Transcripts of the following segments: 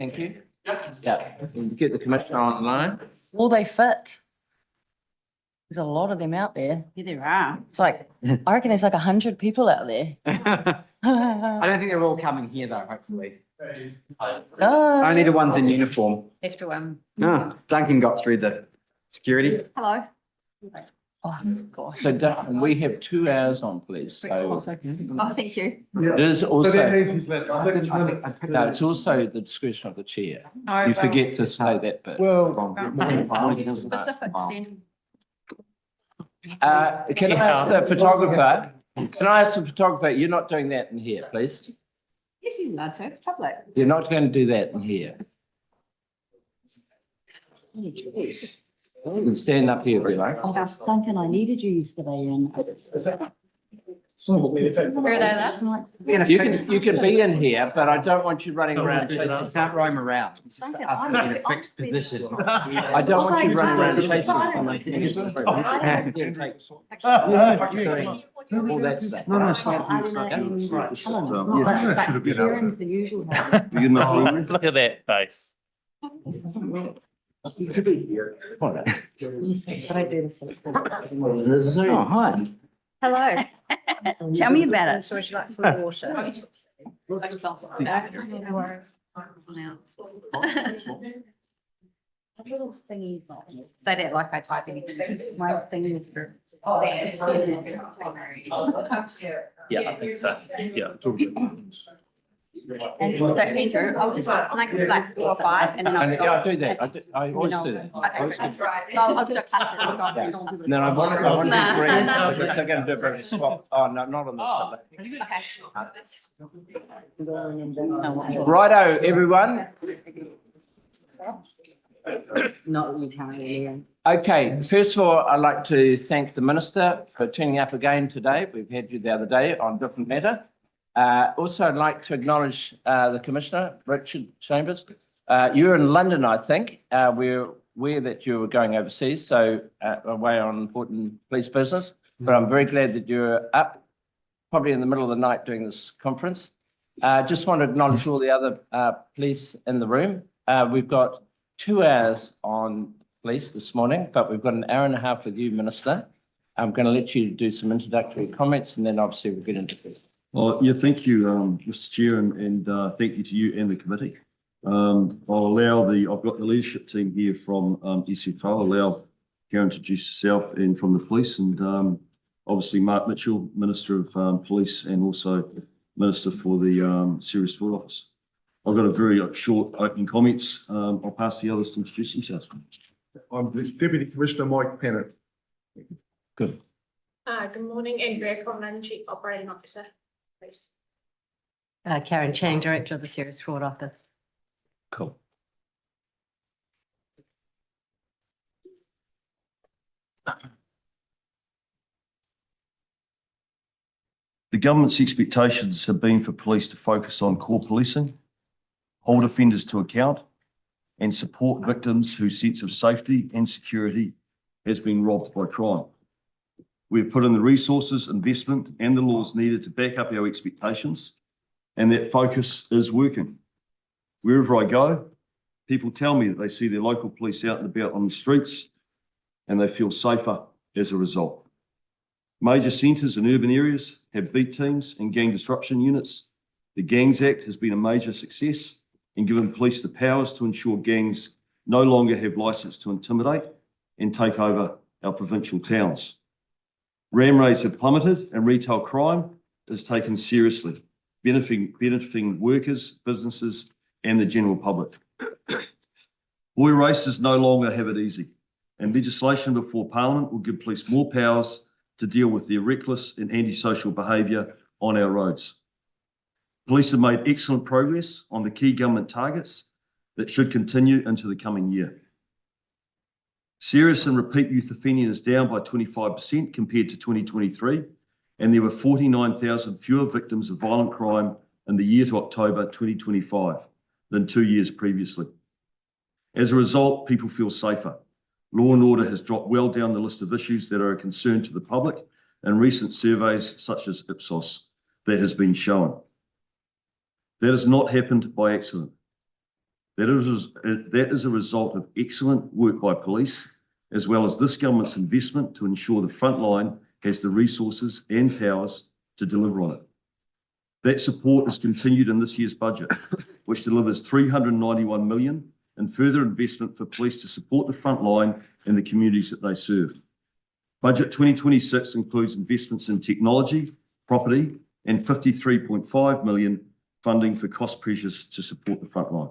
Thank you. Yeah, get the commissioner online. Will they fit? There's a lot of them out there. Yeah, there are. It's like, I reckon there's like 100 people out there. I don't think they're all coming here though, hopefully. No. Only the ones in uniform. Have to, No, Duncan got through the security. hello. Oh, gosh. So Duncan, we have 2 hours on, please. So Oh, thank you. it is So that also, means he's left 6 minutes. no, it's also the discretion of the chair. Oh, You forget to say that bit. Well, Specific standing. Can I ask the photographer? Can I ask the photographer, you're not doing that in here, please? Yes, he's allowed to. It's public. You're not going to do that in here. Oh, geez. You can stand up here if you like. Oh, Duncan, I needed you yesterday and. Where are they at? You can be in here, but I don't want you running around chasing. Can't roam around. It's just Duncan, us I'm in a happy- fixed position. I don't want you running around chasing something. All that stuff. No, no, Sharon's the usual. Look at that face. This doesn't work. Oh, But I do this. Oh, hi. Hello. Tell me about it. So would you like some water? No worries. Little thingies. Say that like I type anything. My thing is for. Yeah, I think so. Yeah. And so Andrew, I'll just make it like 4 or 5 and then And I'll. yeah, I do that. I always do that. I always do that. I'll do a cluster. And then I want to Nah, bring, nah. because they're going to do a bit of swap. Oh, no, not on this one. Righto, everyone. Not entirely. Okay, first of all, I'd like to thank the Minister for turning up again today. We've had you the other day on a different matter. Also, I'd like to acknowledge the Commissioner, Richard Chambers. You're in London, I think. We're aware that you were going overseas, so away on important police business. But I'm very glad that you're up, probably in the middle of the night doing this conference. Just want to acknowledge all the other police in the room. We've got 2 hours on police this morning, but we've got an hour and a half with you, Minister. I'm going to let you do some introductory comments and then obviously we'll get into it. well, yeah, thank you, Mr. Chair, and thank you to you and the committee. I've got the leadership team here from ECFO. I'll allow Karen to introduce herself and from the police, and obviously Mark Mitchell, Minister of Police, and also Minister for the Serious Fraud Office. I've got a very short opening comments. I'll pass the others to introduce themselves. I'm Deputy Commissioner Mike Pennant. Good. Good morning, Andrea Conlon, Chief Operating Officer, please. Karen Chang, Director of the Serious Fraud Office. Cool. The government's expectations have been for police to focus on core policing, hold offenders to account, and support victims whose sense of safety and security has been robbed by crime. We have put in the resources, investment, and the laws needed to back up our expectations, and that focus is working. Wherever I go, people tell me that they see their local police out and about on the streets, and they feel safer as a result. Major centres in urban areas have beat teams and gang disruption units. The Gangs Act has been a major success and given police the powers to ensure gangs no longer have licence to intimidate and take over our provincial towns. Ram rates have plummeted and retail crime is taken seriously, benefiting workers, businesses and the general public. Boy racers no longer have it easy, and legislation before Parliament will give police more powers to deal with their reckless and antisocial behaviour on our roads. Police have made excellent progress on the key government targets that should continue into the coming year. Serious and repeat youth offending is down by 25% compared to 2023, and there were 49,000 fewer victims of violent crime in the year to October 2025 than 2 years previously. As a result, people feel safer. Law and order has dropped well down the list of issues that are a concern to the public in recent surveys such as Ipsos that has been shown. That has not happened by accident. That is a result of excellent work by police, as well as this government's investment to ensure the front line has the resources and powers to deliver on it. That support is continued in this year's budget, which delivers 391 million in further investment for police to support the front line and the communities that they serve. Budget 2026 includes investments in technology, property, and 53.5 million funding for cost pressures to support the front line.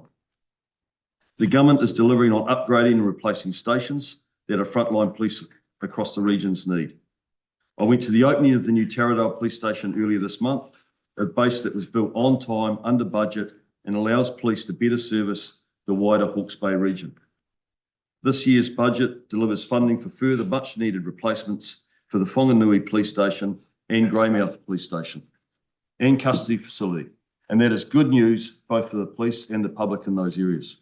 The government is delivering on upgrading and replacing stations that our frontline police across the regions need. I went to the opening of the new Taradale Police Station earlier this month, a base that was built on time, under budget, and allows police to better service the wider Hawke's Bay region. This year's budget delivers funding for further much-needed replacements for the Whanganui Police Station and Greymouth Police Station and custody facility. And that is good news both for the police and the public in those areas.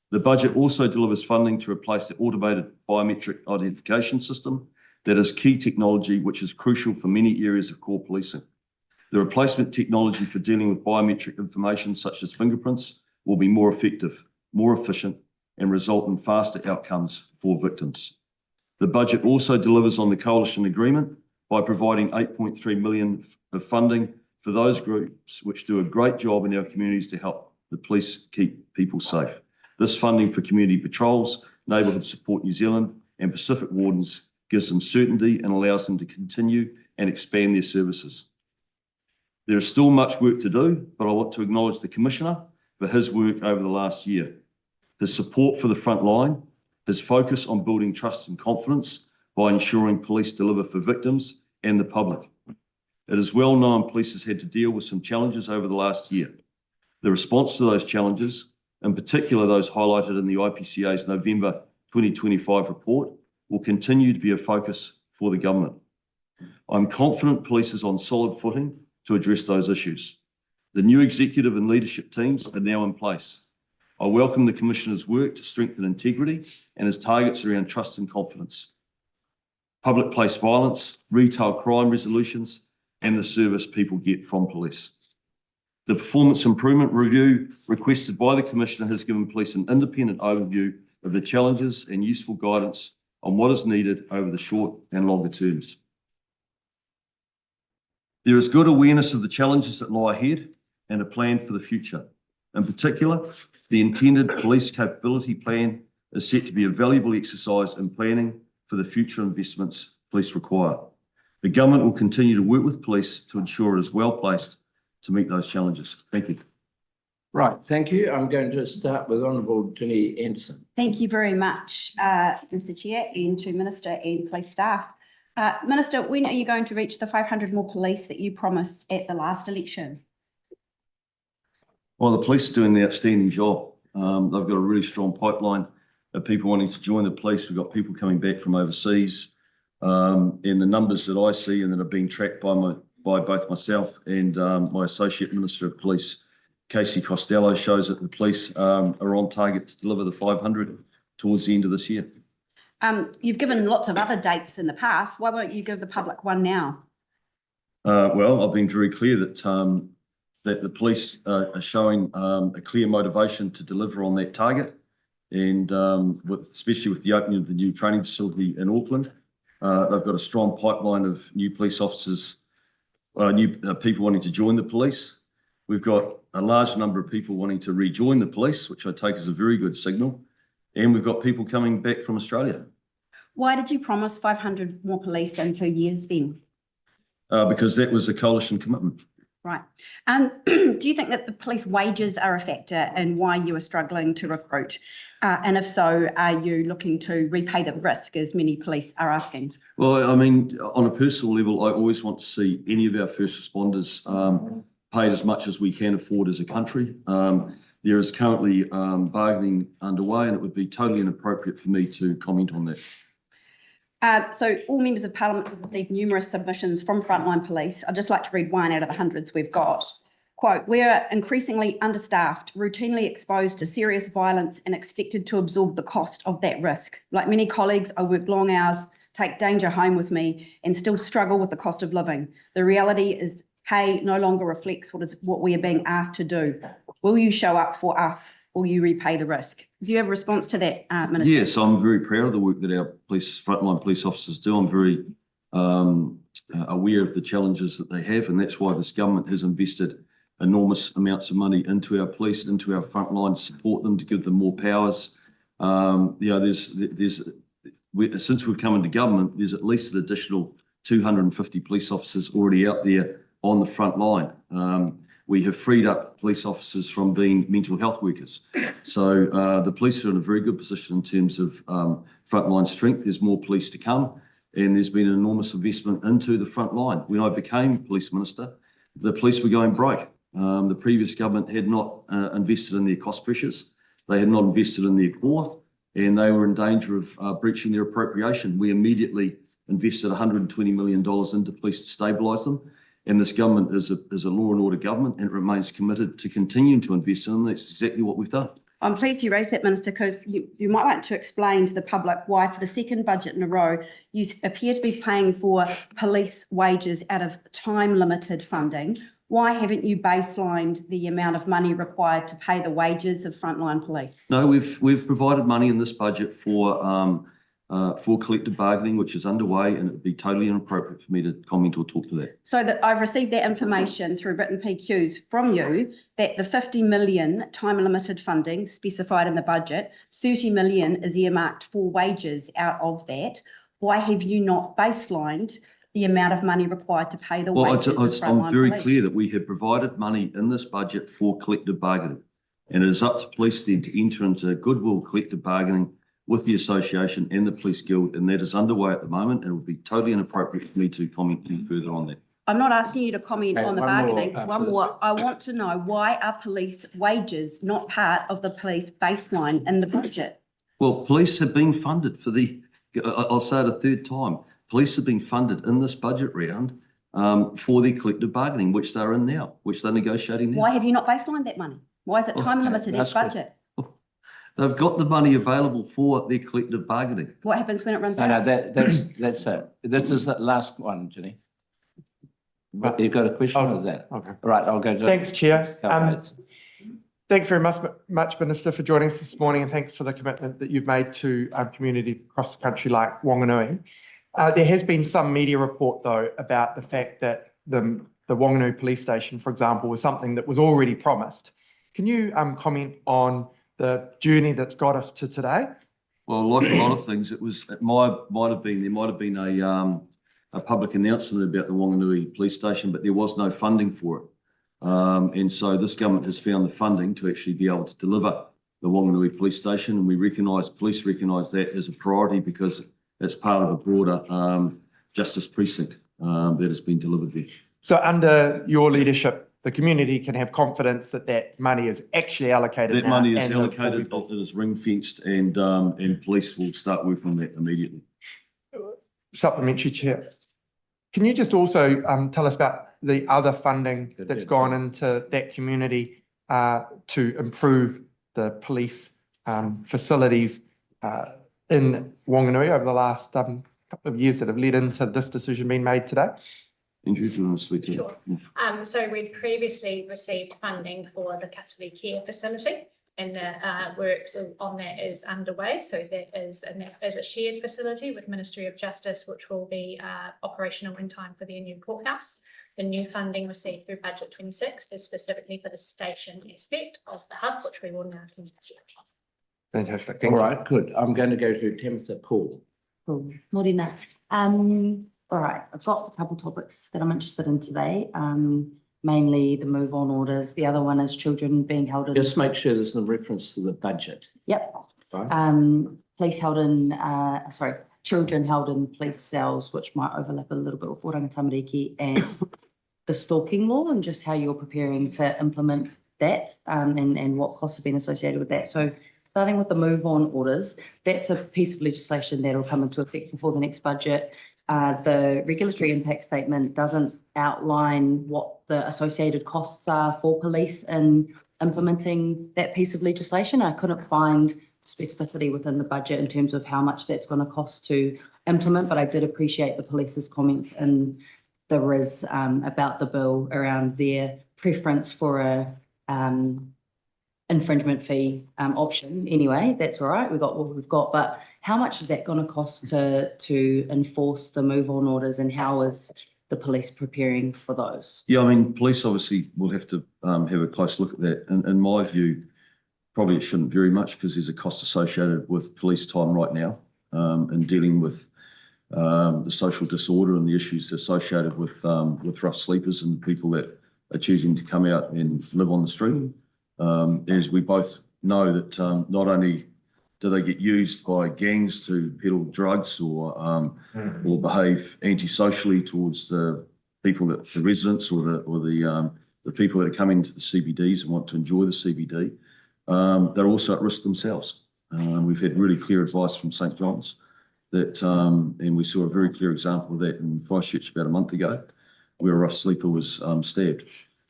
The budget also delivers funding to replace the automated biometric identification system that is key technology which is crucial for many areas of core policing. The replacement technology for dealing with biometric information such as fingerprints will be more effective, more efficient, and result in faster outcomes for victims. The budget also delivers on the coalition agreement by providing 8.3 million of funding for those groups which do a great job in our communities to help the police keep people safe. This funding for community patrols, Neighbourhood Support New Zealand, and Pacific Wardens gives them certainty and allows them to continue and expand their services. There is still much work to do, but I want to acknowledge the Commissioner for his work over the last year. His support for the front line, his focus on building trust and confidence by ensuring police deliver for victims and the public. It is well known police has had to deal with some challenges over the last year. The response to those challenges, in particular those highlighted in the IPCA's November 2025 report, will continue to be a focus for the government. I'm confident police is on solid footing to address those issues. The new executive and leadership teams are now in place. I welcome the Commissioner's work to strengthen integrity and his targets around trust and confidence, public place violence, retail crime resolutions, and the service people get from police. The performance improvement review requested by the Commissioner has given police an independent overview of the challenges and useful guidance on what is needed over the short and longer terms. There is good awareness of the challenges that lie ahead and a plan for the future. In particular, the intended police capability plan is set to be a valuable exercise in planning for the future investments police require. The government will continue to work with police to ensure it is well placed to meet those challenges. Thank you. Right, thank you. I'm going to start with Honourable Denny Anderson. Thank you very much, Mr Chair, and to Minister and police staff. Minister, when are you going to reach the 500 more police that you promised at the last election? Well, the police are doing an outstanding job. They've got a really strong pipeline of people wanting to join the police. We've got people coming back from overseas. And the numbers that I see and that are being tracked by both myself and my Associate Minister of Police, Casey Costello, shows that the police are on target to deliver the 500 towards the end of this year. You've given lots of other dates in the past. Why won't you give the public one now? Well, I've been very clear that that the police are showing a clear motivation to deliver on that target, and especially with the opening of the new training facility in Auckland, they've got a strong pipeline of new police officers, new people wanting to join the police. We've got a large number of people wanting to rejoin the police, which I take as a very good signal, and we've got people coming back from Australia. Why did you promise 500 more police in 2 years then? Because that was a coalition commitment. Right. Do you think that the police wages are a factor in why you are struggling to recruit? And if so, are you looking to repay the risk, as many police are asking? Well, I mean, on a personal level, I always want to see any of our first responders paid as much as we can afford as a country. There is currently bargaining underway, and it would be totally inappropriate for me to comment on that. So all members of Parliament have received numerous submissions from frontline police. I'd just like to read one out of the hundreds we've got. Quote, "We are increasingly understaffed, routinely exposed to serious violence and expected to absorb the cost of that risk. Like many colleagues, I work long hours, take danger home with me, and still struggle with the cost of living. The reality is pay no longer reflects what we are being asked to do. Will you show up for us or you repay the risk. Do you have a response to that, Minister? Yes, I'm very proud of the work that our frontline police officers do. I'm very aware of the challenges that they have, and that's why this government has invested enormous amounts of money into our police, into our frontline, to support them, to give them more powers. Since we've come into government, there's at least an additional 250 police officers already out there on the front line. We have freed up police officers from being mental health workers. So the police are in a very good position in terms of frontline strength. There's more police to come, and there's been an enormous investment into the front line. When I became police minister, the police were going broke. The previous government had not invested in their cost pressures. They had not invested in their core, and they were in danger of breaching their appropriation. We immediately invested $120 million into police to stabilise them. And this government is a law and order government, and it remains committed to continuing to invest in them. That's exactly what we've done. I'm pleased you raised that, Minister, because you might like to explain to the public why for the second budget in a row, you appear to be paying for police wages out of time-limited funding. Why haven't you baselined the amount of money required to pay the wages of frontline police? No, we've provided money in this budget for collective bargaining, which is underway, and it would be totally inappropriate for me to comment or talk to that. So that I've received that information through written PQs from you that the 50 million time-limited funding specified in the budget, 30 million is earmarked for wages out of that. Why have you not baselined the amount of money required to pay the wages of frontline I'm very police? clear that we have provided money in this budget for collective bargaining, and it is up to police then to enter into goodwill collective bargaining with the association and the police guild, and that is underway at the moment, and it would be totally inappropriate for me to comment any further on that. I'm not asking you to comment Okay, on the one more bargaining. after One this. more. I want to know, why are police wages not part of the police baseline in the budget? Well, police have been funded for I'll say it a third time, police have been funded in this budget round for their collective bargaining, which they're in now, which they're negotiating now. Why have you not baselined that money? Why is it time limited in that's good. budget? They've got the money available for their collective bargaining. What happens when it runs No, out? that's it. This is the last one, Jenny. But you've got a question or is that? Okay. Right, I'll go to. Thanks, Chair. Go ahead. Thanks very much, Minister, for joining us this morning, and thanks for the commitment that you've made to community across the country like Wanganui. There has been some media report, though, about the fact that the Wanganui police station, for example, was something that was already promised. Can you comment on the journey that's got us to today? Well, like a lot of things, there might have been a public announcement about the Wanganui police station, but there was no funding for it. And so this government has found the funding to actually be able to deliver the Wanganui police station, and police recognise that as a priority because it's part of a broader justice precinct that has been delivered there. So under your leadership, the community can have confidence that that money is actually allocated. That now money is and allocated, it is ring fenced, and police will start working on that immediately. Supplementary, Chair. Can you just also tell us about the other funding that's gone into that community to improve the police facilities in Wanganui over the last couple of years that have led into this decision being made today? Andrew, do you want to speak to Sure. that? So we'd previously received funding for the custody care facility, and the works on that is underway. So that is a shared facility with Ministry of Justice, which will be operational in time for their new courthouse. The new funding received through Budget 26 is specifically for the station aspect of the hub, which we will now continue. Fantastic. All Thank you. right, good. I'm going to go to Timothy Paul. Cool. Morena. All right, I've got a couple topics that I'm interested in today. Mainly the move on orders. The other one is children being held in. Just make sure there's a reference to the budget. Yep. Right? Police held in, children held in police cells, which might overlap a little bit with Orangatamariki and the stalking law, and just how you're preparing to implement that and what costs have been associated with that. So starting with the move on orders, that's a piece of legislation that will come into effect before the next budget. The regulatory impact statement doesn't outline what the associated costs are for police in implementing that piece of legislation. I couldn't find specificity within the budget in terms of how much that's going to cost to implement, but I did appreciate the police's comments in the RIS about the bill around their preference for a infringement fee option anyway. That's all right. We've got what we've got. But how much is that going to cost to enforce the move on orders, and how is the police preparing for those? Yeah, I mean, police obviously will have to have a close look at that. And in my view, probably it shouldn't vary much because there's a cost associated with police time right now in dealing with the social disorder and the issues associated with rough sleepers and people that are choosing to come out and live on the street. As we both know that not only do they get used by gangs to peddle drugs or behave antisocially towards the people that the residents or the people that are coming to the CBDs and want to enjoy the CBD, they're also at risk themselves. We've had really clear advice from St John's that, and we saw a very clear example of that in Christchurch about a month ago, where a rough sleeper was stabbed.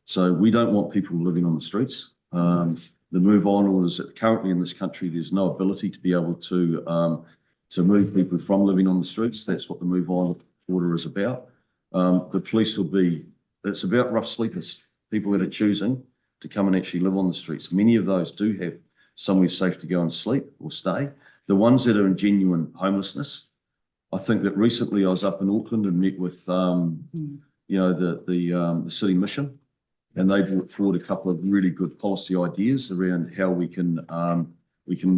So we don't want people living on the streets. The move on orders that currently in this country, there's no ability to be able to move people from living on the streets. That's what the move on order is about. The police it's about rough sleepers, people that are choosing to come and actually live on the streets. Many of those do have somewhere safe to go and sleep or stay. The ones that are in genuine homelessness, I think that recently I was up in Auckland and met with, the city mission, and they brought forward a couple of really good policy ideas around how we can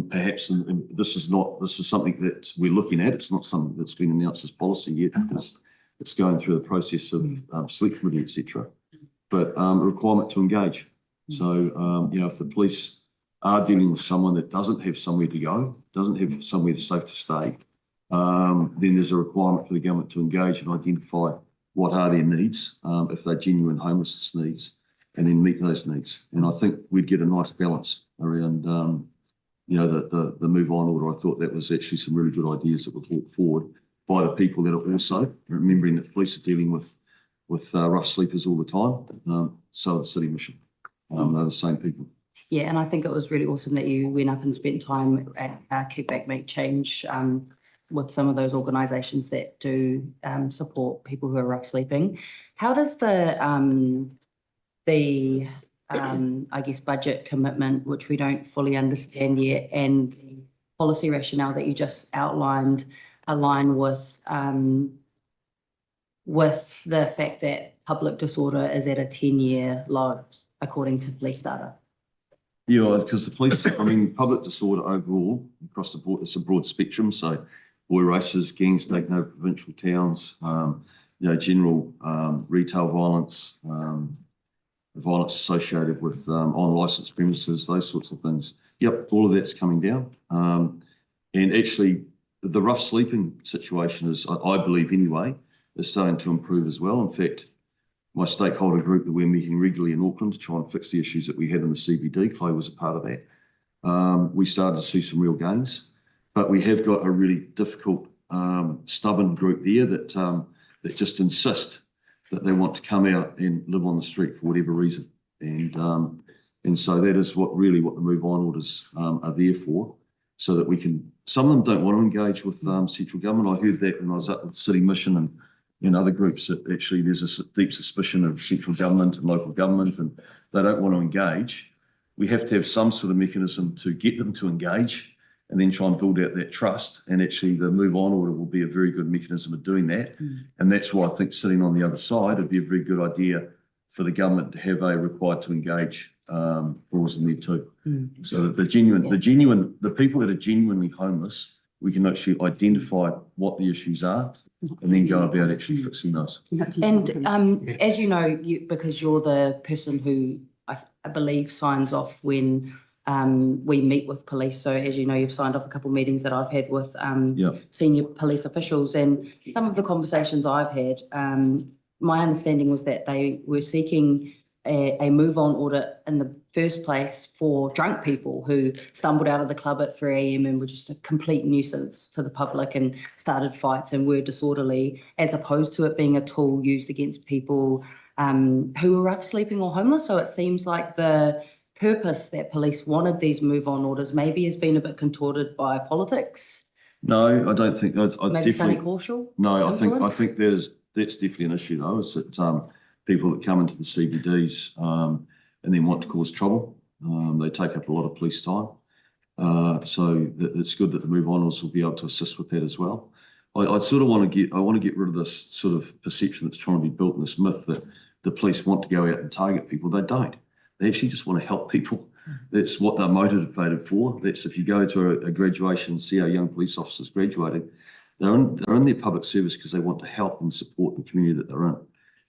perhaps, and this is something that we're looking at. It's not something that's been announced as policy yet because it's going through the process of sleep committee, etc. But a requirement to engage. So, if the police are dealing with someone that doesn't have somewhere to go, doesn't have somewhere safe to stay, then there's a requirement for the government to engage and identify what are their needs, if they're genuine homelessness needs, and then meet those needs. And I think we'd get a nice balance around, the move on order. I thought that was actually some really good ideas that were brought forward by the people that are also remembering that police are dealing with rough sleepers all the time. So are the city mission. They're the same people. Yeah, and I think it was really awesome that you went up and spent time at Kickback Make Change with some of those organisations that do support people who are rough sleeping. How does I guess, budget commitment, which we don't fully understand yet, and the policy rationale that you just outlined align with the fact that public disorder is at a 10-year low, according to police data? Yeah, because the police, public disorder overall, across the board, it's a broad spectrum. So boy races, gangs taking over provincial towns, general retail violence, violence associated with unlicensed premises, those sorts of things. Yep, all of that's coming down. And actually, the rough sleeping situation is, I believe anyway, is starting to improve as well. In fact, my stakeholder group that we're meeting regularly in Auckland to try and fix the issues that we had in the CBD, Chloe was a part of that. We started to see some real gains, but we have got a really difficult, stubborn group there that just insist that they want to come out and live on the street for whatever reason. And so that is what the move on orders are there for, so that we can, some of them don't want to engage with central government. I heard that when I was up with the City Mission and other groups, that actually there's a deep suspicion of central government and local government, and they don't want to engage. We have to have some sort of mechanism to get them to engage and then try and build out that trust. And actually the move on order will be a very good mechanism of doing that. And that's why I think sitting on the other side would be a very good idea for the government to have a required to engage clause in there too. So that the people that are genuinely homeless, we can actually identify what the issues are and then go about actually fixing those. And as you know, because you're the person who I believe signs off when we meet with police. So as you know, you've signed off a couple of meetings that I've had with senior police officials, and some of the conversations I've had, my understanding was that they were seeking a move on order in the first place for drunk people who stumbled out of the club at 3 a.m. and were just a complete nuisance to the public and started fights and were disorderly, as opposed to it being a tool used against people who were rough sleeping or homeless. So it seems like the purpose that police wanted these move on orders maybe has been a bit contorted by politics. No, I don't think that's Maybe Sunny Corshall? No, I think that's definitely an issue, though, is that people that come into the CBDs and then want to cause trouble, They take up a lot of police time. So it's good that the Move Onwards will be able to assist with that as well. I sort of want to get rid of this sort of perception that's trying to be built in this myth that the police want to go out and target people. They don't. They actually just want to help people. That's what they're motivated for. That's if you go to a graduation and see our young police officers graduating, they're in their public service because they want to help and support the community that they're in.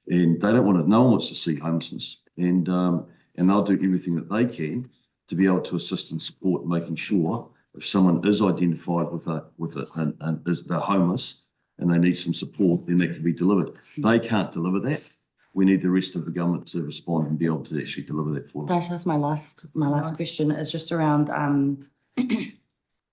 And they don't want to, no one wants to see homelessness. And they'll do everything that they can to be able to assist and support making sure if someone is identified and they're homeless and they need some support, then that can be delivered. They can't deliver that. We need the rest of the government to respond and be able to actually deliver that for them. Dash, that's my last question is just around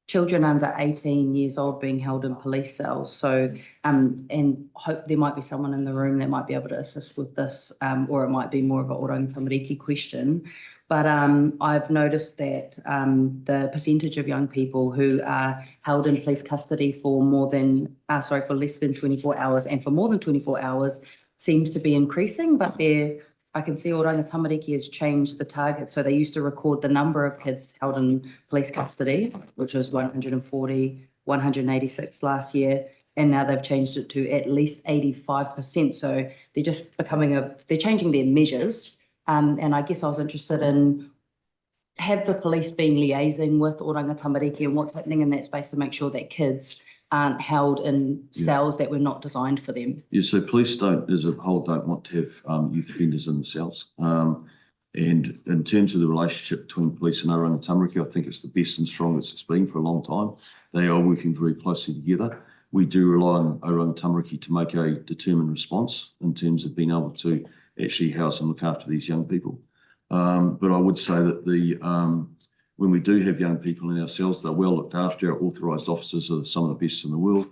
children under 18 years old being held in police cells. So, and hope there might be someone in the room that might be able to assist with this, or it might be more of an Oranga Tamariki question. But I've noticed that the percentage of young people who are held in police custody for for less than 24 hours and for more than 24 hours seems to be increasing, but I can see Oranga Tamariki has changed the target. So they used to record the number of kids held in police custody, which was 140, 186 last year. And now they've changed it to at least 85%. So they're just they're changing their measures. And I guess I was interested in, have the police been liaising with Oranga Tamariki and what's happening in that space to make sure that kids aren't held in cells that were not designed for them? Yeah, so police as a whole don't want to have youth offenders in the cells. And in terms of the relationship between police and Oranga Tamariki, I think it's the best and strongest it's been for a long time. They are working very closely together. We do rely on Oranga Tamariki to make a determined response in terms of being able to actually house and look after these young people. But I would say that when we do have young people in our cells, they're well looked after. Our authorised officers are some of the best in the world.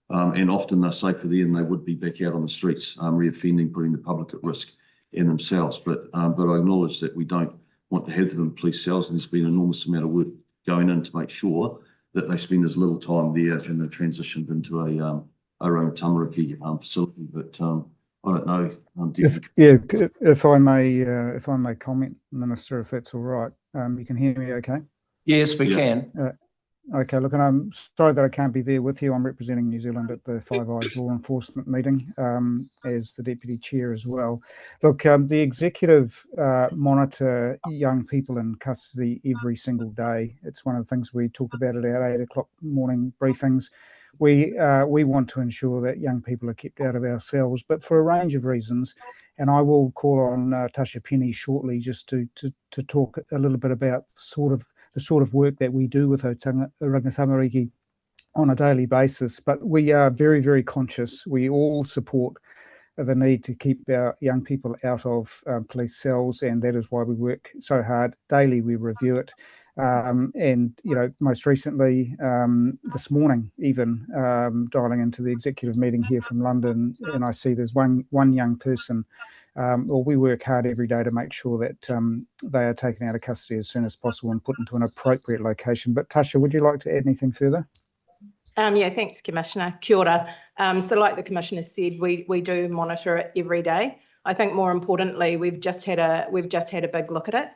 And often they're safer there than they would be back out on the streets, reoffending, putting the public at risk in themselves. But I acknowledge that we don't want to have them in police cells, and there's been an enormous amount of work going in to make sure that they spend as little time there and they're transitioned into a Oranga Tamariki facility. But I don't know. If I may comment, Minister, if that's all right. You can hear me okay? Yes, we can. Okay, look, and I'm sorry that I can't be there with you. I'm representing New Zealand at the Five Eyes Law Enforcement meeting as the Deputy Chair as well. Look, the executive monitor young people in custody every single day. It's one of the things we talk about at our 8 o'clock morning briefings. We want to ensure that young people are kept out of our cells, but for a range of reasons. And I will call on Tasha Penny shortly just to talk a little bit about the sort of work that we do with Oranga Tamariki on a daily basis. But we are very, very conscious. We all support the need to keep our young people out of police cells, and that is why we work so hard. Daily we review it. And, you know, most recently, this morning, even dialing into the executive meeting here from London, and I see there's one young person, or we work hard every day to make sure that they are taken out of custody as soon as possible and put into an appropriate location. But Tasha, would you like to add anything further? Yeah, thanks, Commissioner. Kia ora. So like the Commissioner said, we do monitor it every day. I think more importantly, we've just had a big look at it.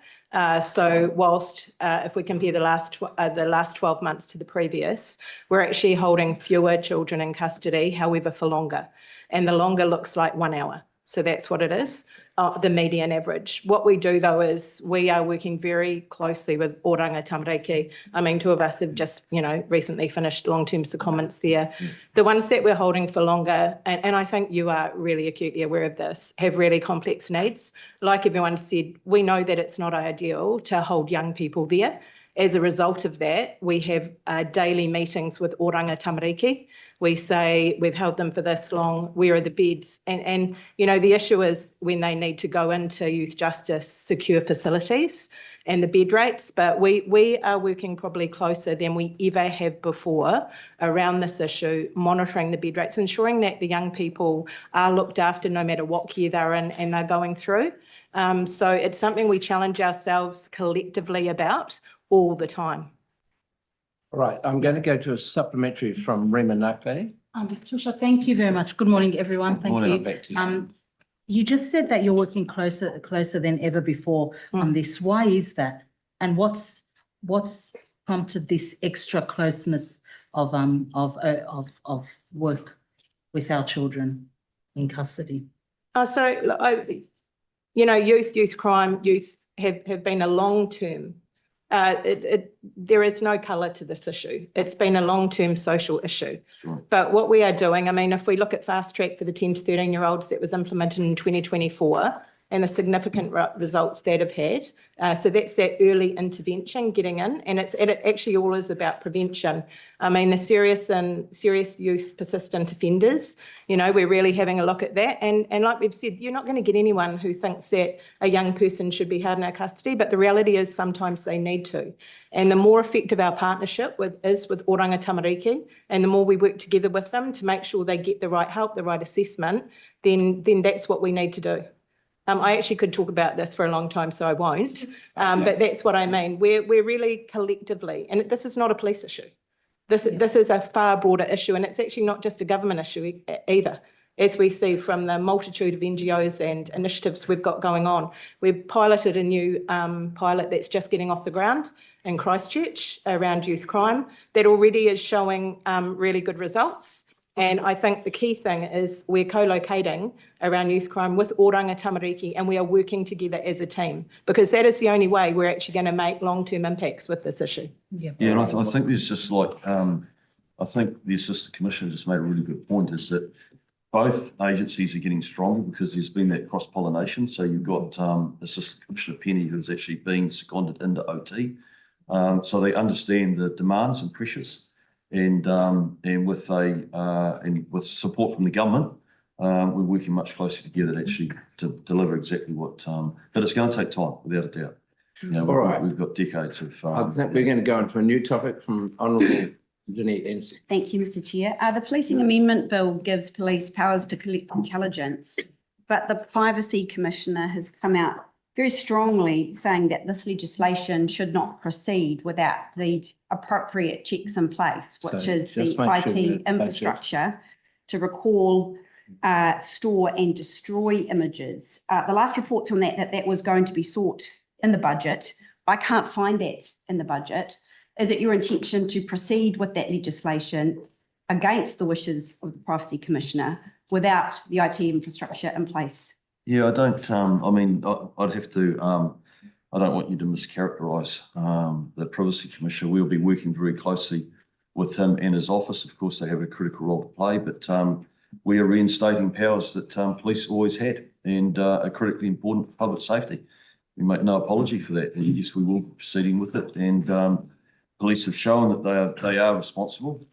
So whilst if we compare the last 12 months to the previous, we're actually holding fewer children in custody, however, for longer. And the longer looks like 1 hour. So that's what it is, the median average. What we do, though, is we are working very closely with Oranga Tamariki. I mean, two of us have just, recently finished long-term secondments there. The ones that we're holding for longer, and I think you are really acutely aware of this, have really complex needs. Like everyone said, we know that it's not ideal to hold young people there. As a result of that, we have daily meetings with Oranga Tamariki. We say, we've held them for this long, where are the beds? And the issue is when they need to go into youth justice secure facilities and the bed rates, but we are working probably closer than we ever have before around this issue, monitoring the bed rates, ensuring that the young people are looked after no matter what care they're in and they're going through. So it's something we challenge ourselves collectively about all the time. All right, I'm going to go to a supplementary from Rema Nakle. Patricia, thank you very much. Good morning, everyone. Thank you. Back to you. You just said that you're working closer than ever before on this. Why is that? And what's prompted this extra closeness of work with our children in custody? So, look, youth crime, youth have been a long-term. There is no colour to this issue. It's been a long-term social issue. Sure. But what we are doing, I mean, if we look at fast track for the 10 to 13-year-olds that was implemented in 2024 and the significant results that have had. So that's that early intervention getting in, and it actually all is about prevention. I mean, the serious youth persistent offenders, we're really having a look at that. And like we've said, you're not going to get anyone who thinks that a young person should be held in our custody, but the reality is sometimes they need to. And the more effective our partnership is with Oranga Tamariki, and the more we work together with them to make sure they get the right help, the right assessment, then that's what we need to do. I actually could talk about this for a long time, so I won't. But that's what I mean. We're really collectively, and this is not a police issue. This is a far broader issue, and it's actually not just a government issue either. As we see from the multitude of NGOs and initiatives we've got going on, we've piloted a new pilot that's just getting off the ground in Christchurch around youth crime that already is showing really good results. And I think the key thing is we're co-locating around youth crime with Oranga Tamariki, and we are working together as a team, because that is the only way we're actually going to make long-term impacts with this issue. Yeah, and I think there's just like, I think the Assistant Commissioner just made a really good point, is that both agencies are getting stronger because there's been that cross-pollination. So you've got Assistant Commissioner Penny, who's actually being seconded into OT. So they understand the demands and pressures. And with support from the government, we're working much closer together to deliver exactly what. But it's going to take time, without a doubt. All right. We've got decades of. I think we're going to go into a new topic from Honourable Jeanette Ensign. Thank you, Mr. Chair. The Policing Amendment Bill gives police powers to collect intelligence, but the Privacy Commissioner has come out very strongly saying that this legislation should not proceed without the appropriate checks in place, which is the IT infrastructure to recall, store and destroy images. The last reports on that was going to be sought in the budget. I can't find that in the budget. Is it your intention to proceed with that legislation against the wishes of the Privacy Commissioner without the IT infrastructure in place? Yeah, I don't, I'd have to, I don't want you to mischaracterise the Privacy Commissioner. We'll be working very closely with him and his office. Of course, they have a critical role to play, but we are reinstating powers that police always had and are critically important for public safety. We make no apology for that. And yes, we will be proceeding with it. And police have shown that they are responsible,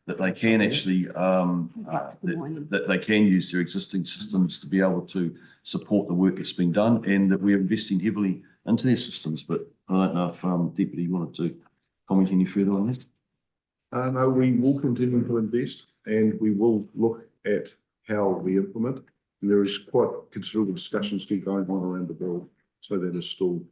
that they can actually, that they can use their existing systems to be able to support the work that's been done, and that we're investing heavily into their systems. But I don't know if Deputy wanted to comment any further on that. No, we will continue to invest, and we will look at how we implement. And there is quite considerable discussions still going on around the bill, so that is still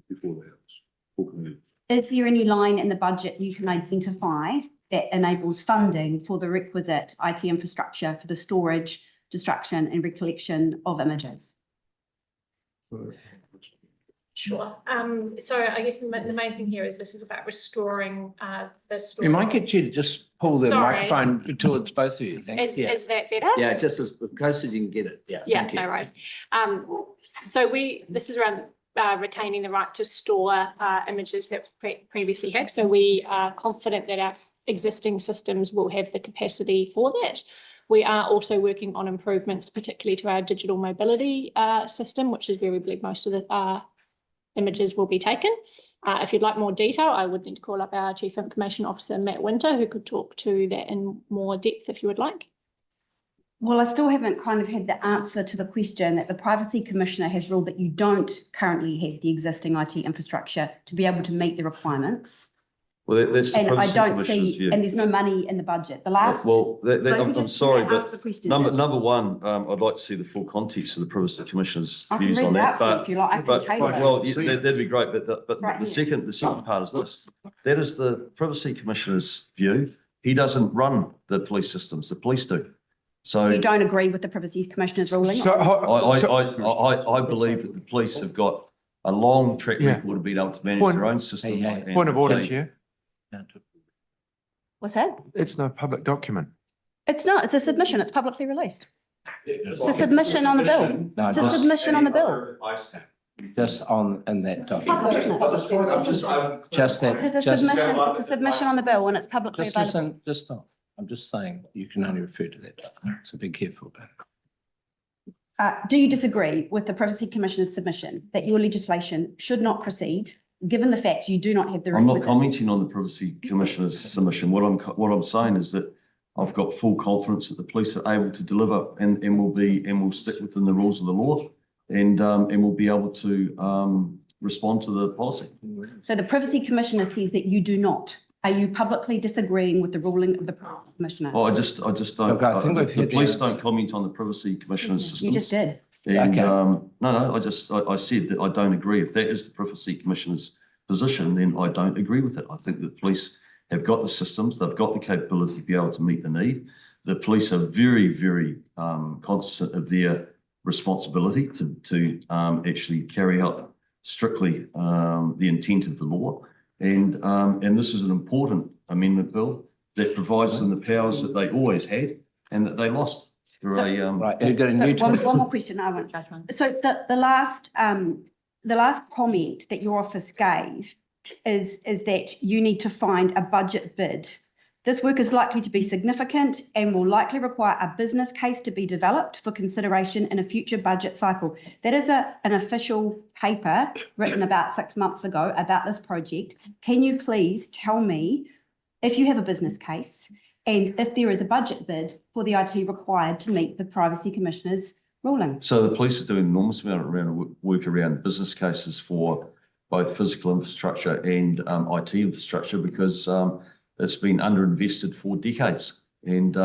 before the House. Is there any line in the budget you can identify that enables funding for the requisite IT infrastructure for the storage, destruction and recollection of images? Sure. So I guess the main thing here is this is about restoring the story. We might get you to just pull the Sorry. microphone towards both of you. Thanks. Is that better? Yeah, just as close as you can get it. Yeah. Yeah, thank you. no worries. So this is around retaining the right to store images that previously had. So we are confident that our existing systems will have the capacity for that. We are also working on improvements, particularly to our digital mobility system, which is where we believe most of the images will be taken. If you'd like more detail, I would need to call up our Chief Information Officer, Matt Winter, who could talk to that in more depth if you would like. Well, I still haven't kind of had the answer to the question that the Privacy Commissioner has ruled that you don't currently have the existing IT infrastructure to be able to meet the requirements. Well, that's the And I Privacy don't Commissioner's see, view. and there's no money in the budget. The last. Well, I'm just sorry, ask the but question. number one, I'd like to see the full context of the Privacy Commissioner's I can views read on it out that. for you But if you like. I can tailor it. well, yeah, that'd be great. But Right the here. second part is this: that is the Privacy Commissioner's view. He doesn't run the police systems; the police do. So You don't agree with the Privacy Commissioner's ruling? So, I believe that the police have got a long track Yeah. record of being able to manage Point- their own system. Hey, and Point of order, they- Chair. What's that? It's no public document. It's not, it's a submission, it's publicly released. It's a submission on the bill. No, It's a just, submission on the bill. just on, in that document. Just that, It's a just, submission, it's a submission on the bill and it's publicly just available. listen, just stop. I'm just saying, you can only refer to that document, so be careful about it. Do you disagree with the Privacy Commissioner's submission that your legislation should not proceed, given the fact you do not have the I'm not requisite? commenting on the Privacy Commissioner's submission. What I'm saying is that I've got full confidence that the police are able to deliver and will stick within the rules of the law and will be able to respond to the policy. So the Privacy Commissioner says that you do not. Are you publicly disagreeing with the ruling of the Privacy Commissioner? Well, I just don't, Look, I think we've the hit the police answer. don't comment on the Privacy Commissioner's systems. You just did. And, Okay. no, I said that I don't agree. If that is the Privacy Commissioner's position, then I don't agree with it. I think that police have got the systems, they've got the capability to be able to meet the need. The police are very, very cognizant of their responsibility to actually carry out strictly the intent of the law. And this is an important amendment bill that provides them the powers that they always had and that they lost through a Right, you've got a So new. one more question, I won't judge one. So the last comment that your office gave is that you need to find a budget bid. This work is likely to be significant and will likely require a business case to be developed for consideration in a future budget cycle. That is an official paper written about 6 months ago about this project. Can you please tell me if you have a business case and if there is a budget bid for the IT required to meet the Privacy Commissioner's ruling? So the police are doing an enormous amount of work around business cases for both physical infrastructure and IT infrastructure because it's been underinvested for decades. And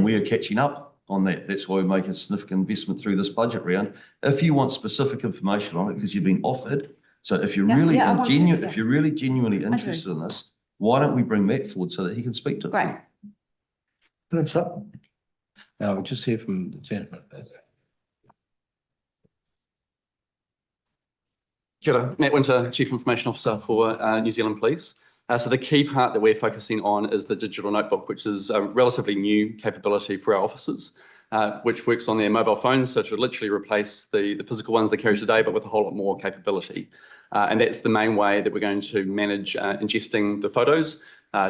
we are catching up on that. That's why we're making a significant investment through this budget round. If you want specific information on it, because you've been offered, so if you're Yeah, really yeah, I want to, genuine, yeah. if you're really genuinely interested in this, why don't we bring Matt forward so that he can speak to it? Great. No, we'll just hear from the gentleman. Kia ora, Matt Winter, Chief Information Officer for New Zealand Police. So the key part that we're focusing on is the digital notebook, which is a relatively new capability for our officers, which works on their mobile phones. So to literally replace the physical ones they carry today, but with a whole lot more capability. And that's the main way that we're going to manage ingesting the photos,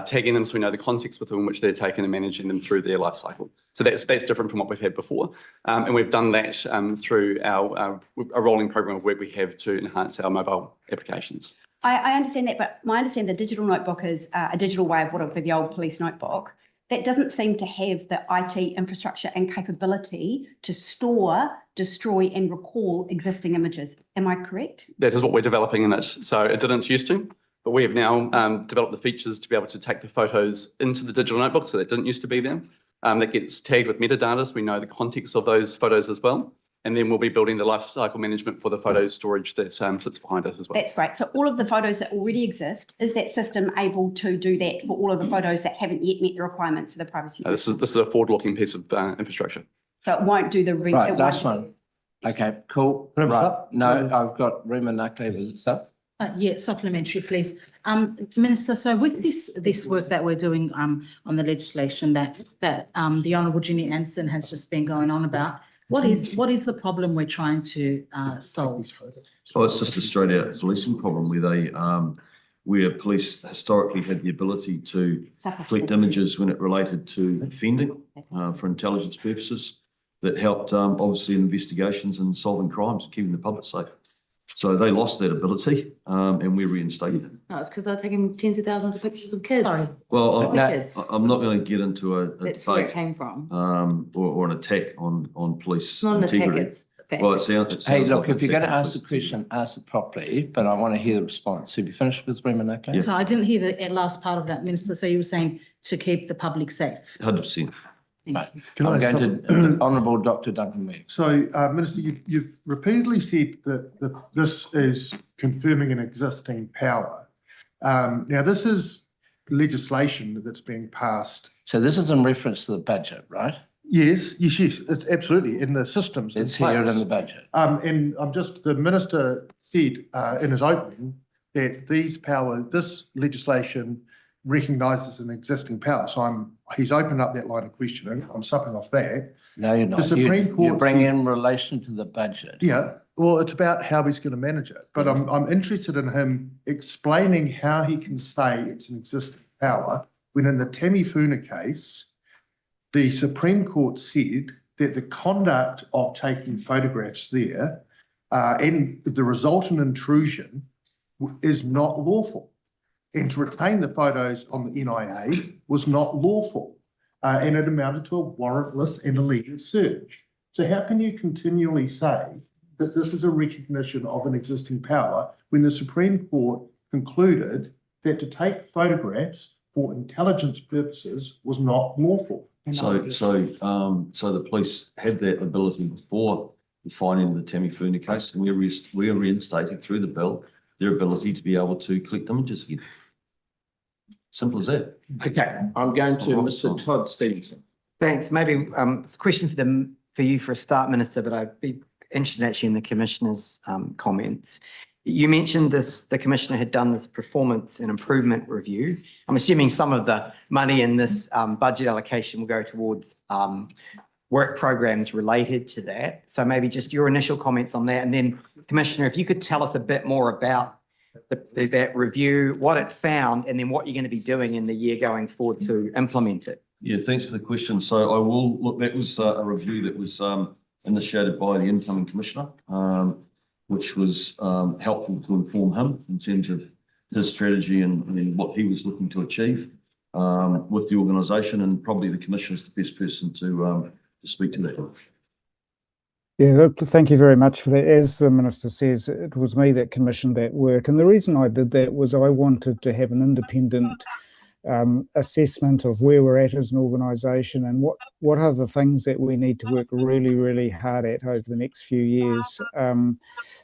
tagging them so we know the context within which they're taken and managing them through their life cycle. So that's different from what we've had before. And we've done that through a rolling program of work we have to enhance our mobile applications. I understand that, but my understanding the digital notebook is a digital way of what would be the old police notebook. That doesn't seem to have the IT infrastructure and capability to store, destroy and recall existing images. Am I correct? That is what we're developing in it. So it didn't used to, but we have now developed the features to be able to take the photos into the digital notebook. So that didn't used to be there. That gets tagged with metadata, so we know the context of those photos as well. And then we'll be building the life cycle management for the photo storage that sits behind it as well. That's great. So all of the photos that already exist, is that system able to do that for all of the photos that haven't yet met the requirements of the privacy? This is a forward-looking piece of infrastructure. So it won't do the. Right, last one. Okay, cool. Right. No, I've got Rima Nakle with stuff. Yeah, supplementary, please. Minister, so with this work that we're doing on the legislation that the Honourable Jenny Anderson has just been going on about, what is the problem we're trying to solve? Oh, it's just a straight out policing problem where police historically had the ability to collect images when it related to offending for intelligence purposes that helped obviously in investigations and solving crimes, keeping the public safe. So they lost that ability and we reinstated it. No, it's because they're taking tens of thousands of pictures of kids. Sorry. Well, Kids. I'm not going to get into a That's where it debate came from. or an attack on police It's not an attack, integrity. it's facts. Well, it sounds Hey, look, like if you're an going to attack on ask the police question, ask it properly, but I want to hear the response. Have you finished with Rima Nakle? So I didn't hear the last part of that, Minister. So you were saying to keep the public safe. 100%. Right. Can I'm I going to Honourable Dr. Duncan Weeks. So, Minister, you've repeatedly said that this is confirming an existing power. Now, this is legislation that's being passed. So this is in reference to the budget, right? Yes, it's absolutely in the systems in It's here in place. the budget. And the minister said in his opening that this legislation recognises an existing power. So he's opened up that line of questioning. I'm supping off that. No, you're not. Supreme You Court bring said- in relation to the budget. Yeah, well, it's about how he's going to manage it. But I'm interested in him explaining how he can say it's an existing power when in the Tamifuna case, the Supreme Court said that the conduct of taking photographs there and the resultant intrusion is not lawful. And to retain the photos on the NIA was not lawful. And it amounted to a warrantless and illegal search. So how can you continually say that this is a recognition of an existing power when the Supreme Court concluded that to take photographs for intelligence purposes was not lawful? So the police had that ability before the finding of the Tamifuna case, and we are reinstating through the bill their ability to be able to collect images again. Simple as that. Okay, I'm going to Mr. Todd Stevenson. Thanks. Maybe it's a question for you for a start, Minister, but I'd be interested actually in the Commissioner's comments. You mentioned the Commissioner had done this performance and improvement review. I'm assuming some of the money in this budget allocation will go towards work programs related to that. So maybe just your initial comments on that. And then, Commissioner, if you could tell us a bit more about that review, what it found, and then what you're going to be doing in the year going forward to implement it. Yeah, thanks for the question. So I will look, that was a review that was initiated by the incoming Commissioner, which was helpful to inform him in terms of his strategy and what he was looking to achieve with the organisation, and probably the Commissioner is the best person to speak to that. Yeah, look, thank you very much for that. As the Minister says, it was me that commissioned that work. And the reason I did that was I wanted to have an independent assessment of where we're at as an organisation and what are the things that we need to work really, really hard at over the next few years.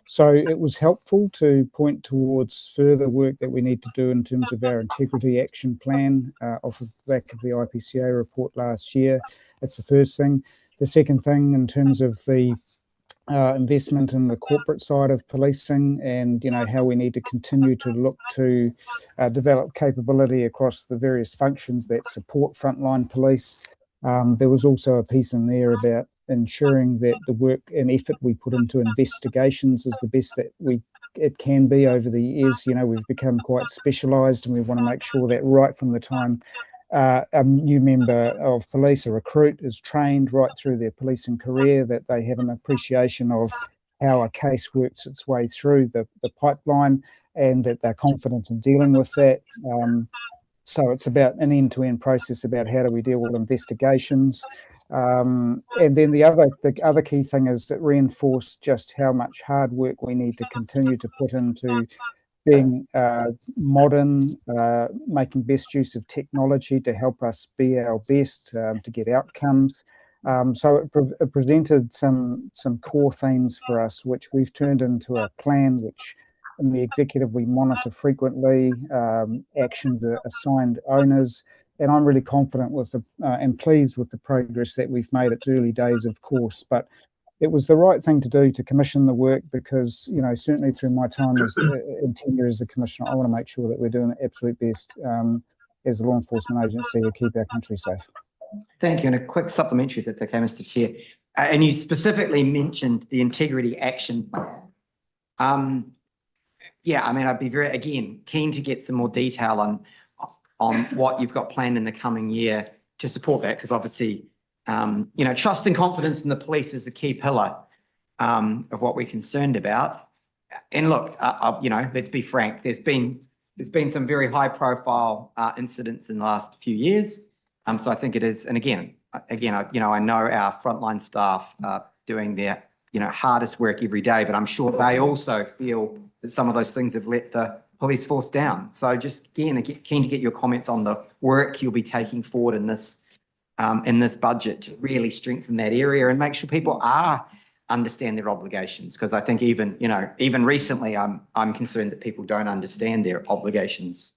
So it was helpful to point towards further work that we need to do in terms of our integrity action plan off the back of the IPCA report last year. That's the first thing. The second thing, in terms of the investment in the corporate side of policing, and how we need to continue to look to develop capability across the various functions that support frontline police. There was also a piece in there about ensuring that the work and effort we put into investigations is the best that it can be over the years. We've become quite specialised, and we want to make sure that right from the time a new member of police, a recruit, is trained right through their policing career, that they have an appreciation of how a case works its way through the pipeline, and that they're confident in dealing with that. So it's about an end-to-end process about how do we deal with investigations. And then the other key thing is that reinforce just how much hard work we need to continue to put into being modern, making best use of technology to help us be our best, to get outcomes. So it presented some core themes for us, which we've turned into a plan, which in the executive we monitor frequently. Actions are assigned owners, and I'm really confident with and pleased with the progress that we've made. It's early days, of course, but it was the right thing to do to commission the work, because certainly through my time in tenure as the Commissioner, I want to make sure that we're doing the absolute best as a law enforcement agency to keep our country safe. Thank you. And a quick supplementary, if that's okay, Mr. Chair. And you specifically mentioned the integrity action plan. Yeah, I mean, I'd be again, keen to get some more detail on what you've got planned in the coming year to support that, because obviously, trust and confidence in the police is a key pillar of what we're concerned about. And look, let's be frank, there's been some very high profile incidents in the last few years. So I think it is, and again, I know our frontline staff are doing their, hardest work every day, but I'm sure they also feel that some of those things have let the police force down. So just again, keen to get your comments on the work you'll be taking forward in this budget to really strengthen that area and make sure people understand their obligations. Because I think even recently, I'm concerned that people don't understand their obligations.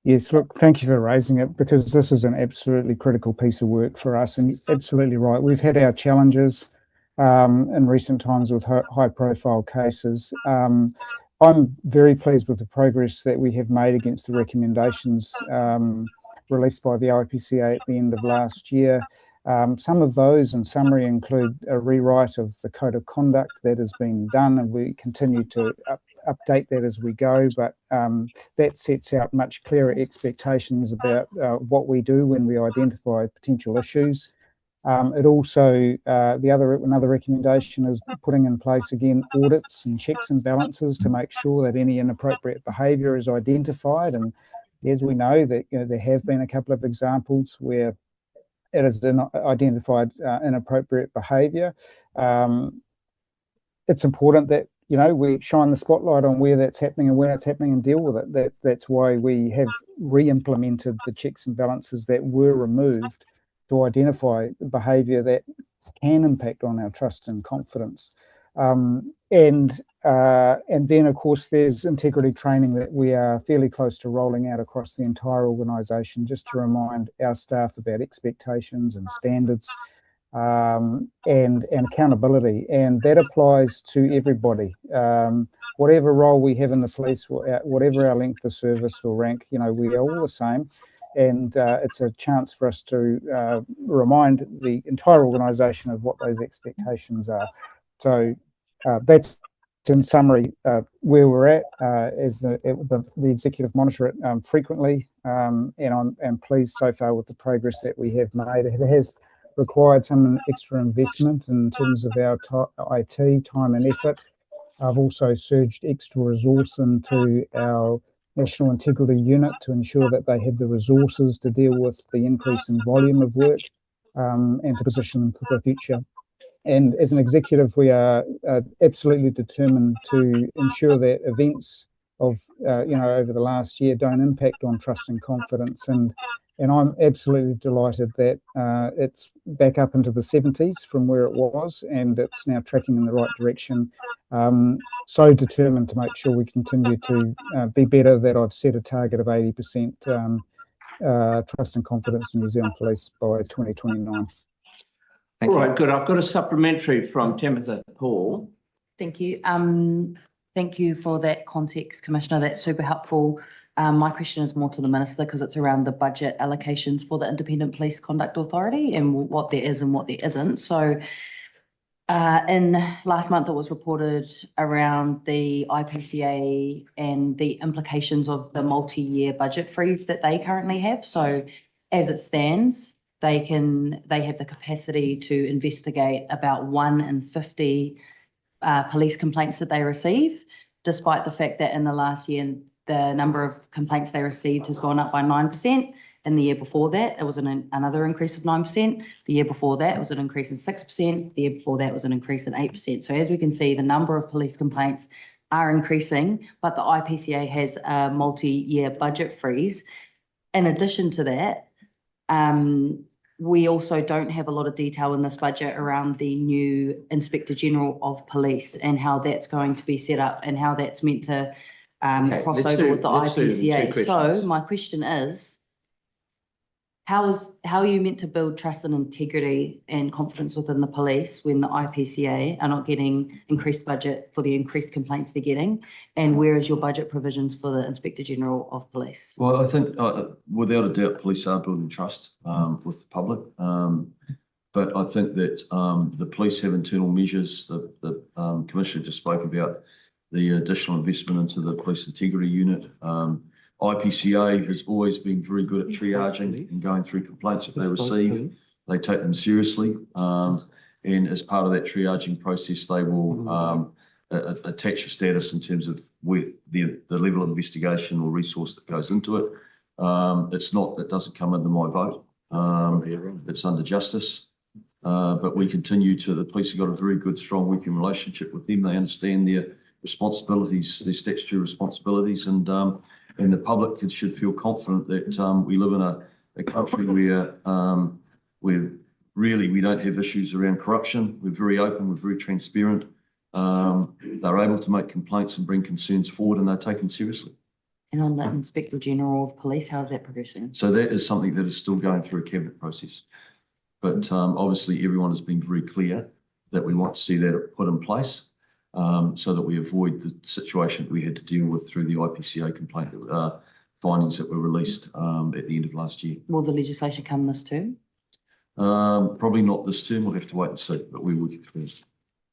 Yes, look, thank you for raising it because this is an absolutely critical piece of work for us, and you're absolutely right. We've had our challenges in recent times with high-profile cases. I'm very pleased with the progress that we have made against the recommendations released by the IPCA at the end of last year. Some of those, in summary, include a rewrite of the code of conduct that has been done, and we continue to update that as we go, but that sets out much clearer expectations about what we do when we identify potential issues. It also, another recommendation is putting in place again audits and checks and balances to make sure that any inappropriate behaviour is identified. And as we know, that there have been a couple of examples where it is identified inappropriate behaviour. It's important that we shine the spotlight on where that's happening and when it's happening and deal with it. That's why we have re-implemented the checks and balances that were removed to identify behaviour that can impact on our trust and confidence. And then, of course, there's integrity training that we are fairly close to rolling out across the entire organisation, just to remind our staff about expectations and standards and accountability. And that applies to everybody. Whatever role we have in the police, whatever our length of service or rank, we are all the same. And it's a chance for us to remind the entire organisation of what those expectations are. So that's, in summary, where we're at as the executive monitor it frequently, and I'm pleased so far with the progress that we have made. It has required some extra investment in terms of our IT, time and effort. I've also surged extra resource into our National Integrity Unit to ensure that they have the resources to deal with the increase in volume of work and to position them for the future. And as an executive, we are absolutely determined to ensure that events of, over the last year don't impact on trust and confidence. And I'm absolutely delighted that it's back up into the 70s from where it was, and it's now tracking in the right direction. So determined to make sure we continue to be better, that I've set a target of 80% trust and confidence in New Zealand Police by 2029. All right, good. I've got a supplementary from Timothy Paul. Thank you. Thank you for that context, Commissioner. That's super helpful. My question is more to the Minister because it's around the budget allocations for the Independent Police Conduct Authority and what there is and what there isn't. So in last month, it was reported around the IPCA and the implications of the multi-year budget freeze that they currently have. So as it stands, they have the capacity to investigate about 1 in 50 police complaints that they receive, despite the fact that in the last year, the number of complaints they received has gone up by 9%. And the year before that, it was another increase of 9%. The year before that, it was an increase in 6%. The year before that was an increase in 8%. So as we can see, the number of police complaints are increasing, but the IPCA has a multi-year budget freeze. In addition to that, we also don't have a lot of detail in this budget around the new Inspector General of Police and how that's going to be set up and how that's meant to cross over with the IPCA. So my question is, how are you meant to build trust and integrity and confidence within the police when the IPCA are not getting increased budget for the increased complaints they're getting? And where is your budget provisions for the Inspector General of Police? Well, I think without a doubt, police are building trust with the public. But I think that the police have internal measures. The Commissioner just spoke about the additional investment into the Police Integrity Unit. IPCA has always been very good at triaging and going through complaints that they receive. They take them seriously. And as part of that triaging process, they will attach a status in terms of where the level of investigation or resource that goes into it. It doesn't come under my vote. It's under justice. But we continue the police have got a very good, strong working relationship with them. They understand their responsibilities, their statutory responsibilities, and the public should feel confident that we live in a country where we don't have issues around corruption. We're very open, we're very transparent. They're able to make complaints and bring concerns forward, and they're taken seriously. And on the Inspector General of Police, how's that progressing? So that is something that is still going through a cabinet process. But obviously everyone has been very clear that we want to see that put in place so that we avoid the situation that we had to deal with through the IPCA complaint findings that were released at the end of last year. Will the legislation come this term? Probably not this term, we'll have to wait and see, but we're working through this.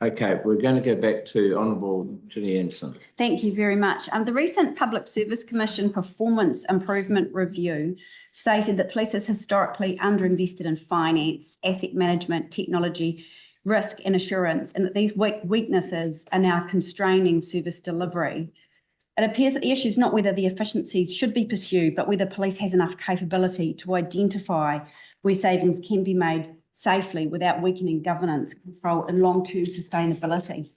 Okay, we're going to go back to Honourable Ginny Anderson. Thank you very much. The recent Public Service Commission Performance Improvement Review stated that police is historically underinvested in finance, asset management, technology, risk and assurance, and that these weaknesses are now constraining service delivery. It appears that the issue is not whether the efficiencies should be pursued, but whether police has enough capability to identify where savings can be made safely without weakening governance, control and long-term sustainability.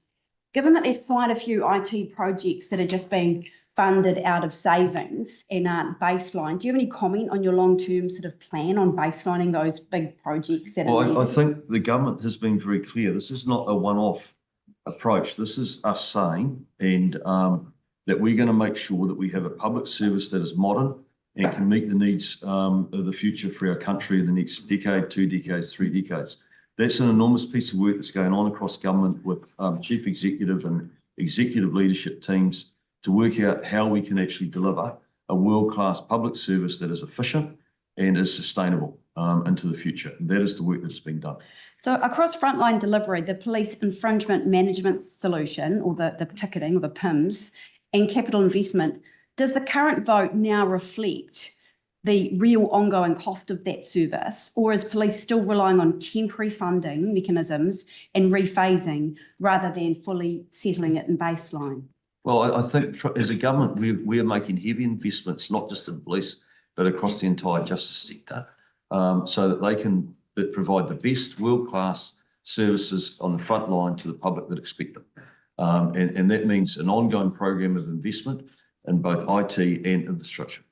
Given that there's quite a few IT projects that are just being funded out of savings and aren't baseline, do you have any comment on your long-term sort of plan on baselining those big projects that are Well, I needed? think the government has been very clear. This is not a one-off approach. This is us saying that we're going to make sure that we have a public service that is modern and can meet the needs of the future for our country in the next decade, 2 decades, 3 decades. That's an enormous piece of work that's going on across government with chief executive and executive leadership teams to work out how we can actually deliver a world-class public service that is efficient and is sustainable into the future. And that is the work that's been done. So across frontline delivery, the police infringement management solution or the ticketing or the PIMS and capital investment, does the current vote now reflect the real ongoing cost of that service, or is police still relying on temporary funding mechanisms and rephasing rather than fully settling it in baseline? Well, I think as a government, we are making heavy investments, not just in police, but across the entire justice sector, so that they can provide the best world-class services on the front line to the public that expect them. And that means an ongoing program of investment in both IT and infrastructure.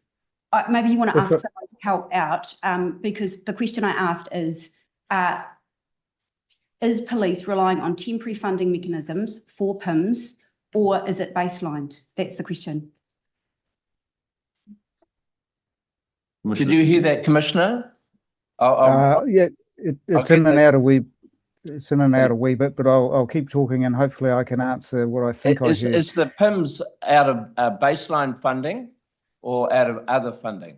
Maybe you want to ask someone to help out, because the question I asked is police relying on temporary funding mechanisms for PIMS, or is it baselined? That's the question. Did you hear that, Commissioner? Yeah, it's in and out a wee. It's in and out a wee bit, but I'll keep talking and hopefully I can answer what I think I heard. Is the PIMS out of baseline funding or out of other funding?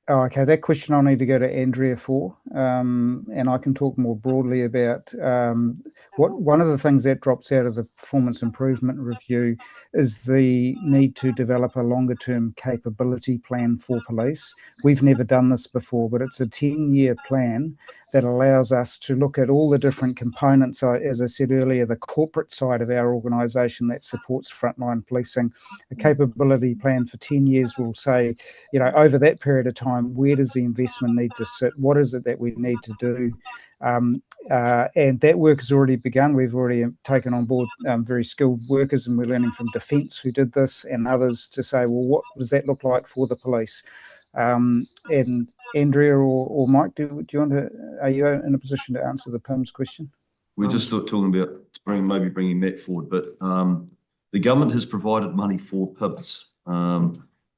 Oh, okay, that question I'll need to go to Andrea for, and I can talk more broadly about one of the things that drops out of the performance improvement review is the need to develop a longer term capability plan for police. We've never done this before, but it's a 10-year plan that allows us to look at all the different components, as I said earlier, the corporate side of our organisation that supports frontline policing. A capability plan for 10 years will say, you know, over that period of time, where does the investment need to sit? What is it that we need to do? And that work has already begun. We've already taken on board very skilled workers, and we're learning from Defence who did this and others to say, well, what does that look like for the police? And Andrea or Mike, do you want to, are you in a position to answer the PIMS question? We're just talking about maybe bringing Matt forward, but the government has provided money for PIMS.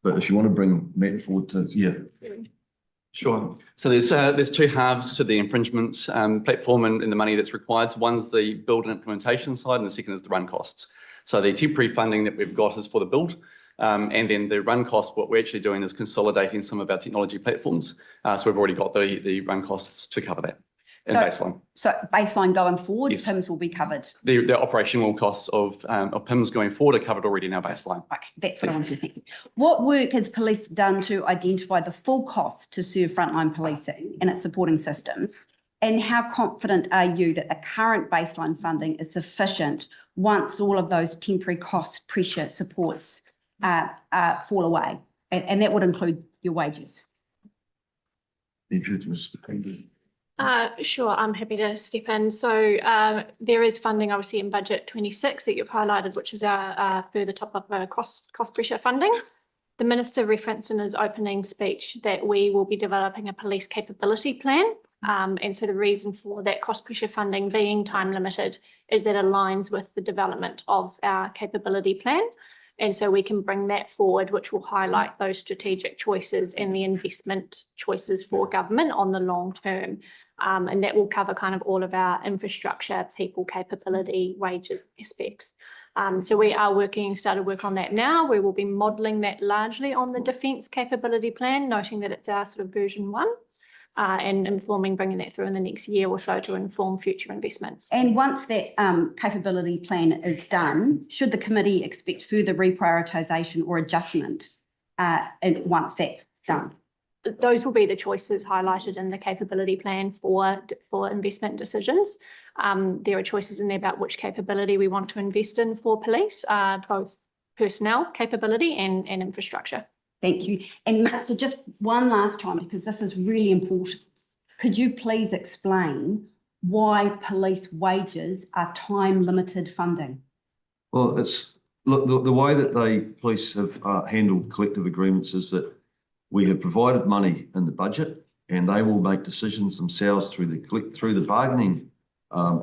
But if you want to bring Matt forward to, yeah. Sure. So there's two halves to the infringement platform and the money that's required. So one's the build and implementation side, and the second is the run costs. So the temporary funding that we've got is for the build. And then the run cost, what we're actually doing is consolidating some of our technology platforms. So we've already got the run costs to cover that in baseline. So baseline going forward, Yes. PIMS will be covered. The operational costs of PIMS going forward are covered already in our baseline. Okay, that's what I wanted to think. What work has police done to identify the full cost to serve frontline policing and its supporting systems? And how confident are you that the current baseline funding is sufficient once all of those temporary cost pressure supports fall away? And that would include your wages. Sure, I'm happy to step in. So there is funding obviously in budget 26 that you've highlighted, which is our further top up of cost pressure funding. The Minister referenced in his opening speech that we will be developing a police capability plan. And so the reason for that cost pressure funding being time limited is that it aligns with the development of our capability plan. And so we can bring that forward, which will highlight those strategic choices and the investment choices for government on the long term. And that will cover kind of all of our infrastructure, people, capability, wages aspects. So we are started work on that now. We will be modelling that largely on the defence capability plan, noting that it's our sort of version 1, and bringing that through in the next year or so to inform future investments. And once that capability plan is done, should the committee expect further reprioritisation or adjustment once that's done? Those will be the choices highlighted in the capability plan for investment decisions. There are choices in there about which capability we want to invest in for police, both personnel capability and infrastructure. Thank you. And Minister, just one last time, because this is really important. Could you please explain why police wages are time-limited funding? Well, look, the way that police have handled collective agreements is that we have provided money in the budget, and they will make decisions themselves through the bargaining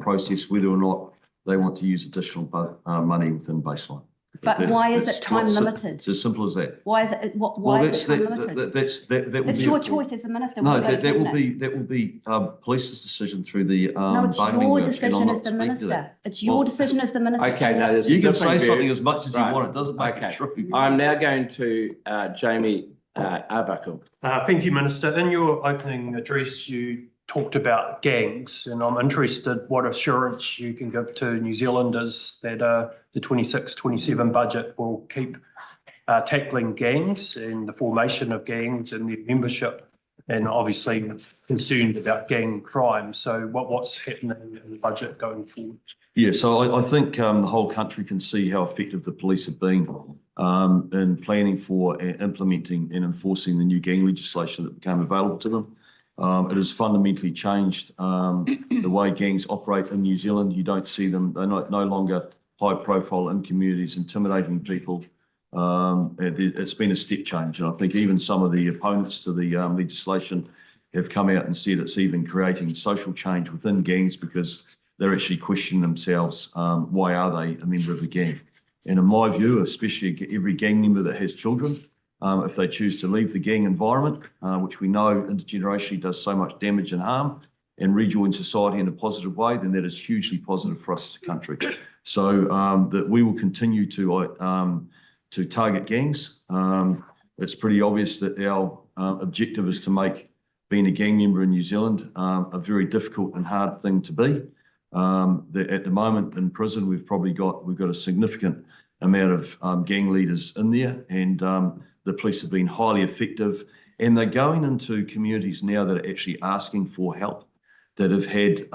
process whether or not they want to use additional money within baseline. But why is it time limited? It's as simple as that. Why is it? Why is it time limited? It's your choice as the minister. No, that will be police's decision through the no, it's bargaining your works, decision as the minister. It's your decision as the minister. Okay, now there's you a can different say view. something as much as you Right. want. It doesn't make Okay. it true. I'm now going to Jamie Arbuckle. Thank you, Minister. In your opening address, you talked about gangs, and I'm interested what assurance you can give to New Zealanders that the 26-27 budget will keep tackling gangs and the formation of gangs and their membership, and obviously concerned about gang crime. So what's happening in the budget going forward? Yeah, so I think the whole country can see how effective the police have been in planning for, implementing and enforcing the new gang legislation that became available to them. It has fundamentally changed the way gangs operate in New Zealand. You don't see them, they're no longer high profile in communities, intimidating people. It's been a step change. And I think even some of the opponents to the legislation have come out and said it's even creating social change within gangs because they're actually questioning themselves, why are they a member of the gang? And in my view, especially every gang member that has children, if they choose to leave the gang environment, which we know intergenerationally does so much damage and harm, and rejoin society in a positive way, then that is hugely positive for us as a country. So that we will continue to target gangs. It's pretty obvious that our objective is to make being a gang member in New Zealand a very difficult and hard thing to be. At the moment in prison, we've got a significant amount of gang leaders in there, and the police have been highly effective, and they're going into communities now that are actually asking for help, that have had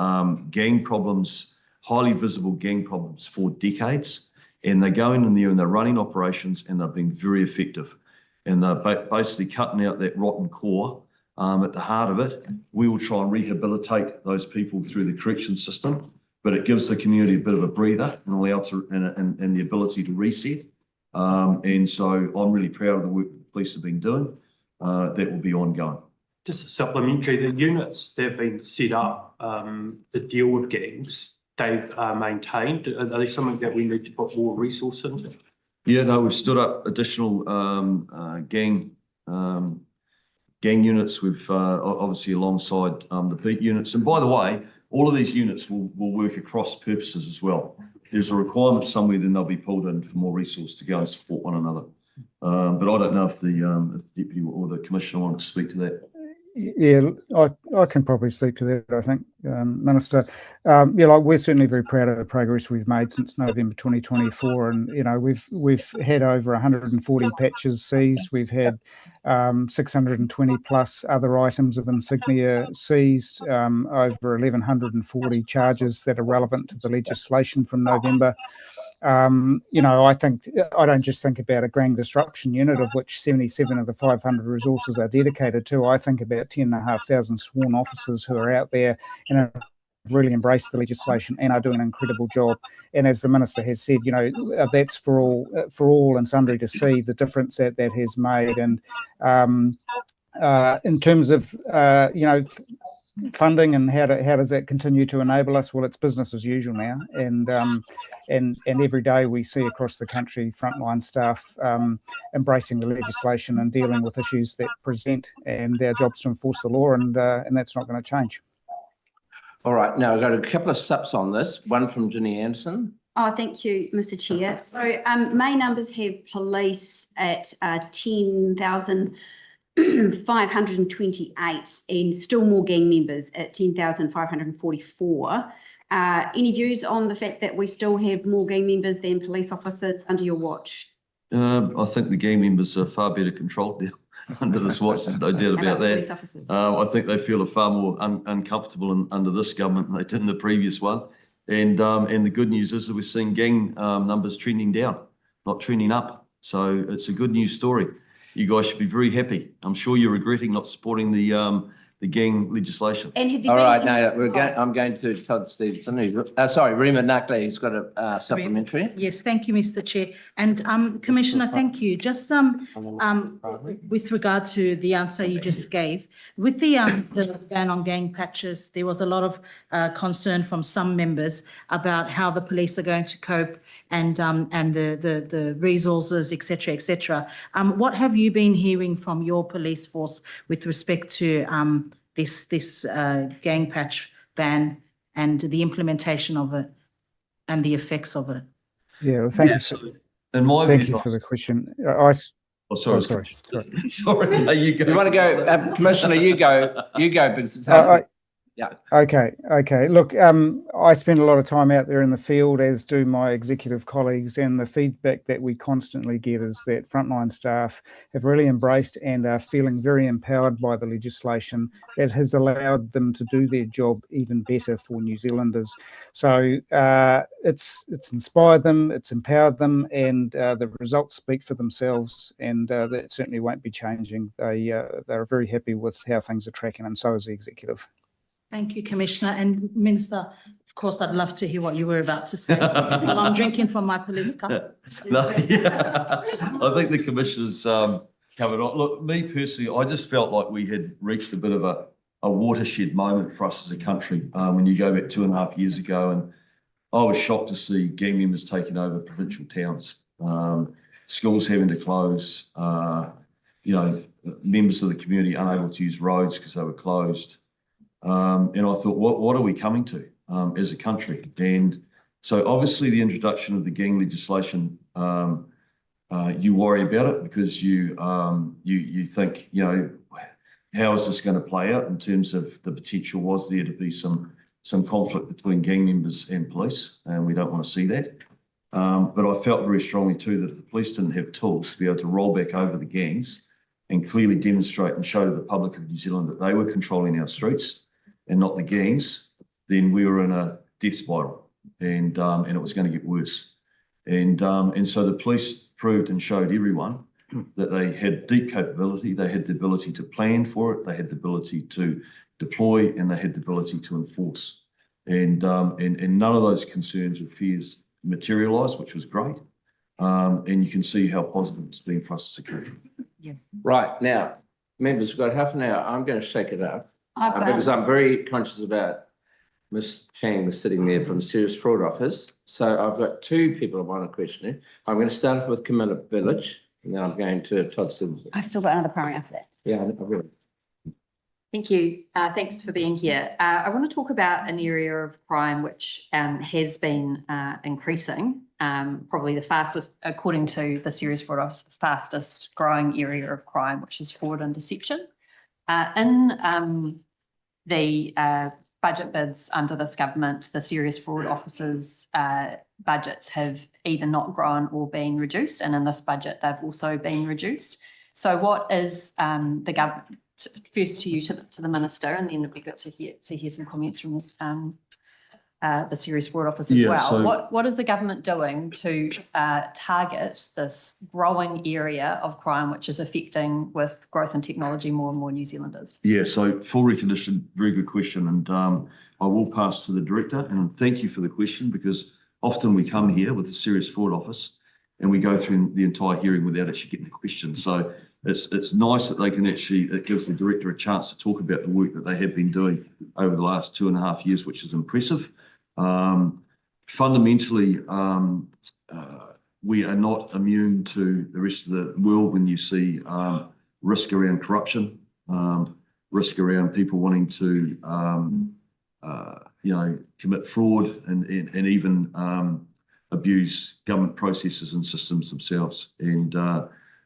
gang problems, highly visible gang problems for decades, and they're going in there and they're running operations, and they've been very effective, and they're basically cutting out that rotten core. At the heart of it, we will try and rehabilitate those people through the correction system, but it gives the community a bit of a breather and the ability to reset. And so I'm really proud of the work the police have been doing. That will be ongoing. Just a supplementary, the units that have been set up to deal with gangs, they've maintained. Are they something that we need to put more resource into? Yeah, no, we've stood up additional gang units. We've obviously alongside the beat units. And by the way, all of these units will work across purposes as well. If there's a requirement somewhere, then they'll be pulled in for more resource to go and support one another. But I don't know if the deputy or the commissioner want to speak to that. Yeah, I can probably speak to that, I think, Minister. We're certainly very proud of the progress we've made since November 2024, and we've had over 140 patches seized. We've had 620 plus other items of insignia seized, over 1,140 charges that are relevant to the legislation from November. I don't just think about a gang disruption unit, of which 77 of the 500 resources are dedicated to. I think about 10,500 sworn officers who are out there and have really embraced the legislation and are doing an incredible job. And as the minister has said, that's for all and sundry to see the difference that has made. And in terms of funding and how does that continue to enable us? Well, it's business as usual now, and every day we see across the country frontline staff embracing the legislation and dealing with issues that present, and our job's to enforce the law, and that's not going to change. All right, now I've got a couple of subs on this, one from Ginny Anderson. Oh, thank you, Mr. Chair. So May numbers have police at 10,528 and still more gang members at 10,544. Any views on the fact that we still have more gang members than police officers under your watch? I think the gang members are far better controlled now under this watch. There's no doubt about Police that. officers? I think they feel far more uncomfortable under this government than they did in the previous one. And the good news is that we're seeing gang numbers trending down, not trending up. So it's a good news story. You guys should be very happy. I'm sure you're regretting not supporting the gang legislation. And have there All been right, any- now I'm going to Todd Stevenson. Rima Nuckley, who's got a supplementary. Yes, thank you, Mr. Chair. And Commissioner, thank you. Just with regard to the answer you just gave, with the ban on gang patches, there was a lot of concern from some members about how the police are going to cope and the resources, et cetera. What have you been hearing from your police force with respect to this gang patch ban and the implementation of it and the effects of it? Yeah, well, thank you. In my Thank view, you for the question. sorry. Sorry, no, you go. You want to go, Commissioner, you go because it's yeah. Okay. Look, I spend a lot of time out there in the field, as do my executive colleagues, and the feedback that we constantly get is that frontline staff have really embraced and are feeling very empowered by the legislation that has allowed them to do their job even better for New Zealanders. So it's inspired them, it's empowered them, and the results speak for themselves, and that certainly won't be changing. They're very happy with how things are tracking, and so is the executive. Thank you, Commissioner. And Minister, of course, I'd love to hear what you were about to say while I'm drinking from my police cup. No, yeah. I think the Commissioner's covered on. Look, me personally, I just felt like we had reached a bit of a watershed moment for us as a country when you go back 2.5 years ago, and I was shocked to see gang members taking over provincial towns, schools having to close, members of the community unable to use roads because they were closed. And I thought, what are we coming to as a country? And so obviously the introduction of the gang legislation, you worry about it because you think, how is this going to play out in terms of the potential was there to be some conflict between gang members and police, and we don't want to see that. But I felt very strongly too that if the police didn't have tools to be able to roll back over the gangs and clearly demonstrate and show to the public of New Zealand that they were controlling our streets and not the gangs, then we were in a death spiral, and it was going to get worse. And so the police proved and showed everyone that they had deep capability, they had the ability to plan for it, they had the ability to deploy, and they had the ability to enforce. And none of those concerns or fears materialised, which was great. And you can see how positive it's been for us as a country. Yeah. Right, now, members, we've got half an hour. I'm going to shake it up because I'm very conscious about Ms. Chang was sitting there from the Serious Fraud Office. So I've got two people I want to question. I'm going to start off with Camilla Village, and then I'm going to Todd Simpson. I've still got another powering after that. Yeah, I will. Thank you. Thanks for being here. I want to talk about an area of crime which has been increasing, probably the fastest, according to the Serious Fraud Office, the fastest growing area of crime, which is fraud and deception. In the budget bids under this government, the Serious Fraud Office's budgets have either not grown or been reduced, and in this budget they've also been reduced. So what is the government? First to you, to the Minister, and then it'd be good to hear some comments from the Serious Fraud Office as well. So what is the government doing to target this growing area of crime, which is affecting, with growth in technology, more and more New Zealanders? Yeah, so full recognition, very good question. And I will pass to the Director, and thank you for the question, because often we come here with the Serious Fraud Office and we go through the entire hearing without actually getting the question. So it's nice that they can actually, it gives the director a chance to talk about the work that they have been doing over the last 2.5 years, which is impressive. Fundamentally, we are not immune to the rest of the world when you see risk around corruption, risk around people wanting to, commit fraud and even abuse government processes and systems themselves. And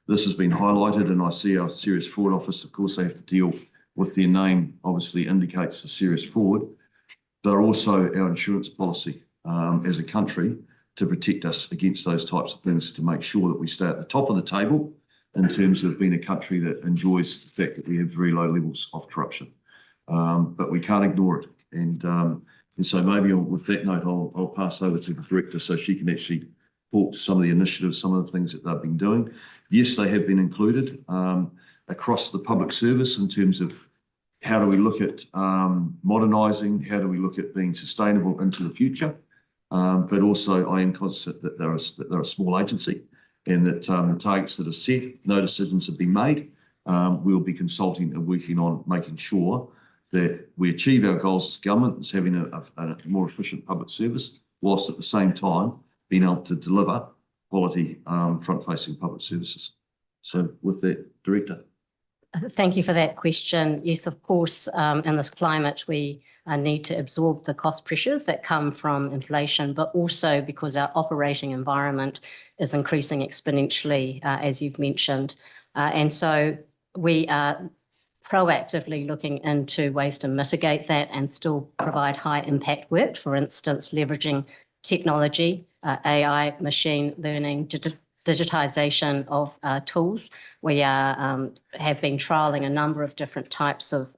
this has been highlighted, and I see our Serious Fraud Office, of course, they have to deal with their name, obviously indicates the serious fraud. They're also our insurance policy as a country to protect us against those types of things, to make sure that we stay at the top of the table in terms of being a country that enjoys the fact that we have very low levels of corruption. But we can't ignore it. And so maybe with that note, I'll pass over to the director so she can actually talk to some of the initiatives, some of the things that they've been doing. Yes, they have been included across the public service in terms of how do we look at modernising, how do we look at being sustainable into the future. But also I am conscious that they're a small agency, and that the targets that are set, no decisions have been made. We'll be consulting and working on making sure that we achieve our goals as government, as having a more efficient public service, whilst at the same time being able to deliver quality front-facing public services. So with that, Director. Thank you for that question. Yes, of course, in this climate, we need to absorb the cost pressures that come from inflation, but also because our operating environment is increasing exponentially, as you've mentioned. And so we are proactively looking into ways to mitigate that and still provide high impact work, for instance, leveraging technology, AI, machine learning, digitization of tools. We have been trialling a number of different types of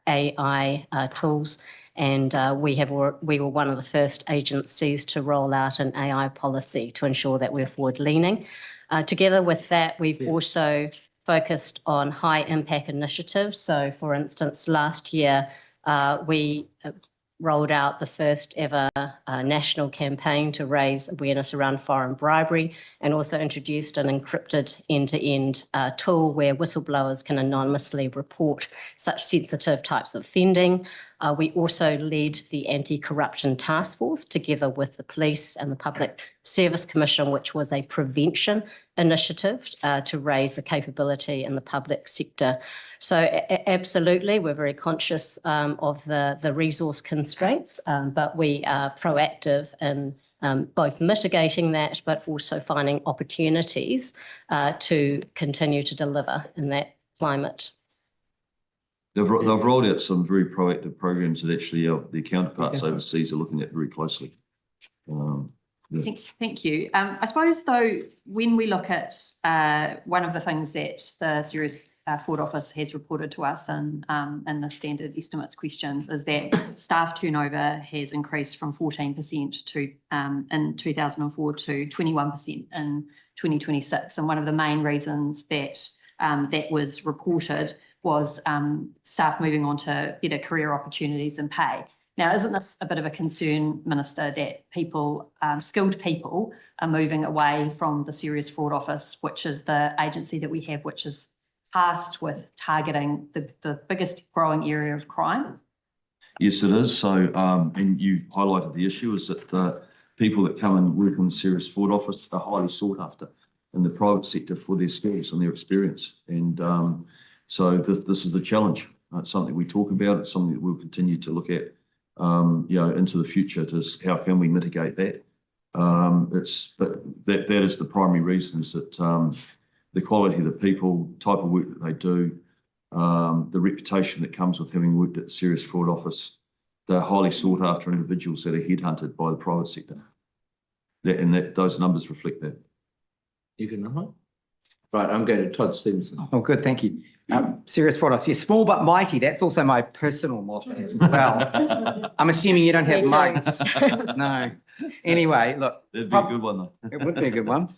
AI tools, and we were one of the first agencies to roll out an AI policy to ensure that we're forward leaning. Together with that, we've also focused on high impact initiatives. So for instance, last year, we rolled out the first ever national campaign to raise awareness around foreign bribery, and also introduced an encrypted end-to-end tool where whistleblowers can anonymously report such sensitive types of offending. We also led the Anti-Corruption Task Force together with the police and the Public Service Commission, which was a prevention initiative to raise the capability in the public sector. So absolutely, we're very conscious of the resource constraints, but we are proactive in both mitigating that, but also finding opportunities to continue to deliver in that climate. They've rolled out some very proactive programs that actually their counterparts overseas are looking at very closely. Yeah. Thank you. I suppose, though, when we look at one of the things that the Serious Fraud Office has reported to us in the standard estimates questions is that staff turnover has increased from 14% in 2004 to 21% in 2026. And one of the main reasons that that was reported was staff moving on to better career opportunities and pay. Now, isn't this a bit of a concern, Minister, that people, skilled people, are moving away from the Serious Fraud Office, which is the agency that we have, which is tasked with targeting the biggest growing area of crime? Yes, it is. So, and you highlighted the issue is that people that come and work in the Serious Fraud Office are highly sought after in the private sector for their skills and their experience. And so this is the challenge. It's something we talk about. It's something that we'll continue to look at, into the future. To how can we mitigate that? But that is the primary reason, is that the quality of the people, type of work that they do, the reputation that comes with having worked at the Serious Fraud Office, they're highly sought after individuals that are headhunted by the private sector. Those numbers reflect that. You can number? Right, I'm going to Todd Stevenson. Oh, good, thank you. Serious Fraud Office, yeah, small but mighty. That's also my personal motto as well. I'm assuming you don't have mugs. No. Anyway, look. That'd be a good one, though. It would be a good one.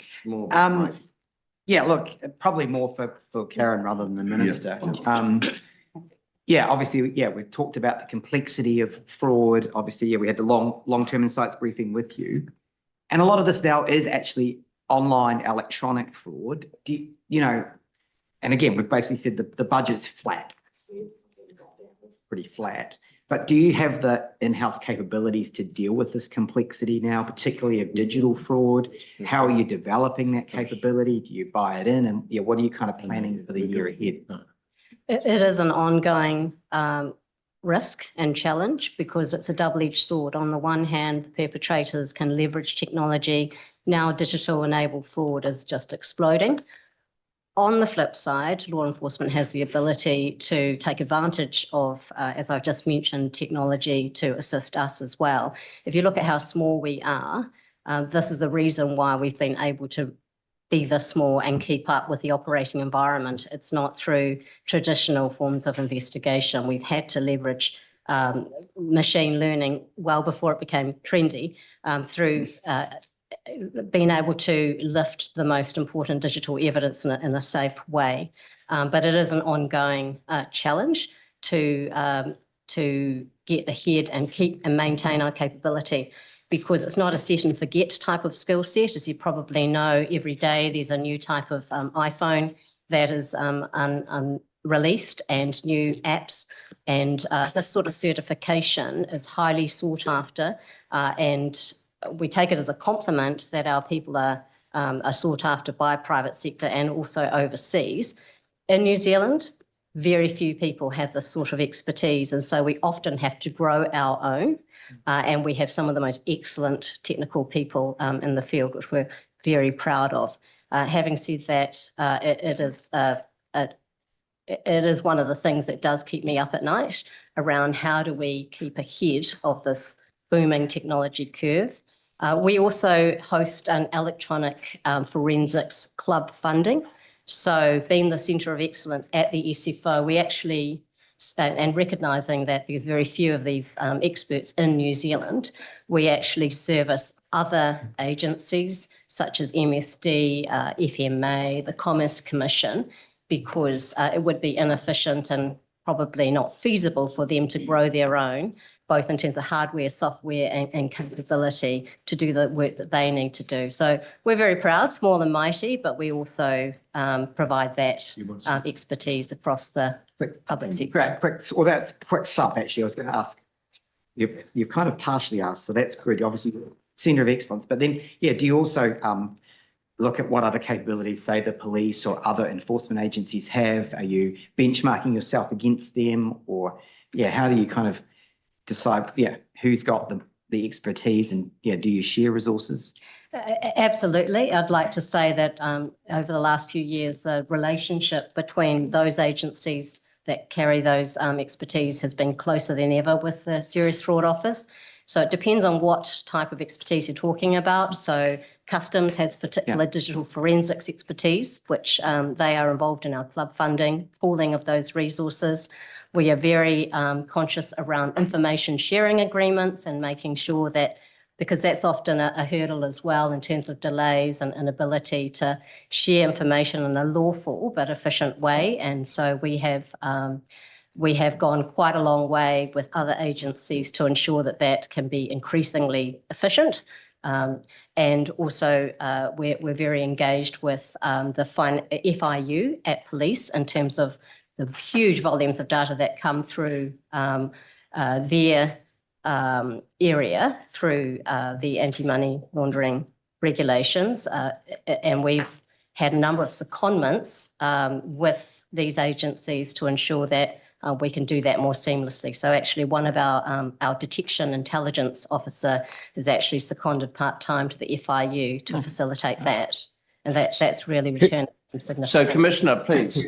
Yeah, look, probably more for Karen rather than the Minister. Yeah, obviously, yeah, we've talked about the complexity of fraud. Obviously, yeah, we had the long-term insights briefing with you. And a lot of this now is actually online electronic fraud. and again, we've basically said the budget's flat. Pretty flat. But do you have the in-house capabilities to deal with this complexity now, particularly of digital fraud? How are you developing that capability? Do you buy it in? And yeah, what are you kind of planning for the year ahead? It is an ongoing risk and challenge because it's a double-edged sword. On the one hand, the perpetrators can leverage technology. Now digital-enabled fraud is just exploding. On the flip side, law enforcement has the ability to take advantage of, as I've just mentioned, technology to assist us as well. If you look at how small we are, this is the reason why we've been able to be this small and keep up with the operating environment. It's not through traditional forms of investigation. We've had to leverage machine learning well before it became trendy through being able to lift the most important digital evidence in a safe way. But it is an ongoing challenge to get ahead and keep and maintain our capability, because it's not a set and forget type of skill set. As you probably know, every day there's a new type of iPhone that is released and new apps, and this sort of certification is highly sought after, and we take it as a compliment that our people are sought after by private sector and also overseas. In New Zealand, very few people have this sort of expertise, and so we often have to grow our own, and we have some of the most excellent technical people in the field, which we're very proud of. Having said that, it is one of the things that does keep me up at night around how do we keep ahead of this booming technology curve. We also host an electronic forensics club funding. So being the centre of excellence at the SFO, we actually, and recognising that there's very few of these experts in New Zealand, we actually service other agencies such as MSD, FMA, the Commerce Commission, because it would be inefficient and probably not feasible for them to grow their own, both in terms of hardware, software, and capability to do the work that they need to do. So we're very proud, small and mighty, but we also provide that expertise across the public sector. Great, well, that's a quick sub, actually. I was going to ask, you've kind of partially asked, so that's good. Obviously, centre of excellence, but then, yeah, do you also look at what other capabilities, say, the police or other enforcement agencies have? Are you benchmarking yourself against them? Or, yeah, how do you kind of decide, yeah, who's got the expertise, and yeah, do you share resources? Absolutely. I'd like to say that over the last few years, the relationship between those agencies that carry those expertise has been closer than ever with the Serious Fraud Office. So it depends on what type of expertise you're talking about. So Customs has particular digital forensics expertise, which they are involved in our club funding, pooling of those resources. We are very conscious around information sharing agreements and making sure that, because that's often a hurdle as well in terms of delays and inability to share information in a lawful but efficient way. And so we have gone quite a long way with other agencies to ensure that that can be increasingly efficient. And also we're very engaged with the FIU at police in terms of the huge volumes of data that come through their area through the anti-money laundering regulations. And we've had a number of secondments with these agencies to ensure that we can do that more seamlessly. So actually one of our detection intelligence officer is actually seconded part-time to the FIU to facilitate that. And that's really returned some significant. So Commissioner, please.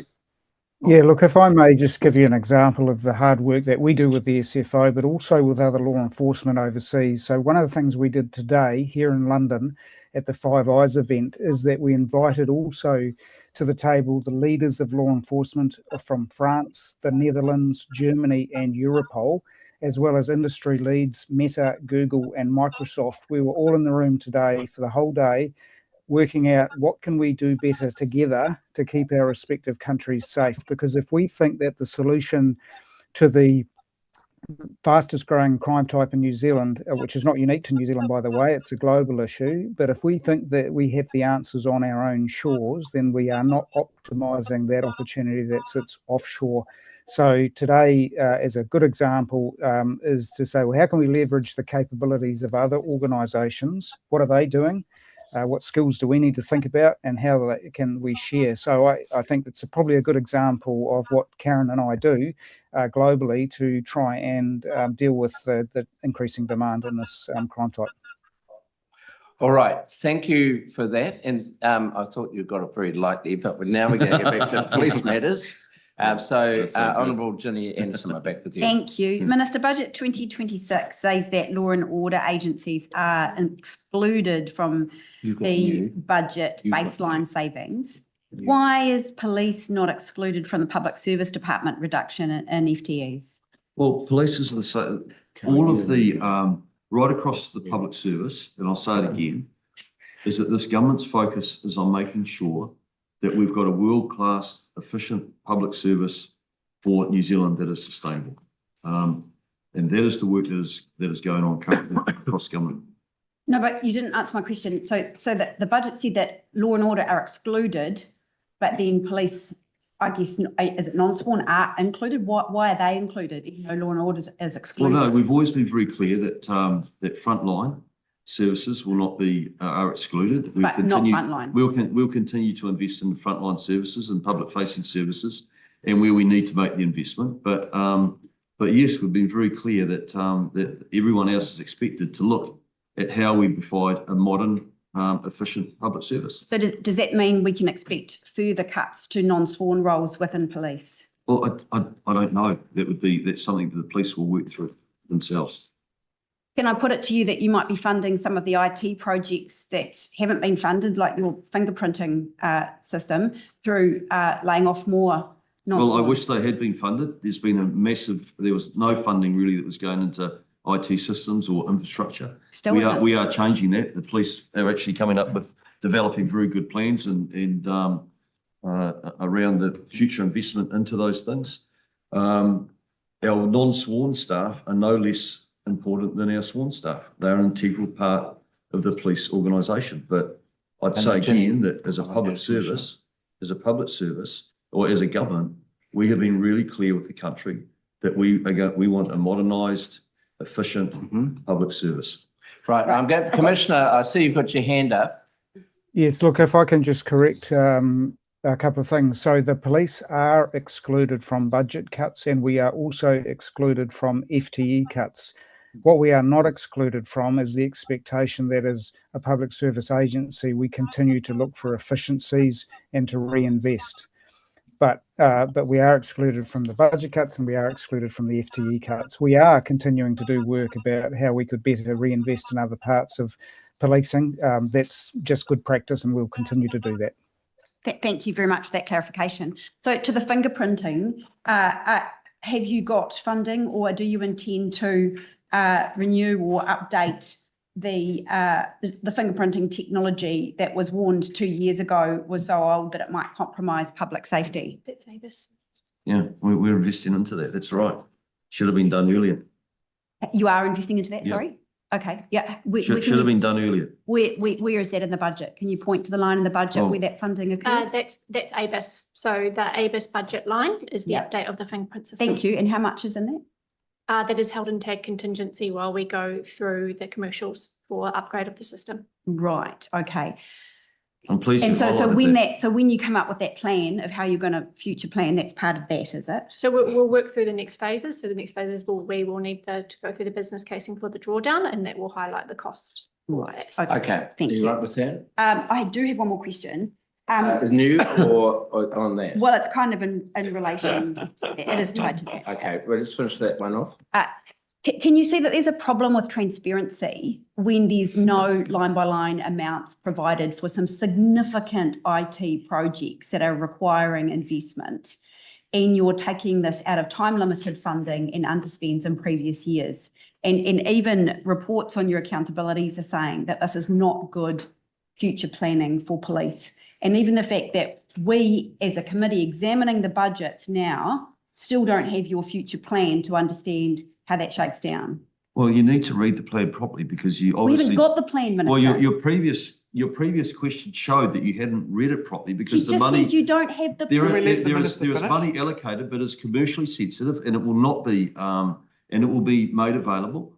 Yeah, look, if I may just give you an example of the hard work that we do with the SFO, but also with other law enforcement overseas. So one of the things we did today here in London at the Five Eyes event is that we invited also to the table the leaders of law enforcement from France, the Netherlands, Germany, and Europol, as well as industry leads, Meta, Google, and Microsoft. We were all in the room today for the whole day, working out what can we do better together to keep our respective countries safe. Because if we think that the solution to the fastest growing crime type in New Zealand, which is not unique to New Zealand, by the way. It's a global issue. But if we think that we have the answers on our own shores, then we are not optimising that opportunity that sits offshore. So today, as a good example, is to say, well, how can we leverage the capabilities of other organisations? What are they doing? What skills do we need to think about, and how can we share? So I think it's probably a good example of what Karen and I do globally to try and deal with the increasing demand in this crime type. All right, thank you for that. And I thought you got it very lightly, but now we're going to get back to police matters. Honourable Ginny Anderson, I'm back with you. Thank you. Minister, Budget 2026 says that law and order agencies are excluded from the budget baseline savings. Why is police not excluded from the Public Service Department reduction in FTEs? Well, police is the same, all of the, right across the public service, and I'll say it again, is that this government's focus is on making sure that we've got a world-class, efficient public service for New Zealand that is sustainable. And that is the work that is going on currently across government. No, but you didn't answer my question. So that the budget said that law and order are excluded, but then police, I guess, is it non-sworn, are included? Why are they included, even though law and order is excluded? Well, no, we've always been very clear that that frontline services will not be are excluded. But not frontline. We'll continue to invest in frontline services and public-facing services, and where we need to make the investment. But yes, we've been very clear that that everyone else is expected to look at how we provide a modern, efficient public service. So does that mean we can expect further cuts to non-sworn roles within police? Well, I don't know. That's something that the police will work through themselves. Can I put it to you that you might be funding some of the IT projects that haven't been funded, like your fingerprinting system, through laying off more non-sworn? Well, I wish they had been funded. There was no funding really that was going into IT systems or infrastructure. We are changing that. The police are actually coming up with developing very good plans and around the future investment into those things. Our non-sworn staff are no less important than our sworn staff. They're an integral part of the police organisation. But I'd say again that as a public service, or as a government, we have been really clear with the country that we want a modernised, efficient public service. Right, I'm going, Commissioner, I see you've got your hand up. Yes, look, if I can just correct a couple of things. So the police are excluded from budget cuts, and we are also excluded from FTE cuts. What we are not excluded from is the expectation that as a public service agency, we continue to look for efficiencies and to reinvest. But we are excluded from the budget cuts, and we are excluded from the FTE cuts. We are continuing to do work about how we could better reinvest in other parts of policing. That's just good practice, and we'll continue to do that. Thank you very much for that clarification. So to the fingerprinting, have you got funding, or do you intend to renew or update the fingerprinting technology that was warned 2 years ago was so old that it might compromise public safety? That's ABIS. Yeah, we're investing into that. That's right. Should have been done earlier. You are investing into that, Yeah. Sorry? Okay, yeah. Should have been done earlier. Where is that in the budget? Can you point to the line in the budget where that funding occurs? That's ABIS. So the ABIS budget line is the update of the fingerprint system. Thank you. And how much is in that? That is held in tag contingency while we go through the commercials for upgrade of the system. Right, okay. I'm pleased. And so when you come up with that plan of how you're going to future plan, that's part of that, is it? So we'll work through the next phases. So the next phases we will need to go through the business casing for the drawdown, and that will highlight the cost. Right. Okay. Thank you. Right with that? I do have one more question. Is new or on that? Well, it's kind of in relation, it is tied to that. Okay, well, let's finish that one off. Can you see that there's a problem with transparency when there's no line-by-line amounts provided for some significant IT projects that are requiring investment, and you're taking this out of time-limited funding and underspends in previous years? And even reports on your accountabilities are saying that this is not good future planning for police. And even the fact that we, as a committee examining the budgets now, still don't have your future plan to understand how that shakes down. Well, you need to read the plan properly because you We obviously. haven't got the plan, Minister. Well, your previous question showed that you hadn't read it properly because She's the just money. said you don't have the. There Can we let the there is minister finish? money allocated, but it's commercially sensitive and it will not be, and it will be made available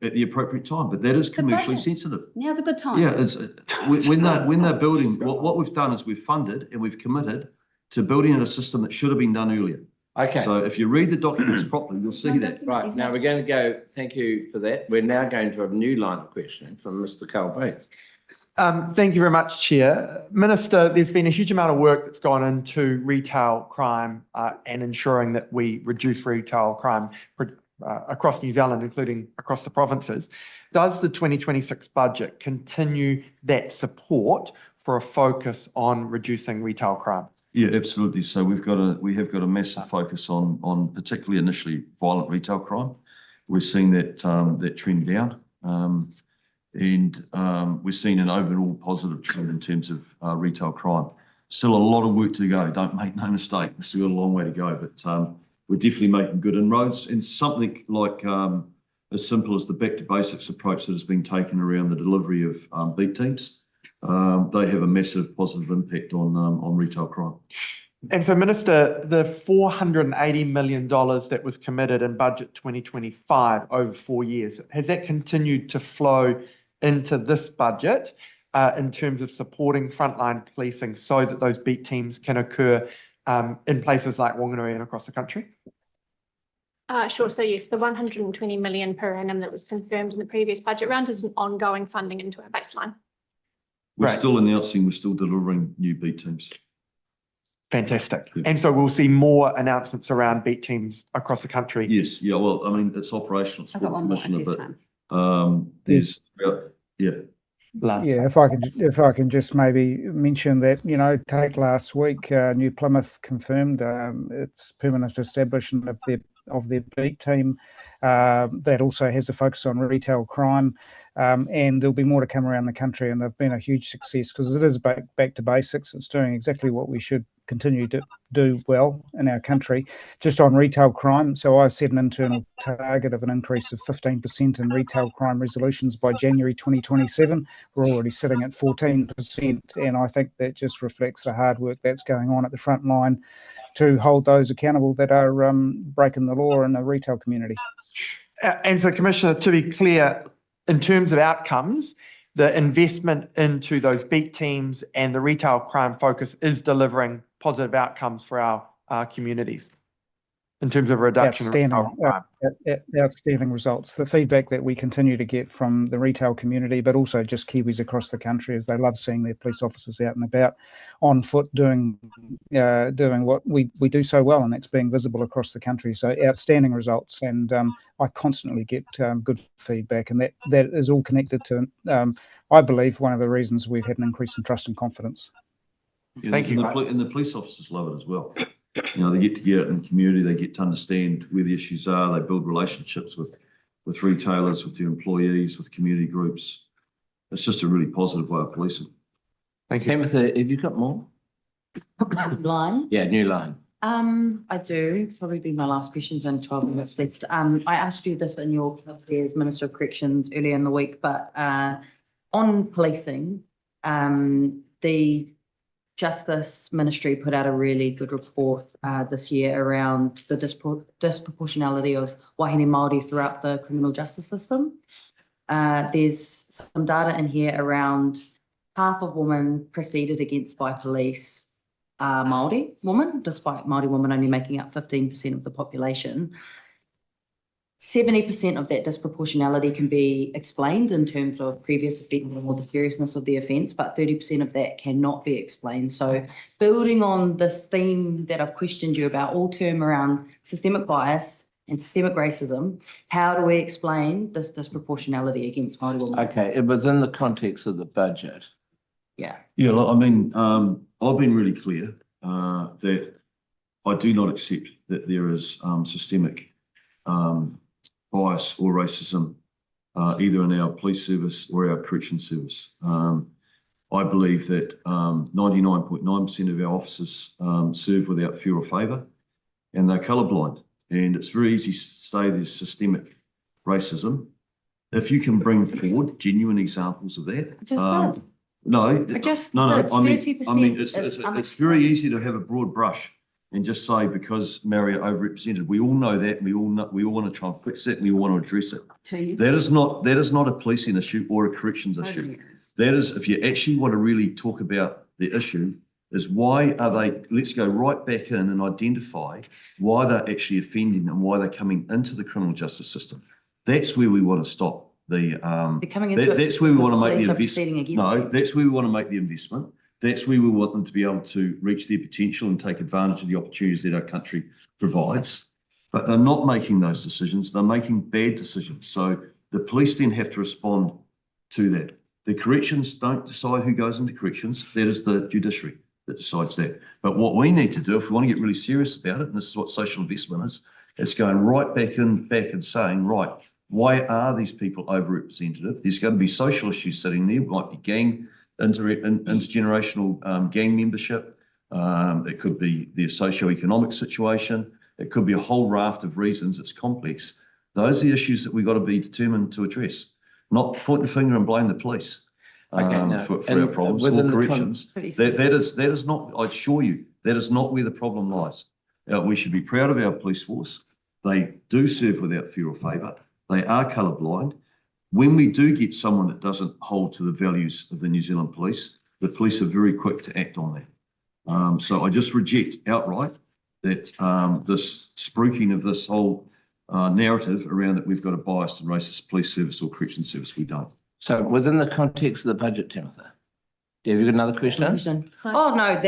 at the appropriate time, but that is commercially budget. sensitive. Now's a good time. Yeah, it's, when they're building, what we've done is we've funded and we've committed to building in a system that should have been done earlier. Okay, So if you read the documents properly, you'll see that. right, now we're going to go, thank you for that. We're now going to have a new line of questioning from Mr. Calbeck. Thank you very much, Chair. Minister, there's been a huge amount of work that's gone into retail crime and ensuring that we reduce retail crime across New Zealand, including across the provinces. Does the 2026 budget continue that support for a focus on reducing retail crime? Yeah, absolutely. So we have got a massive focus on particularly initially violent retail crime. We're seeing that trend down. And we're seeing an overall positive trend in terms of retail crime. Still a lot of work to go. Don't make no mistake. We've still got a long way to go, but we're definitely making good inroads. And something like as simple as the back to basics approach that has been taken around the delivery of beat teams, they have a massive positive impact on retail crime. And so, Minister, the $480 million that was committed in budget 2025 over 4 years, has that continued to flow into this budget in terms of supporting frontline policing so that those beat teams can occur in places like Whanganui and across the country? Sure. So yes, the 120 million per annum that was confirmed in the previous budget round is an ongoing funding into our baseline. We're Right. still announcing, we're still delivering new beat teams. Fantastic. Yeah. And so we'll see more announcements around beat teams across the country. Yes, yeah, well, I mean, it's operational, it's I've for got the one more commissioner, if there's but time. there's, yeah. Last. Yeah, if I can just maybe mention that, take last week, New Plymouth confirmed its permanent establishment of their beat team that also has a focus on retail crime. And there'll be more to come around the country, and they've been a huge success because it is back to basics. It's doing exactly what we should continue to do well in our country, just on retail crime. So I've set an internal target of an increase of 15% in retail crime resolutions by January 2027. We're already sitting at 14%, and I think that just reflects the hard work that's going on at the front line to hold those accountable that are breaking the law in the retail community. And so, Commissioner, to be clear, in terms of outcomes, the investment into those beat teams and the retail crime focus is delivering positive outcomes for our communities in terms of reduction of retail crime. Outstanding results. The feedback that we continue to get from the retail community, but also just Kiwis across the country, is they love seeing their police officers out and about on foot doing what we do so well, and that's being visible across the country. So outstanding results, and I constantly get good feedback, and that is all connected to, I believe, one of the reasons we've had an increase in trust and confidence. Thank you. And the police officers love it as well. They get to get out in the community, they get to understand where the issues are, they build relationships with retailers, with their employees, with community groups. It's just a really positive way of policing. Thank you. Tamitha, have you got more? Line. Yeah, new line. I do. Probably be my last questions in 12 minutes left. I asked you this in your capacity as Minister of Corrections earlier in the week, but on policing, the Justice Ministry put out a really good report this year around the disproportionality of wahine Māori throughout the criminal justice system. There's some data in here around half of women proceeded against by police are Māori women, despite Māori women only making up 15% of the population. 70% of that disproportionality can be explained in terms of previous offending or the seriousness of the offence, but 30% of that cannot be explained. So building on this theme that I've questioned you about, all term around systemic bias and systemic racism, how do we explain this disproportionality against Māori women? Okay, within the context of the budget. Yeah. Yeah, look, I mean, I've been really clear that I do not accept that there is systemic bias or racism either in our police service or our correction service. I believe that 99.9% of our officers serve without fear or favour, and they're colourblind. And it's very easy to say there's systemic racism. If you can bring forward genuine examples of that. Just did. No, I just no, did. I mean, 30% it's is it's very easy to have a broad brush and just say because Maori are overrepresented. We all know that. We all want to try and fix that. And we all want to address it. That is not a policing issue or a corrections issue. That is, if you actually want to really talk about the issue, is why are they, let's go right back in and identify why they're actually offending and why they're coming into the criminal justice system. That's where we want to stop the, They're coming into it that's where we want to make because the police are proceeding investment. against No, that's where we want to make the investment. That's where we want them to be able to reach their potential and take advantage of the opportunities that our country provides. But they're not making those decisions. They're making bad decisions. So the police then have to respond to that. The corrections don't decide who goes into corrections. That is the judiciary that decides that. But what we need to do, if we want to get really serious about it, and this is what social investment is, it's going right back and saying, right, why are these people overrepresented? There's going to be social issues sitting there, might be gang, intergenerational gang membership. It could be their socioeconomic situation. It could be a whole raft of reasons. It's complex. Those are the issues that we've got to be determined to address, not point the finger and blame the police for our problems or corrections. That is not, I assure you, that is not where the problem lies. We should be proud of our police force. They do serve without fear or favour. They are colourblind. When we do get someone that doesn't hold to the values of the New Zealand police, the police are very quick to act on that. So I just reject outright that this spruiking of this whole narrative around that we've got a biased and racist police service or correction service. We don't. So within the context of the budget, Timothy, have you got another question? Oh, no,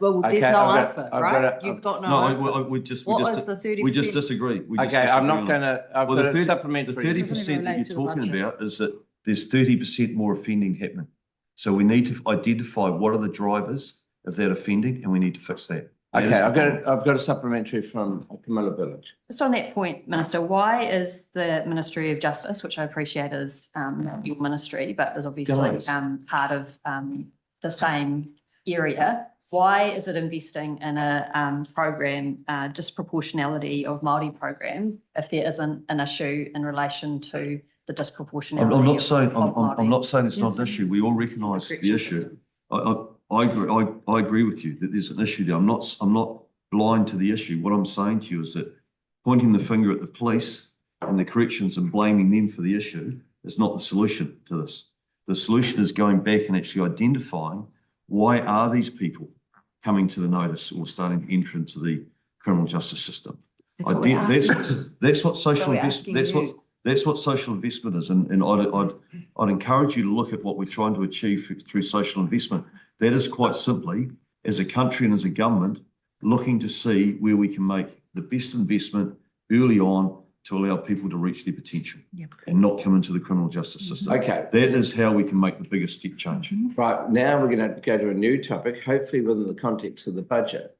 well, there's Okay, no I've got- answer, I've right? got a- You've got no No, answer. we just What was the 30%? we just disagree. We just Okay, I'm disagree not on going it. to, I've Well, got the a supplementary. 30% that relate you're to the talking budget. about is that there's 30% more offending happening. So we need to identify what are the drivers of that offending, and we need to fix that. That is Okay, the I've problem. got a supplementary from Camilla Village. Just on that point, Minister, why is the Ministry of Justice, which I appreciate is your ministry, but is obviously Guys. part of the same area, why is it investing in a program, disproportionality of Māori program, if there isn't an issue in relation to the disproportionality? I'm not saying of I'm not saying it's not Yes. an issue. We all recognise the Correction issue. system. I agree with you that there's an issue there. I'm not blind to the issue. What I'm saying to you is that pointing the finger at the police and the corrections and blaming them for the issue is not the solution to this. The solution is going back and actually identifying why are these people coming to the notice or starting to enter into the criminal justice system. That's what social investment. That's what social investment is, and I'd encourage you to look at what we're trying to achieve through social investment. That is quite simply, as a country and as a government, looking to see where we can make the best investment early on to allow people to reach their potential and not come into the criminal justice system. Okay. That is how we can make the biggest step change. Right, now we're going to go to a new topic, hopefully within the context of the budget.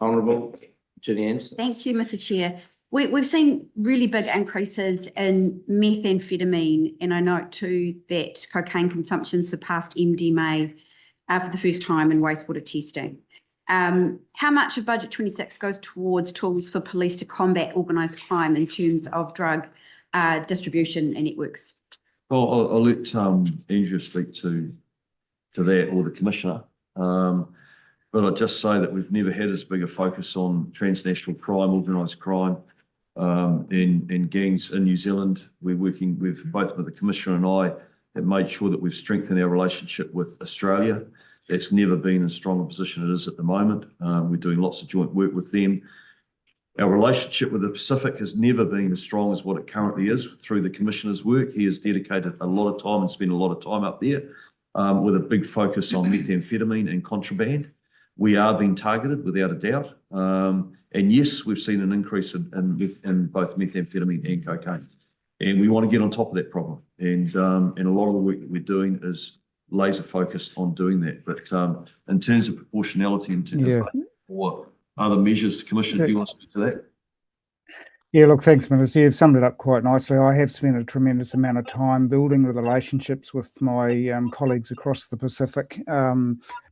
Honourable Ginny Anderson. Thank you, Mr. Chair. We've seen really big increases in methamphetamine, and I note too that cocaine consumption surpassed MDMA for the first time in wastewater testing. How much of Budget 26 goes towards tools for police to combat organised crime in terms of drug distribution and networks? Well, I'll let Andrew speak to that, or the Commissioner. But I'd just say that we've never had as big a focus on transnational crime, organised crime, in gangs in New Zealand. We're working with both the Commissioner and I have made sure that we've strengthened our relationship with Australia. It's never been as strong a position it is at the moment. We're doing lots of joint work with them. Our relationship with the Pacific has never been as strong as what it currently is through the Commissioner's work. He has dedicated a lot of time and spent a lot of time up there with a big focus on methamphetamine and contraband. We are being targeted without a doubt. And yes, we've seen an increase in both methamphetamine and cocaine. And we want to get on top of that problem. And a lot of the work that we're doing is laser focused on doing that. But in terms of proportionality, in terms of or other measures, Commissioner, do you want to speak to that? Yeah, look, thanks, Minister. You've summed it up quite nicely. I have spent a tremendous amount of time building relationships with my colleagues across the Pacific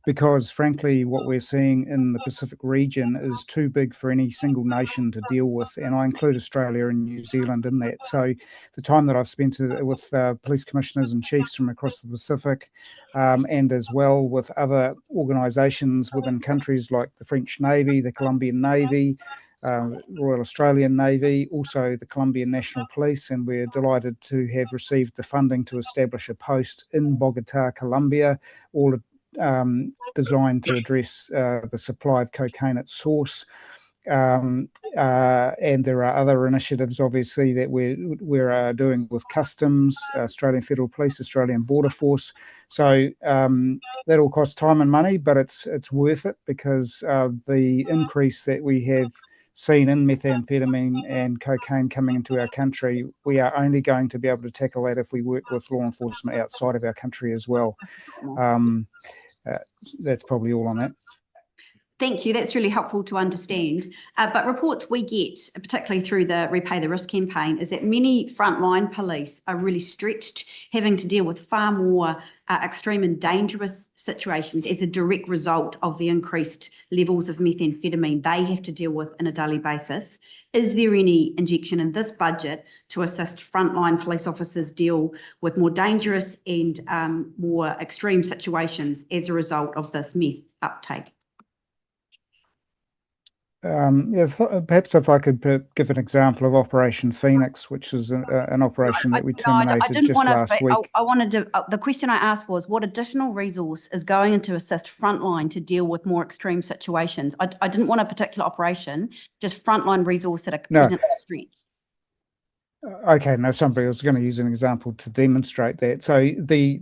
because, frankly, what we're seeing in the Pacific region is too big for any single nation to deal with, and I include Australia and New Zealand in that. So the time that I've spent with police commissioners and chiefs from across the Pacific and as well with other organisations within countries like the French Navy, the Colombian Navy, Royal Australian Navy, also the Colombian National Police, and we're delighted to have received the funding to establish a post in Bogota, Colombia, all designed to address the supply of cocaine at source. And there are other initiatives, obviously, that we're doing with Customs, Australian Federal Police, Australian Border Force. So that all costs time and money, but it's worth it because the increase that we have seen in methamphetamine and cocaine coming into our country, we are only going to be able to tackle that if we work with law enforcement outside of our country as well. That's probably all on that. Thank you. That's really helpful to understand. But reports we get, particularly through the Repay the Risk campaign, is that many frontline police are really stretched, having to deal with far more extreme and dangerous situations as a direct result of the increased levels of methamphetamine they have to deal with on a daily basis. Is there any injection in this budget to assist frontline police officers deal with more dangerous and more extreme situations as a result of this meth uptake? Yeah, perhaps if I could give an example of Operation Phoenix, which is an operation that we terminated just last week. I wanted to, the question I asked was, what additional resource is going in to assist frontline to deal with more extreme situations? I didn't want a particular operation, just frontline resource that are presently stretched. Okay, now somebody was going to use an example to demonstrate that. So the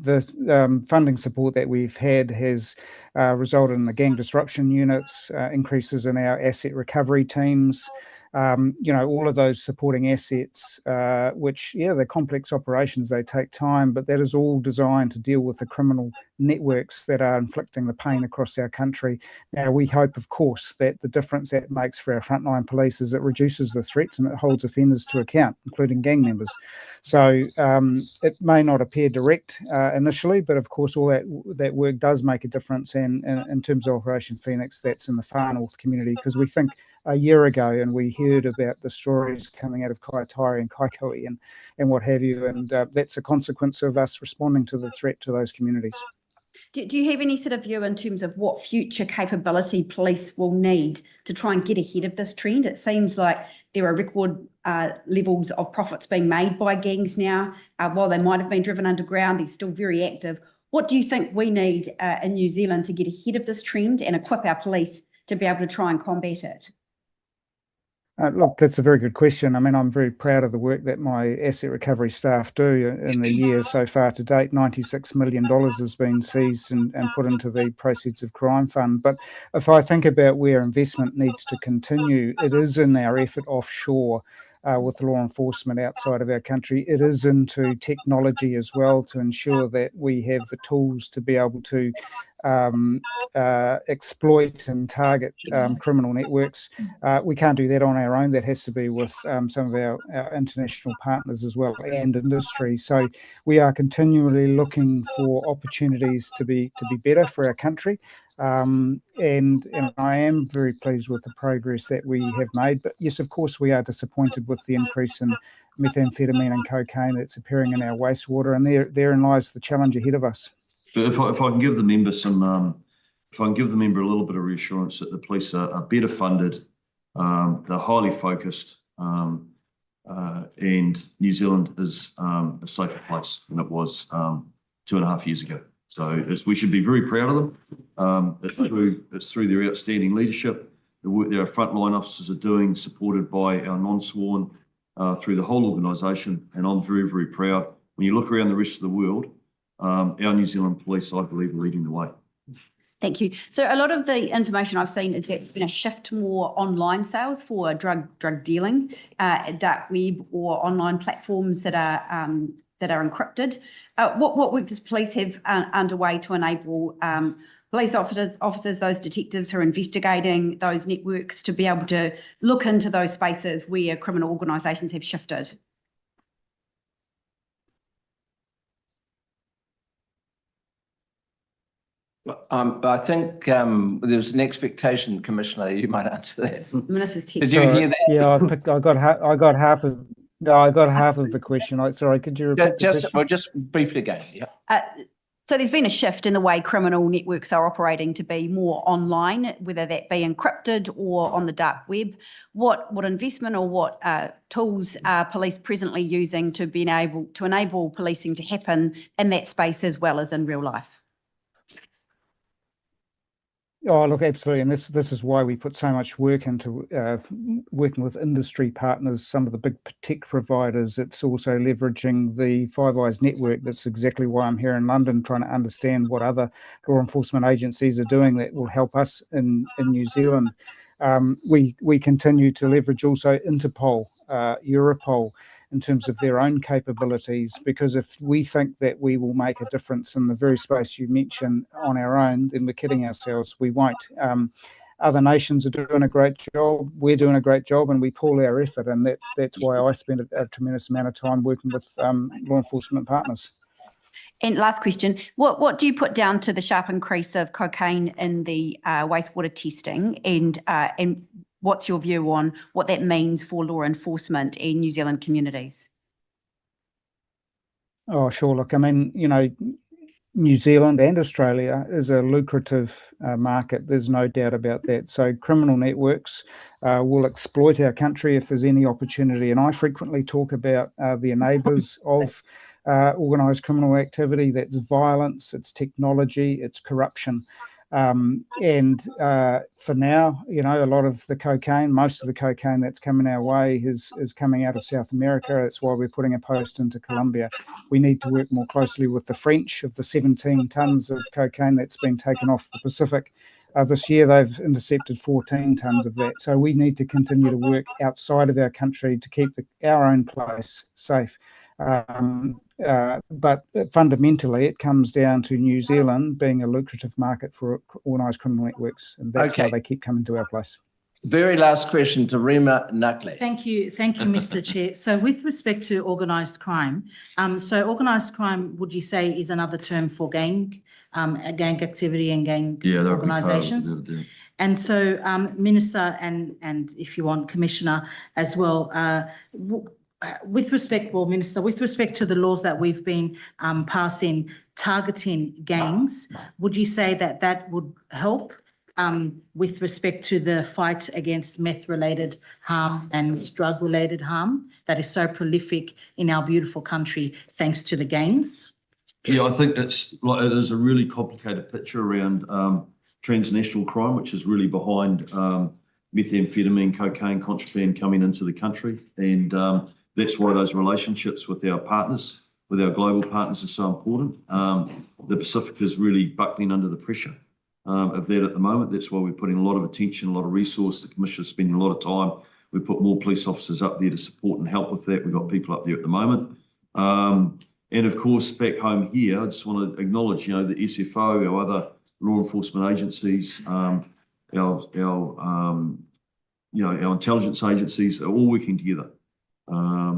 funding support that we've had has resulted in the gang disruption units, increases in our asset recovery teams, all of those supporting assets, which, they're complex operations, they take time, but that is all designed to deal with the criminal networks that are inflicting the pain across our country. Now, we hope, of course, that the difference that makes for our frontline police is it reduces the threats and it holds offenders to account, including gang members. So it may not appear direct initially, but of course, all that work does make a difference. And in terms of Operation Phoenix, that's in the far north community, because we think a year ago, and we heard about the stories coming out of Kaitauri and Kaikoui and what have you, and that's a consequence of us responding to the threat to those communities. Do you have any sort of view in terms of what future capability police will need to try and get ahead of this trend? It seems like there are record levels of profits being made by gangs now. While they might have been driven underground, they're still very active. What do you think we need in New Zealand to get ahead of this trend and equip our police to be able to try and combat it? Look, that's a very good question. I mean, I'm very proud of the work that my asset recovery staff do. In the year so far to date, $96 million has been seized and put into the Proceeds of Crime Fund. But if I think about where investment needs to continue, it is in our effort offshore with law enforcement outside of our country. It is into technology as well to ensure that we have the tools to be able to exploit and target criminal networks. We can't do that on our own. That has to be with some of our international partners as well and industry. So we are continually looking for opportunities to be better for our country. And I am very pleased with the progress that we have made. But yes, of course, we are disappointed with the increase in methamphetamine and cocaine that's appearing in our wastewater, and therein lies the challenge ahead of us. But if I can give the member if I can give the member a little bit of reassurance that the police are better funded, they're highly focused, and New Zealand is a safer place than it was 2.5 years ago. So we should be very proud of them. It's through their outstanding leadership, the work that our frontline officers are doing, supported by our non-sworn through the whole organisation. And I'm very, very proud. When you look around the rest of the world, our New Zealand police, I believe, are leading the way. Thank you. So a lot of the information I've seen is that there's been a shift to more online sales for drug dealing, dark web or online platforms that are encrypted. What work does police have underway to enable police officers, those detectives who are investigating those networks to be able to look into those spaces where criminal organisations have shifted. I think there was an expectation, Commissioner, you might answer that. Minister's text. Did you hear that? Yeah, I got half of, no, I got half of the question. Sorry, could you repeat the question? Just briefly again, yeah. So there's been a shift in the way criminal networks are operating to be more online, whether that be encrypted or on the dark web. What investment or what tools are police presently using to enable policing to happen in that space as well as in real life? Oh, look, absolutely. And this is why we put so much work into working with industry partners, some of the big tech providers. It's also leveraging the Five Eyes network. That's exactly why I'm here in London, trying to understand what other law enforcement agencies are doing that will help us in New Zealand. We continue to leverage also Interpol, Europol, in terms of their own capabilities, because if we think that we will make a difference in the very space you mentioned on our own, then we're kidding ourselves. We won't. Other nations are doing a great job. We're doing a great job, and we pool our effort. And that's why I spend a tremendous amount of time working with law enforcement partners. And last question, what do you put down to the sharp increase of cocaine in the wastewater testing, and what's your view on what that means for law enforcement in New Zealand communities? Oh, sure. Look, I mean, New Zealand and Australia is a lucrative market. There's no doubt about that. So criminal networks will exploit our country if there's any opportunity. And I frequently talk about the enablers of organised criminal activity. That's violence, it's technology, it's corruption. And for now, a lot of the cocaine, most of the cocaine that's coming our way is coming out of South America. That's why we're putting a post into Colombia. We need to work more closely with the French. Of the 17 tonnes of cocaine that's been taken off the Pacific this year, they've intercepted 14 tonnes of that. So we need to continue to work outside of our country to keep our own place safe. But fundamentally, it comes down to New Zealand being a lucrative market for organised criminal networks, and that's why they keep coming to our place. Very last question to Rima Nutley. Thank you, Mr. Chair. So with respect to organised crime, organised crime, would you say, is another term for gang activity and gang organisations? And so, Minister, and if you want, Commissioner as well, Minister, with respect to the laws that we've been passing targeting gangs, would you say that would help with respect to the fight against meth-related harm and drug-related harm that is so prolific in our beautiful country thanks to the gangs? Yeah, I think it is a really complicated picture around transnational crime, which is really behind methamphetamine, cocaine, contraband coming into the country. And that's why those relationships with our partners, with our global partners, are so important. The Pacific is really buckling under the pressure of that at the moment. That's why we're putting a lot of attention, a lot of resource. The Commissioner's spending a lot of time. We put more police officers up there to support and help with that. We've got people up there at the moment. And of course, back home here, I just want to acknowledge, the SFO, our other law enforcement agencies, our intelligence agencies are all working together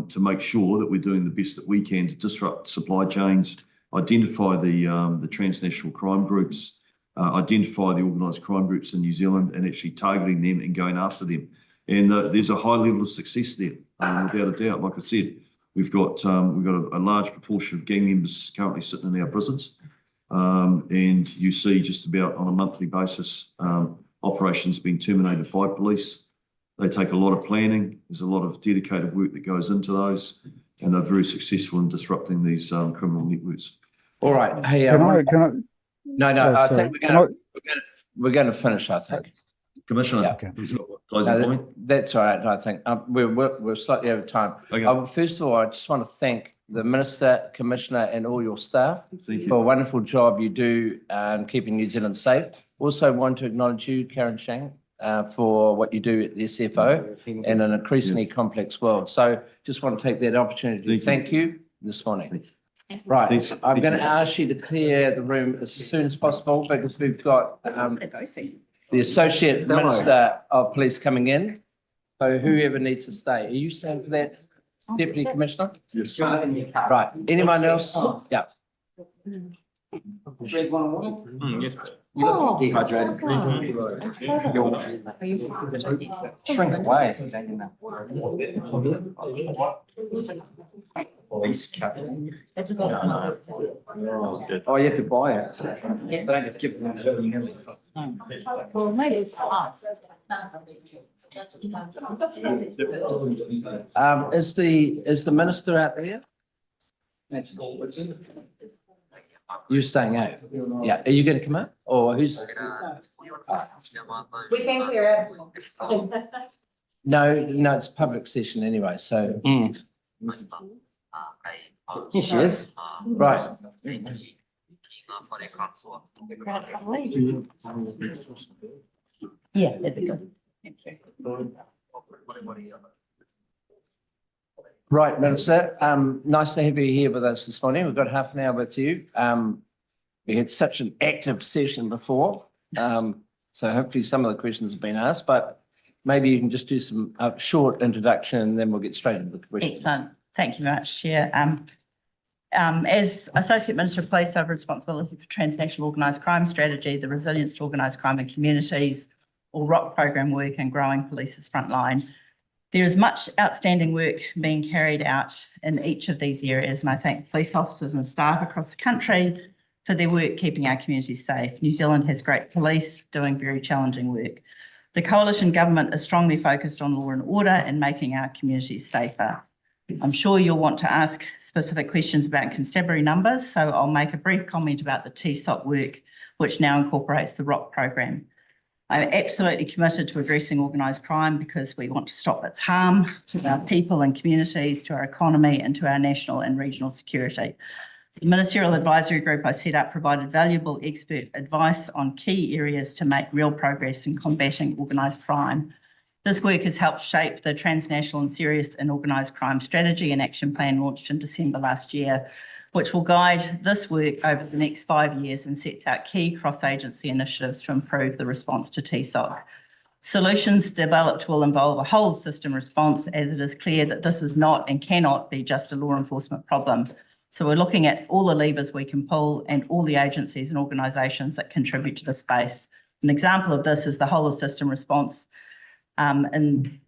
to make sure that we're doing the best that we can to disrupt supply chains, identify the transnational crime groups, identify the organised crime groups in New Zealand, and actually targeting them and going after them. And there's a high level of success there, without a doubt. Like I said, we've got a large proportion of gang members currently sitting in our prisons, and you see just about on a monthly basis operations being terminated by police. They take a lot of planning. There's a lot of dedicated work that goes into those, and they're very successful in disrupting these criminal networks. All right. Hey, I think we're going to finish, I think. Commissioner, closing point? That's all right, I think. We're slightly over time. Okay. First of all, I just want to thank the Minister, Commissioner, and all your staff for a wonderful job you do keeping New Zealand safe. Also want to acknowledge you, Karen Shang, for what you do at the SFO in an increasingly complex world. So just want to take that opportunity to thank you this morning. Right, Thanks. I'm going to ask you to clear the room as soon as possible because we've got the Associate Minister of Police coming in. So whoever needs to stay. Are you staying for that, Deputy Commissioner? Yes. Right, anyone else? Yeah. You look dehydrated. Shrink away. Police cut. Oh, you have to buy it. They don't just give it. Well, maybe it's us. Is the Minister out there? You're staying out? Yeah, are you going to come up or who's? We can clear it. No, it's a public session anyway, so. Here she is. Right. Yeah, that'd be good. Right, Minister, nice to have you here with us this morning. We've got half an hour with you. We had such an active session before. So hopefully some of the questions have been asked, but maybe you can just do some short introduction and then we'll get straight into the questions. Excellent. Thank you very much, Chair. As Associate Minister of Police, I have responsibility for transnational organised crime strategy, the resilience to organised crime in communities, or ROC program work and growing police's frontline. There is much outstanding work being carried out in each of these areas, and I thank police officers and staff across the country for their work keeping our communities safe. New Zealand has great police doing very challenging work. The coalition government is strongly focused on law and order and making our communities safer. I'm sure you'll want to ask specific questions about constabulary numbers, so I'll make a brief comment about the TSOC work, which now incorporates the ROC program. I'm absolutely committed to addressing organised crime because we want to stop its harm to our people and communities, to our economy and to our national and regional security. The Ministerial Advisory Group I set up provided valuable expert advice on key areas to make real progress in combating organised crime. This work has helped shape the transnational and serious and organised crime strategy and action plan launched in December last year, which will guide this work over the next 5 years and sets out key cross-agency initiatives to improve the response to TSOC. Solutions developed will involve a whole system response, as it is clear that this is not and cannot be just a law enforcement problem. So we're looking at all the levers we can pull and all the agencies and organisations that contribute to the space. An example of this is the whole of system response in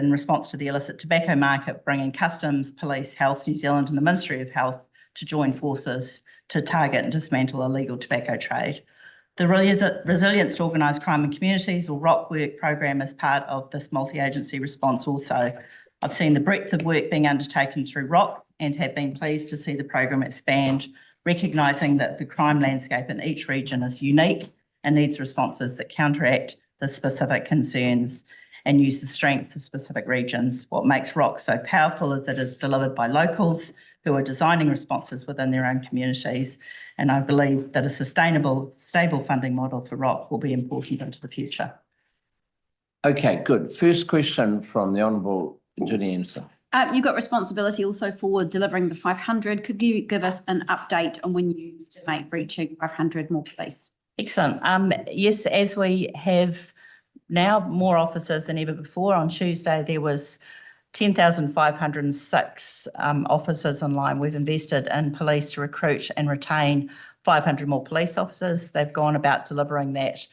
response to the illicit tobacco market, bringing Customs, Police, Health New Zealand and the Ministry of Health to join forces to target and dismantle illegal tobacco trade. The Resilience to Organised Crime in Communities, or ROC work program, is part of this multi-agency response also. I've seen the breadth of work being undertaken through ROC and have been pleased to see the program expand, recognising that the crime landscape in each region is unique and needs responses that counteract the specific concerns and use the strengths of specific regions. What makes ROC so powerful is that it's delivered by locals who are designing responses within their own communities. And I believe that a sustainable, stable funding model for ROC will be important into the future. Okay, good. First question from the Honourable Ginny Anderson. You've got responsibility also for delivering the 500. Could you give us an update on when you estimate reaching 500 more police? Excellent. Yes, as we have now more officers than ever before, on Tuesday there was 10,506 officers online. We've invested in police to recruit and retain 500 more police officers. They've gone about delivering that.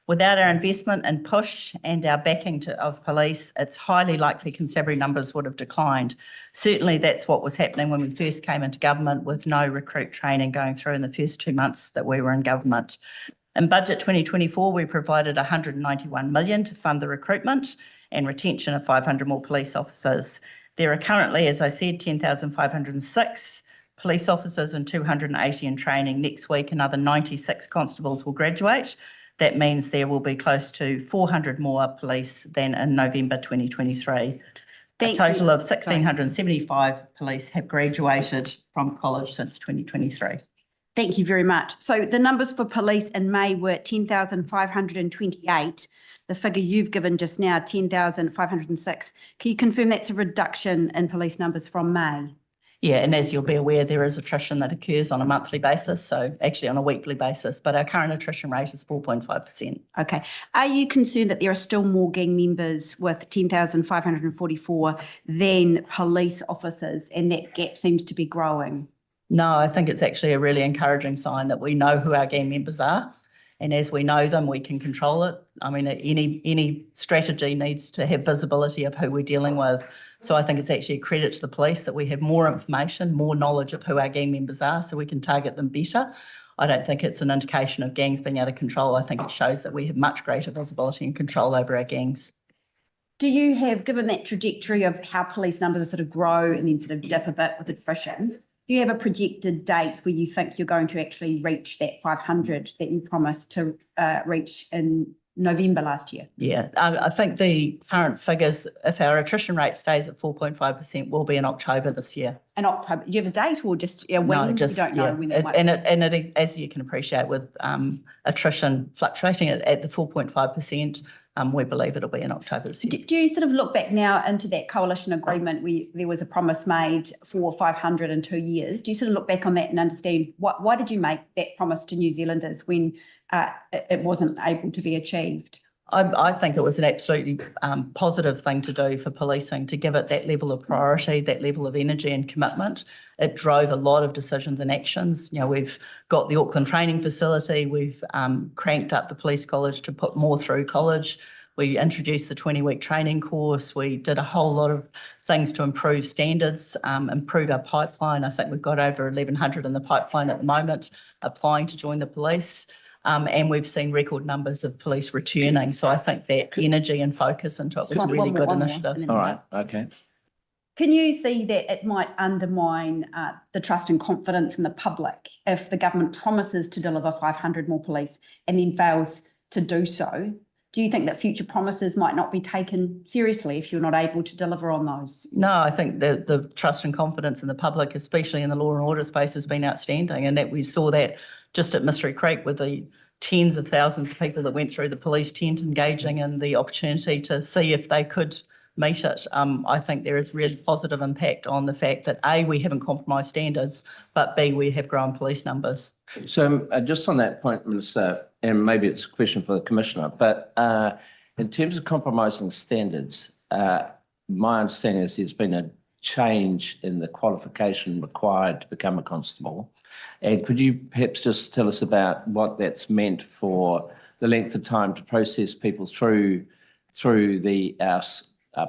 Without our investment and push and our backing of police, it's highly likely constabulary numbers would have declined. Certainly that's what was happening when we first came into government, with no recruit training going through in the first 2 months that we were in government. In budget 2024, we provided 191 million to fund the recruitment and retention of 500 more police officers. There are currently, as I said, 10,506 police officers and 280 in training. Next week, another 96 constables will graduate. That means there will be close to 400 more police than in November 2023. A total of 1,675 police have graduated from college since 2023. Thank you very much. So the numbers for police in May were 10,528. The figure you've given just now, 10,506. Can you confirm that's a reduction in police numbers from May? Yeah, and as you'll be aware, there is attrition that occurs on a monthly basis, so actually on a weekly basis, but our current attrition rate is 4.5%. Okay. Are you concerned that there are still more gang members with 10,544 than police officers, and that gap seems to be growing? No, I think it's actually a really encouraging sign that we know who our gang members are. And as we know them, we can control it. I mean, any strategy needs to have visibility of who we're dealing with. So I think it's actually a credit to the police that we have more information, more knowledge of who our gang members are, so we can target them better. I don't think it's an indication of gangs being out of control. I think it shows that we have much greater visibility and control over our gangs. Do you have, given that trajectory of how police numbers sort of grow and then sort of dip a bit with attrition, do you have a projected date where you think you're going to actually reach that 500 that you promised to reach in November last year? Yeah, I think the current figures, if our attrition rate stays at 4.5%, will be in October this year. In October, do you have a date or just when? No, just, you don't know yeah. when it might And it is, as you can appreciate, with attrition fluctuating at the 4.5%, we believe it'll be in October this year. Do you sort of look back now into that coalition agreement where there was a promise made for 500 in 2 years? Do you sort of look back on that and understand why did you make that promise to New Zealanders when it wasn't able to be achieved? I think it was an absolutely positive thing to do for policing, to give it that level of priority, that level of energy and commitment. It drove a lot of decisions and actions. You know, we've got the Auckland training facility. We've cranked up the police college to put more through college. We introduced the 20-week training course. We did a whole lot of things to improve standards, improve our pipeline. I think we've got over 1,100 in the pipeline at the moment applying to join the police. And we've seen record numbers of police returning. So I think that energy and focus into it was a really good initiative. All right, okay. Can you see that it might undermine the trust and confidence in the public if the government promises to deliver 500 more police and then fails to do so? Do you think that future promises might not be taken seriously if you're not able to deliver on those? No, I think the trust and confidence in the public, especially in the law and order space, has been outstanding, and that we saw that just at Mystery Creek with the tens of thousands of people that went through the police tent engaging in the opportunity to see if they could meet it. I think there is really positive impact on the fact that A, we haven't compromised standards, but B, we have grown police numbers. So just on that point, Minister, and maybe it's a question for the Commissioner, but in terms of compromising standards, my understanding is there's been a change in the qualification required to become a constable. And could you perhaps just tell us about what that's meant for the length of time to process people through the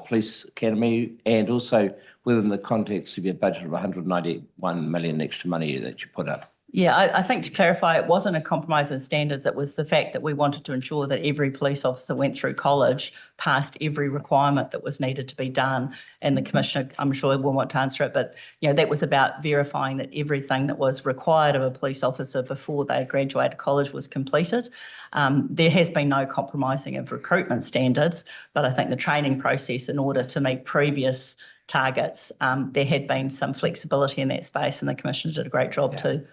police academy, and also within the context of your budget of 191 million extra money that you put up? Yeah, I think to clarify, it wasn't a compromise in standards. It was the fact that we wanted to ensure that every police officer went through college, passed every requirement that was needed to be done. And the Commissioner, I'm sure, will want to answer it, but you know, that was about verifying that everything that was required of a police officer before they graduated college was completed. There has been no compromising of recruitment standards, but I think the training process, in order to meet previous targets, there had been some flexibility in that space, and the Commissioner did a great job to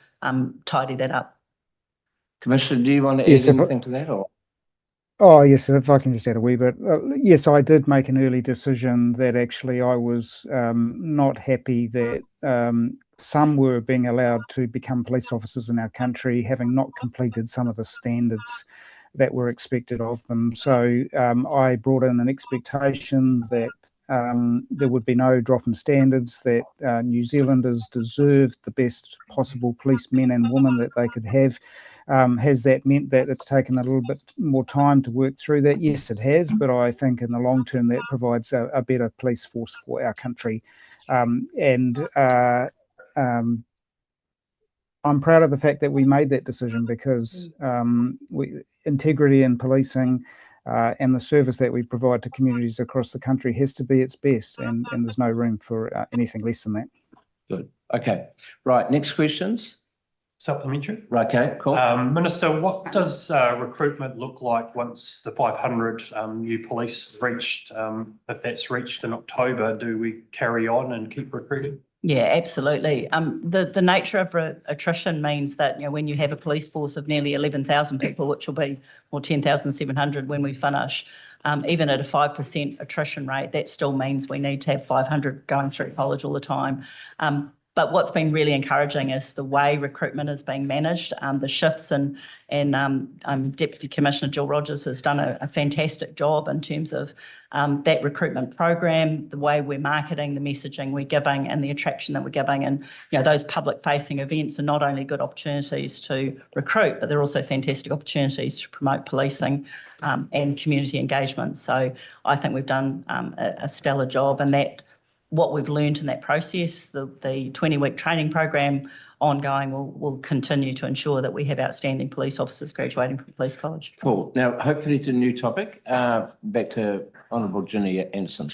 tidy that up. Commissioner, do you want to add anything to that? Or? Oh, yes, if I can just add a wee bit. Yes, I did make an early decision that actually I was not happy that some were being allowed to become police officers in our country, having not completed some of the standards that were expected of them. So I brought in an expectation that there would be no drop in standards, that New Zealanders deserved the best possible policemen and women that they could have. Has that meant that it's taken a little bit more time to work through that? Yes, it has, but I think in the long term that provides a better police force for our country. I'm proud of the fact that we made that decision, because integrity in policing and the service that we provide to communities across the country has to be its best, and there's no room for anything less than that. Good. Okay. Right. Next questions. Supplementary. Okay, cool. Minister, what does recruitment look like once the 500 new police reached? If that's reached in October, do we carry on and keep recruiting? Yeah, absolutely. The nature of attrition means that, you know, when you have a police force of nearly 11,000 people, which will be more 10,700 when we finish, even at a 5% attrition rate, that still means we need to have 500 going through college all the time. But what's been really encouraging is the way recruitment is being managed, the shifts, and Deputy Commissioner Jill Rogers has done a fantastic job in terms of that recruitment program, the way we're marketing, the messaging we're giving, and the attraction that we're giving. And those public-facing events are not only good opportunities to recruit, but they're also fantastic opportunities to promote policing and community engagement. So I think we've done a stellar job, and that what we've learned in that process, the 20-week training program ongoing will continue to ensure that we have outstanding police officers graduating from Police College. Cool. Now, hopefully to a new topic, back to Honourable Ginny Anderson.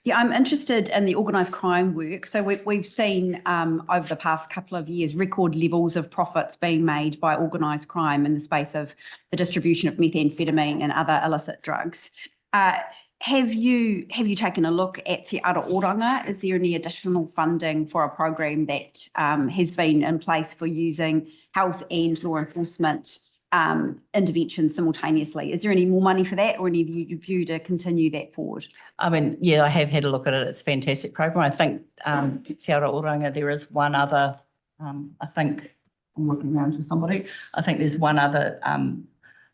Yeah, I'm interested in the organised crime work. So we've seen over the past couple of years record levels of profits being made by organised crime in the space of the distribution of methamphetamine and other illicit drugs. Have you taken a look at Te Ara Oranga? Is there any additional funding for a program that has been in place for using health and law enforcement interventions simultaneously? Is there any more money for that, or any view to continue that forward? I mean, yeah, I have had a look at it. It's a fantastic program. I think Te Ara Oranga, there is one other, I think, I'm looking around for somebody. I think there's one other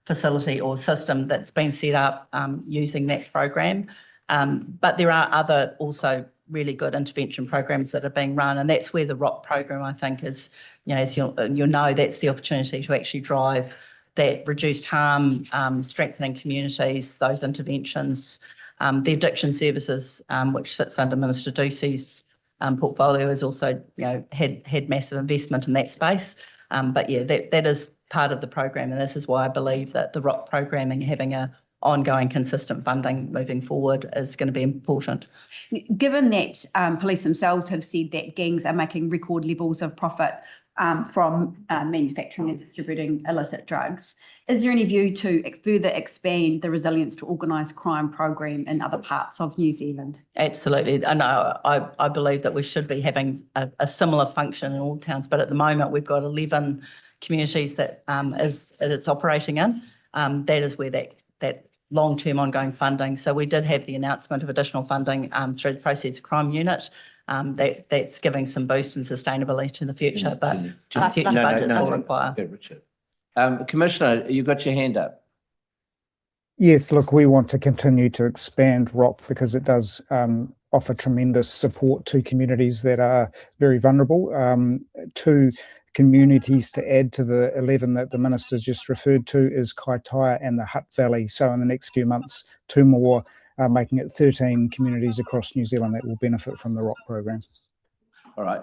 facility or system that's been set up using that program. But there are other also really good intervention programs that are being run, and that's where the ROC program, I think, is, as you'll know, that's the opportunity to actually drive that reduced harm, strengthening communities, those interventions. The addiction services, which sits under Minister Ducey's portfolio, has also had massive investment in that space. But yeah, that is part of the program, and this is why I believe that the ROC programming, having a ongoing consistent funding moving forward, is going to be important. Given that police themselves have said that gangs are making record levels of profit from manufacturing and distributing illicit drugs, is there any view to further expand the resilience to organised crime program in other parts of New Zealand? Absolutely. I know. I believe that we should be having a similar function in all towns, but at the moment we've got 11 communities that it's operating in. That is where that long-term ongoing funding. So we did have the announcement of additional funding through the Proceeds of Crime Unit. That's giving some boost and sustainability in the future, but future budgets will require. Richard. Commissioner, you got your hand up. Yes, look, we want to continue to expand ROC because it does offer tremendous support to communities that are very vulnerable. Two communities to add to the 11 that the Minister just referred to is Kaitaia and the Hutt Valley. So in the next few months, 2 more, making it 13 communities across New Zealand that will benefit from the ROC program. All right.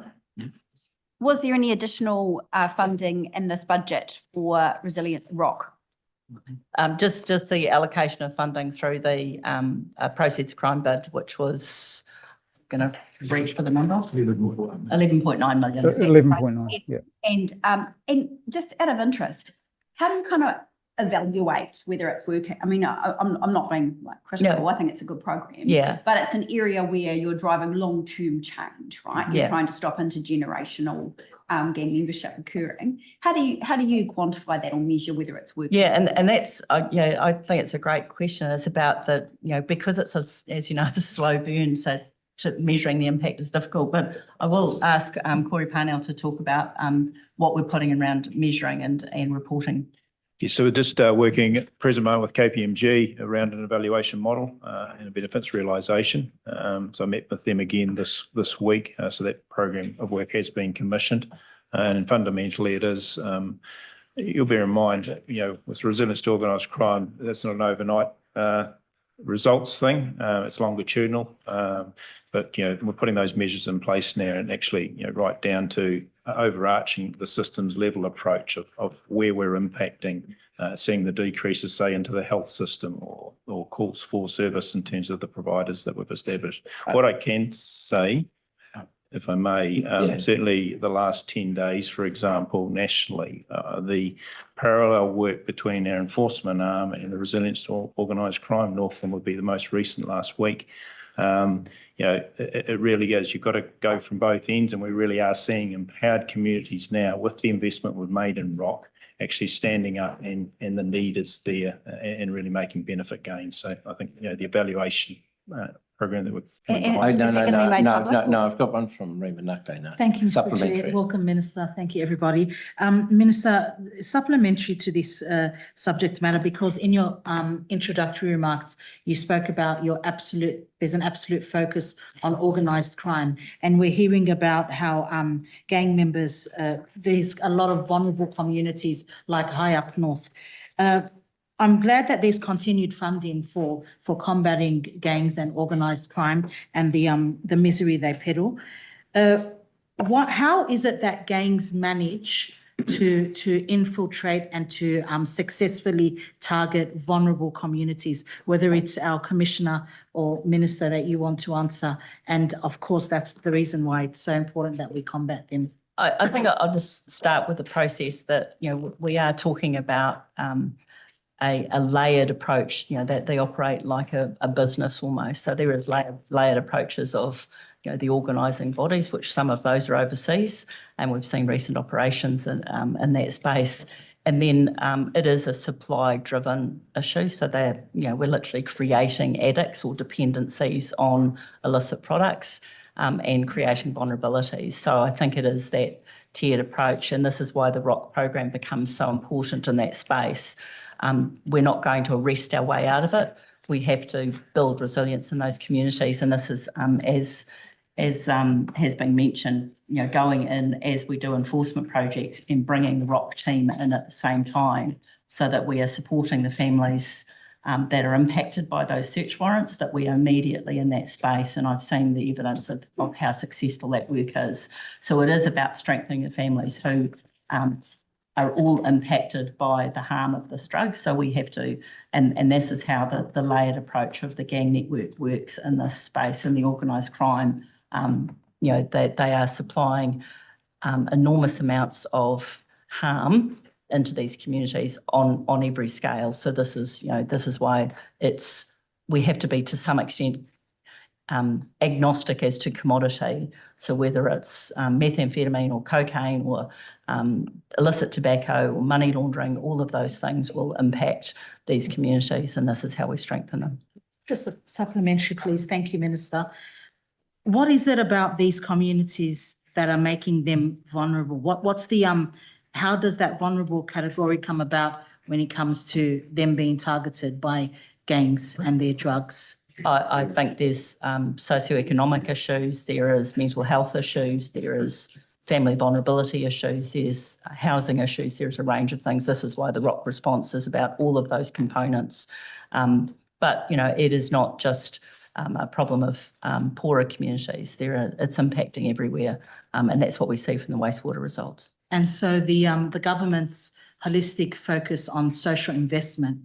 Was there any additional funding in this budget for Resilient ROC? Just the allocation of funding through the Proceeds of Crime bid, which was going to reach for the number 11.9 million. 11.9, yeah. And just out of interest, how do you kind of evaluate whether it's working? I mean, I'm not being like critical. I think it's a good program. Yeah. But it's an area where you're driving long-term change, right? You're trying to stop intergenerational gang membership occurring. How do you quantify that or measure whether it's working? Yeah, and that's I think it's a great question. It's about because it's as you know, it's a slow burn, so measuring the impact is difficult. But I will ask Corey Parnell to talk about what we're putting around measuring and reporting. Yeah, so we're just working at the present moment with KPMG around an evaluation model and a benefits realisation. So I met with them again this week. So that program of work has been commissioned, and fundamentally it is. You'll bear in mind, with resilience to organised crime, that's not an overnight results thing. It's longitudinal, but we're putting those measures in place now, and actually right down to overarching the systems level approach of where we're impacting, seeing the decreases, say, into the health system or calls for service in terms of the providers that we've established. What I can say, if I may, certainly the last 10 days, for example, nationally, the parallel work between our enforcement arm and the resilience to organised crime, Northland would be the most recent last week. It really goes, you've got to go from both ends, and we really are seeing empowered communities now with the investment we've made in ROC actually standing up, and the need is there and really making benefit gains. So I think the evaluation program that we're. And- Oh, Is no, that no, gonna be no, made no, public no, or- no, I've got one from Reba Nake now. Thank you, Mr. Chair. Supplementary. Welcome, Minister. Thank you, everybody. Minister, supplementary to this subject matter, because in your introductory remarks, you spoke about there's an absolute focus on organised crime. And we're hearing about how gang members, there's a lot of vulnerable communities like high up north. I'm glad that there's continued funding for combating gangs and organised crime and the misery they peddle. How is it that gangs manage to infiltrate and to successfully target vulnerable communities, whether it's our commissioner or minister that you want to answer? And of course, that's the reason why it's so important that we combat them. I think I'll just start with the process that, we are talking about a layered approach, that they operate like a business almost. So there is layered approaches of, the organising bodies, which some of those are overseas, and we've seen recent operations in that space. And then it is a supply-driven issue. So that, we're literally creating addicts or dependencies on illicit products and creating vulnerabilities. So I think it is that tiered approach, and this is why the ROC program becomes so important in that space. We're not going to arrest our way out of it. We have to build resilience in those communities, and this is, as has been mentioned, going in as we do enforcement projects and bringing the ROC team in at the same time, so that we are supporting the families that are impacted by those search warrants, that we are immediately in that space. And I've seen the evidence of how successful that work is. So it is about strengthening the families who are all impacted by the harm of this drug. So we have to, and this is how the layered approach of the gang network works in this space. And the organised crime, they are supplying enormous amounts of harm into these communities on every scale. So this is why we have to be to some extent agnostic as to commodity. So whether it's methamphetamine or cocaine or illicit tobacco or money laundering, all of those things will impact these communities, and this is how we strengthen them. Just a supplementary, please. Thank you, Minister. What is it about these communities that are making them vulnerable? What's the how does that vulnerable category come about when it comes to them being targeted by gangs and their drugs? I think there's socioeconomic issues, there is mental health issues, there is family vulnerability issues, there's housing issues, there's a range of things. This is why the ROC response is about all of those components. But, it is not just a problem of poorer communities. It's impacting everywhere, and that's what we see from the wastewater results. And so the government's holistic focus on social investment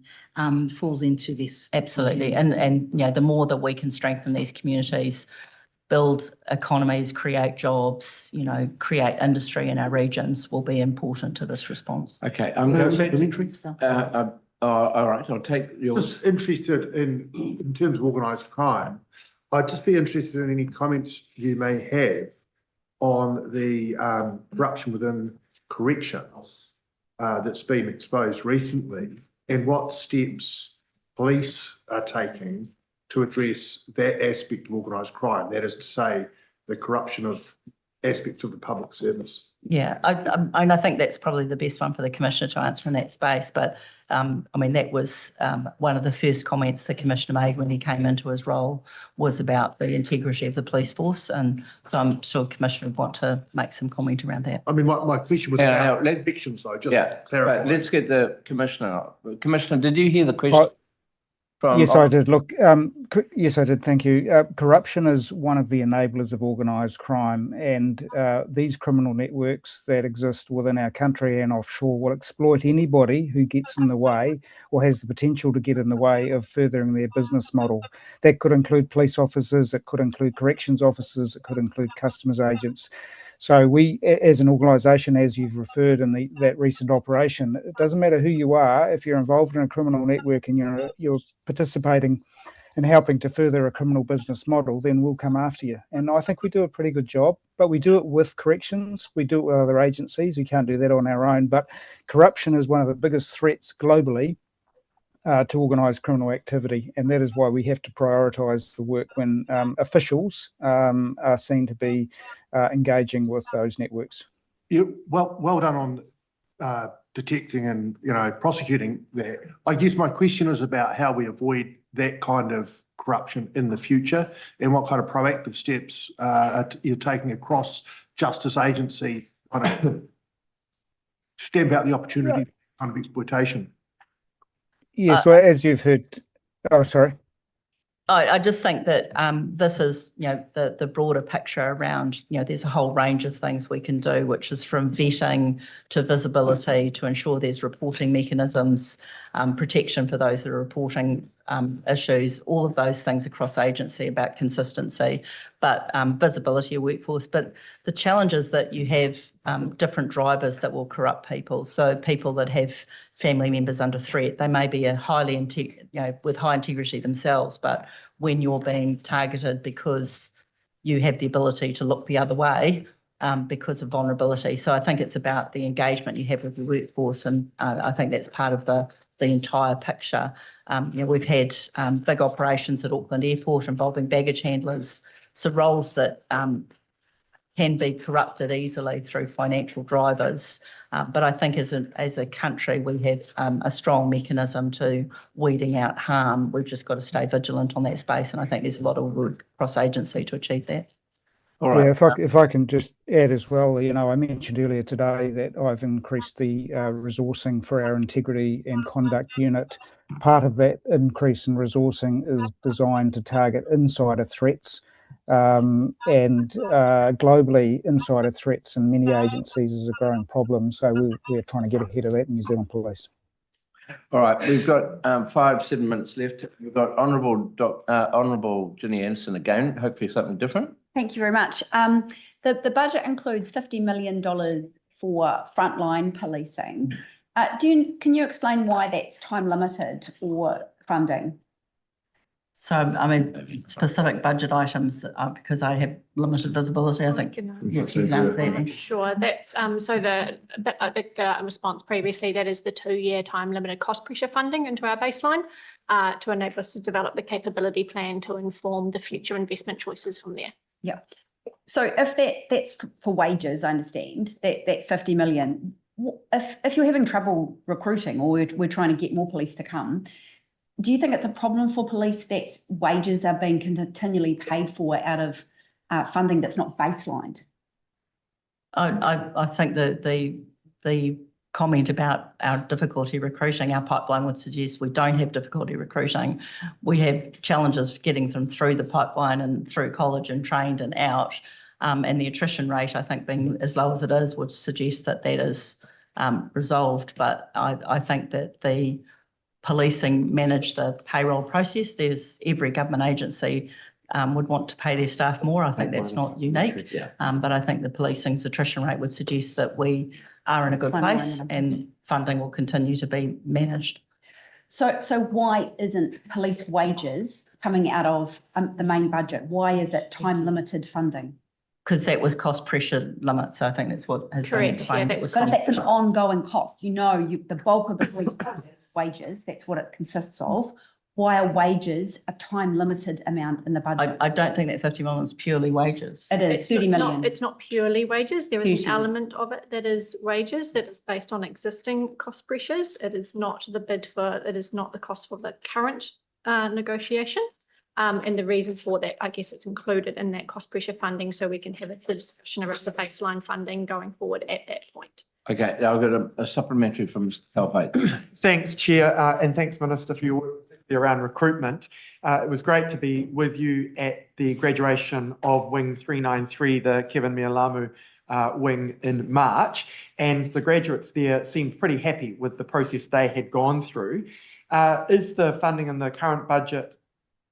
falls into this. Absolutely. And the more that we can strengthen these communities, build economies, create jobs, create industry in our regions will be important to this response. Okay, I'm going to all right, I'll take yours. Just interested in terms of organised crime, I'd just be interested in any comments you may have on the corruption within corrections that's been exposed recently, and what steps police are taking to address that aspect of organised crime, that is to say, the corruption of aspects of the public service. Yeah, I think that's probably the best one for the Commissioner to answer in that space. But that was one of the first comments the Commissioner made when he came into his role, was about the integrity of the police force. And so I'm sure Commissioner would want to make some comment around that. I mean, my question was about convictions, though, just to clarify. Right, let's get the Commissioner. Commissioner, did you hear the question? Yes, I did. Look, yes, I did. Thank you. Corruption is one of the enablers of organised crime, and these criminal networks that exist within our country and offshore will exploit anybody who gets in the way or has the potential to get in the way of furthering their business model. That could include police officers, it could include corrections officers, it could include customs agents. So we, as an organisation, as you've referred in that recent operation, it doesn't matter who you are. If you're involved in a criminal network and you're participating in helping to further a criminal business model, then we'll come after you. And I think we do a pretty good job, but we do it with corrections. We do it with other agencies. We can't do that on our own. But corruption is one of the biggest threats globally to organised criminal activity, and that is why we have to prioritise the work when officials are seen to be engaging with those networks. Well done on detecting and prosecuting that. I guess my question is about how we avoid that kind of corruption in the future, and what kind of proactive steps you're taking across justice agency kind of stamp out the opportunity kind of exploitation. Yes, well, as you've heard, sorry. I just think that this is, the broader picture around, there's a whole range of things we can do, which is from vetting to visibility to ensure there's reporting mechanisms, protection for those that are reporting issues, all of those things across agency about consistency, but visibility of workforce. But the challenge is that you have different drivers that will corrupt people. So people that have family members under threat, they may be with high integrity themselves, but when you're being targeted because you have the ability to look the other way because of vulnerability. So I think it's about the engagement you have with the workforce, and I think that's part of the entire picture. We've had big operations at Auckland Airport involving baggage handlers, so roles that can be corrupted easily through financial drivers. But I think as a country, we have a strong mechanism to weeding out harm. We've just got to stay vigilant on that space, and I think there's a lot of work cross agency to achieve that. All right. Yeah, if I can just add as well, I mentioned earlier today that I've increased the resourcing for our integrity and conduct unit. Part of that increase in resourcing is designed to target insider threats. And globally, insider threats in many agencies is a growing problem. So we're trying to get ahead of that in New Zealand Police. All right, we've got 5-7 minutes left. We've got Honourable Ginny Anderson again, hopefully something different. Thank you very much. The budget includes $50 million for frontline policing. Can you explain why that's time limited or funding? So, I mean, specific budget items, because I have limited visibility, I think. You can answer that. Sure, that's so the response previously, that is the 2-year time limited cost pressure funding into our baseline to enable us to develop the capability plan to inform the future investment choices from there. Yeah. So if that's for wages, I understand that 50 million. If you're having trouble recruiting, or we're trying to get more police to come, do you think it's a problem for police that wages are being continually paid for out of funding that's not baselined? I think that the comment about our difficulty recruiting, our pipeline would suggest we don't have difficulty recruiting. We have challenges getting them through the pipeline and through college and trained and out. And the attrition rate, I think, being as low as it is, would suggest that is resolved. But I think that the policing manage the payroll process. Every government agency would want to pay their staff more. I think that's not unique. But I think the policing's attrition rate would suggest that we are in a good place and funding will continue to be managed. So why isn't police wages coming out of the main budget? Why is it time limited funding? Because that was cost pressure limits. I think that's what has been explained. But if that's an ongoing cost, the bulk of the police budget is wages, that's what it consists of. Why are wages a time limited amount in the budget? I don't think that 50 million is purely wages. It is 30 million. It's not purely wages. There is an element of it that is wages, that is based on existing cost pressures. It is not the cost for the current negotiation. And the reason for that, I guess it's included in that cost pressure funding, so we can have a discussion about the baseline funding going forward at that point. Okay, I'll get a supplementary from Mr. Calpate. Thanks, Chair, and thanks, Minister, for your work around recruitment. It was great to be with you at the graduation of Wing 393, the Kevin Mialamu wing in March, and the graduates there seemed pretty happy with the process they had gone through. Is the funding in the current budget,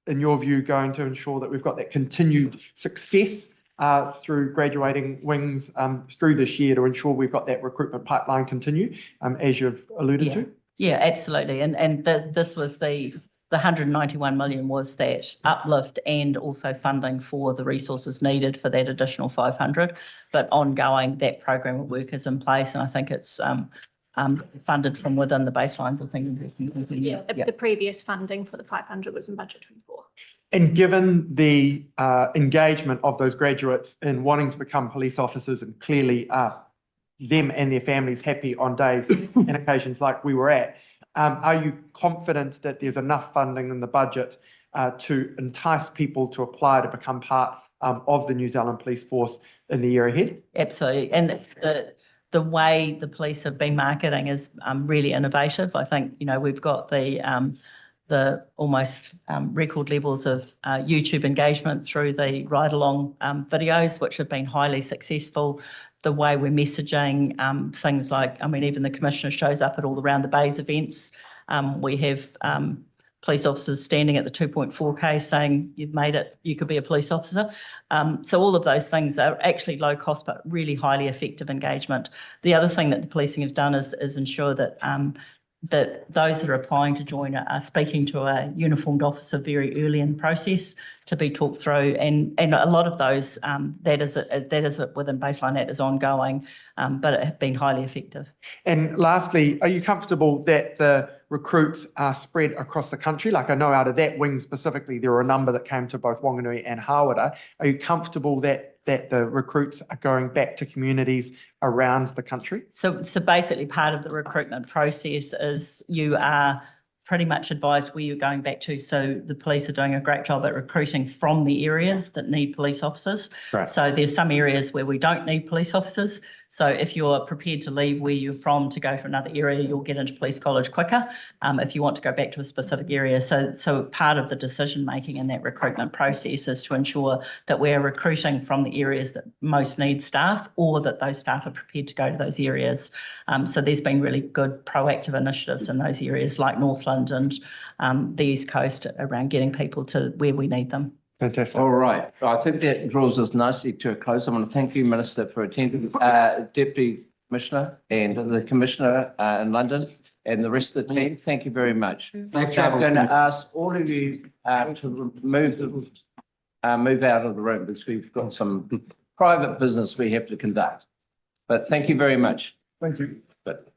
in your view, going to ensure that we've got that continued success through graduating wings through this year to ensure we've got that recruitment pipeline continue, as you've alluded to? Yeah, absolutely. And this was the 191 million was that uplift and also funding for the resources needed for that additional 500. But ongoing, that program of work is in place, and I think it's funded from within the baselines of things. The previous funding for the 500 was in budget 24. And given the engagement of those graduates in wanting to become police officers, and clearly them and their families happy on days and occasions like we were at, are you confident that there's enough funding in the budget to entice people to apply to become part of the New Zealand Police Force in the year ahead? Absolutely. And the way the police have been marketing is really innovative. I think, we've got the almost record levels of YouTube engagement through the ride-along videos, which have been highly successful. The way we're messaging things like, even the Commissioner shows up at all the Round the Bays events. We have police officers standing at the 2.4K saying, you've made it, you could be a police officer. So all of those things are actually low cost, but really highly effective engagement. The other thing that the policing has done is ensure that that those that are applying to join are speaking to a uniformed officer very early in the process to be talked through, and a lot of those that is within baseline, that is ongoing, but it has been highly effective. And lastly, are you comfortable that the recruits are spread across the country? Like, I know out of that wing specifically, there were a number that came to both Whanganui and Hawera. Are you comfortable that the recruits are going back to communities around the country? So basically part of the recruitment process is you are pretty much advised where you're going back to. So the police are doing a great job at recruiting from the areas that need police officers. Right. So there's some areas where we don't need police officers. So if you're prepared to leave where you're from to go to another area, you'll get into police college quicker. If you want to go back to a specific area. So part of the decision making in that recruitment process is to ensure that we're recruiting from the areas that most need staff, or that those staff are prepared to go to those areas. So there's been really good proactive initiatives in those areas like Northland and the East Coast around getting people to where we need them. Fantastic. All right. I think that draws us nicely to a close. I want to thank you, Minister, for attending, Deputy Commissioner and the Commissioner in London and the rest of the team. Thank you very much. Safe I'm travels. going to ask all of you to move out of the room because we've got some private business we have to conduct. But thank you very much. Thank you. But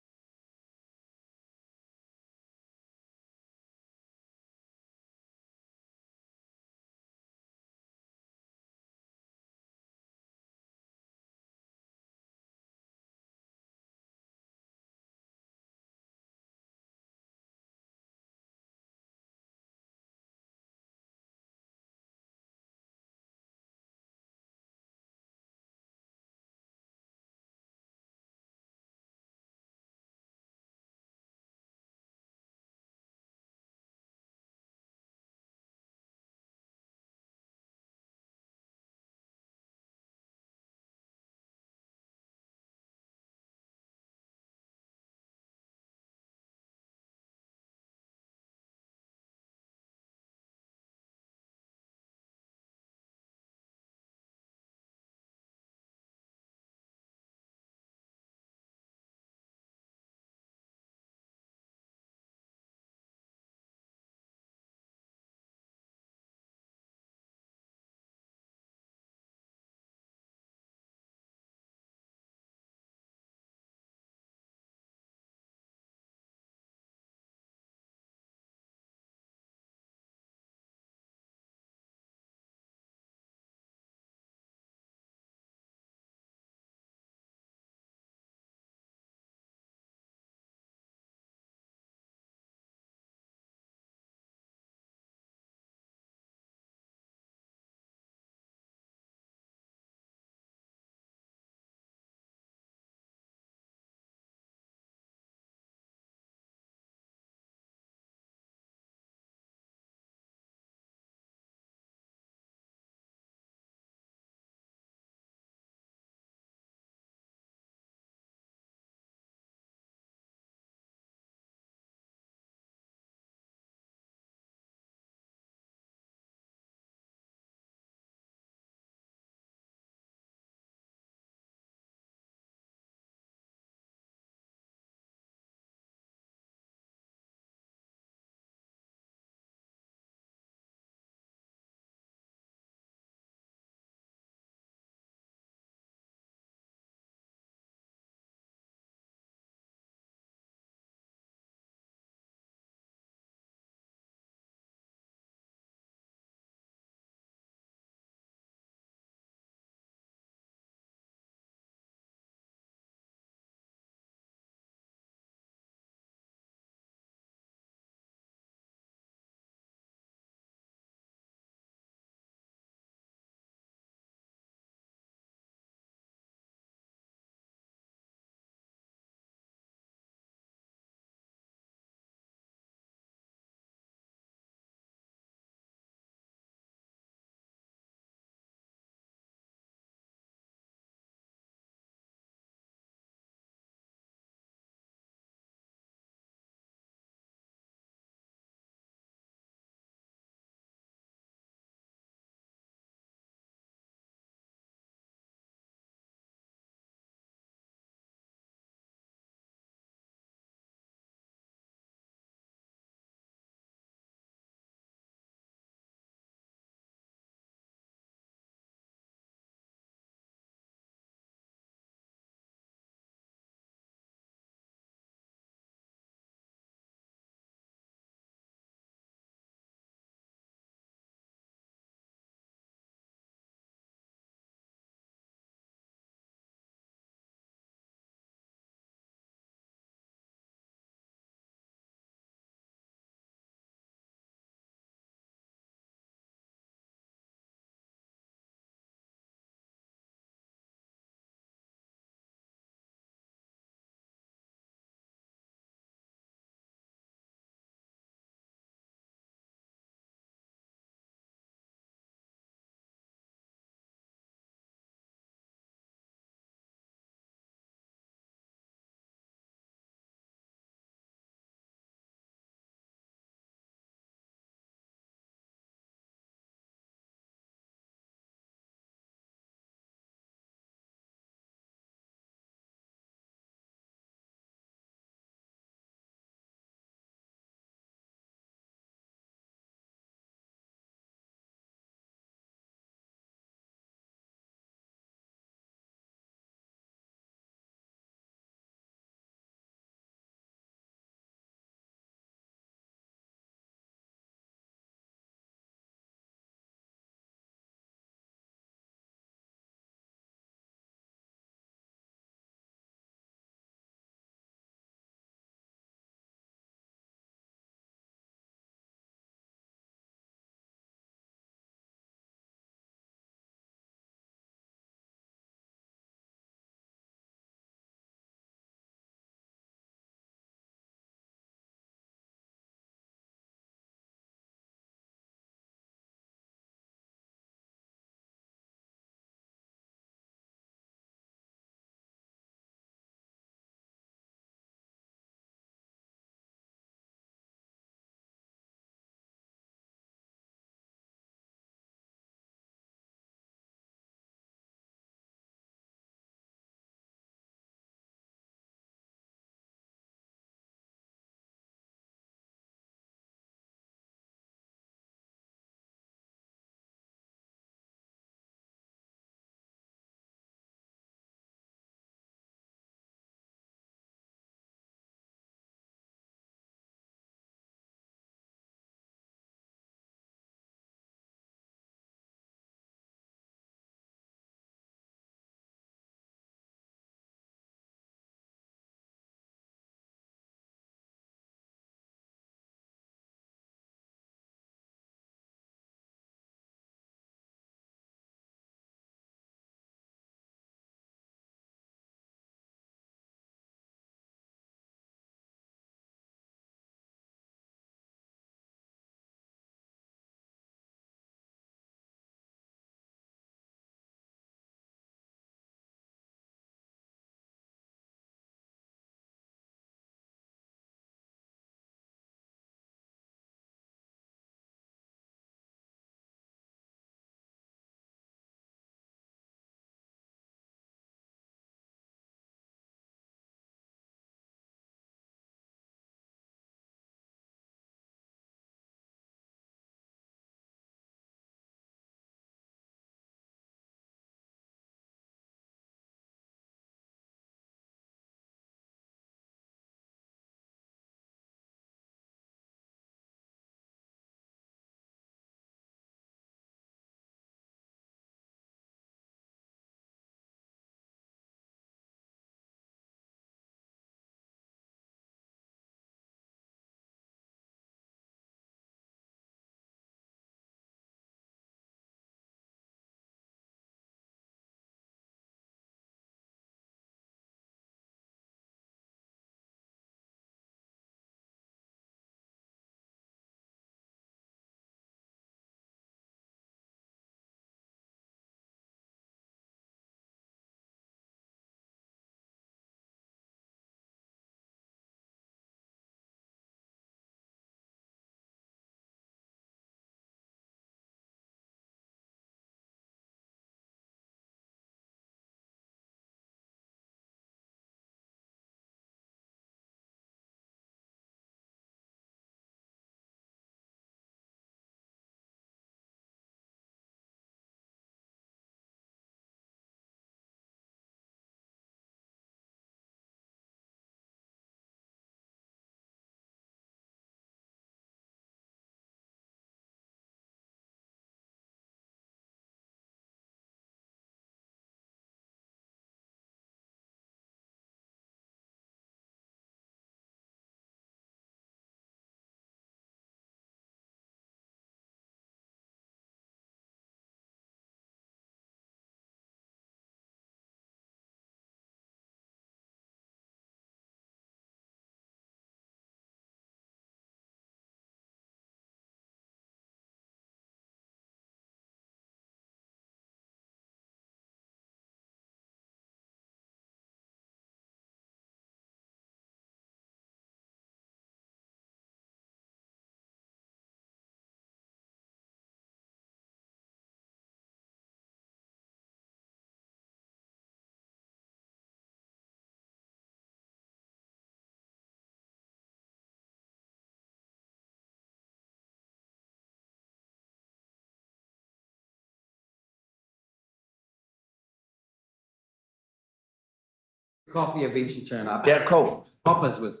Coffee eventually turned up. Yeah, cool. Poppers was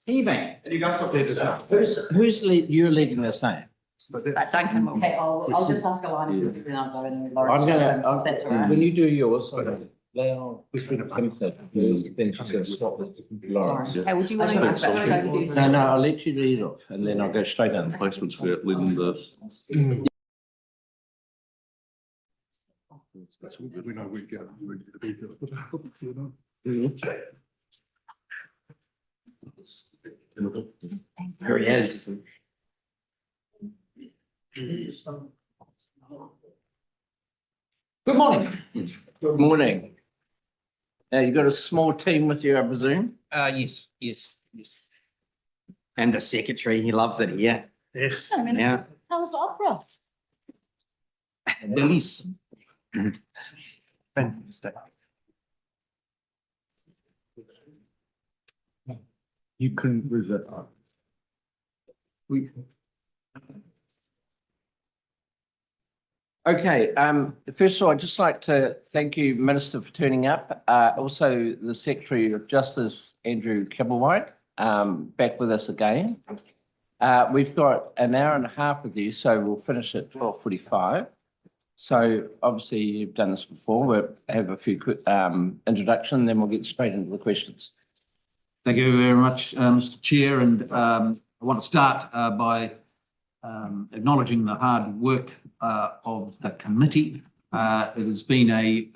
heaving. And you got something to say? You're leading the same? But Duncan will. Okay, I'll just ask a line and then I'll go in and I'm gonna, if that's all right. when you do yours, Leo, then she's gonna stop with Lawrence. Okay, would you want to ask that first? No, I'll let you lead off and then I'll go straight down. Placements for leading the. That's all good. We know we go. We're to be good. There he is. Good morning. Good morning. Now, you got a small team with you, I presume? Yes. And the secretary, he loves it here. Yes. Yeah. How was the opera? Denise. Fantastic. You couldn't resist. Okay, first of all, I'd just like to thank you, Minister, for turning up. Also, the Secretary of Justice, Andrew Kibblewhite, back with us again. We've got an hour and a half with you, so we'll finish at 12:45. So obviously, you've done this before. We'll have a few quick introduction, then we'll get straight into the questions. Thank you very much, Mr. Chair, and I want to start by acknowledging the hard work of the committee. It has been a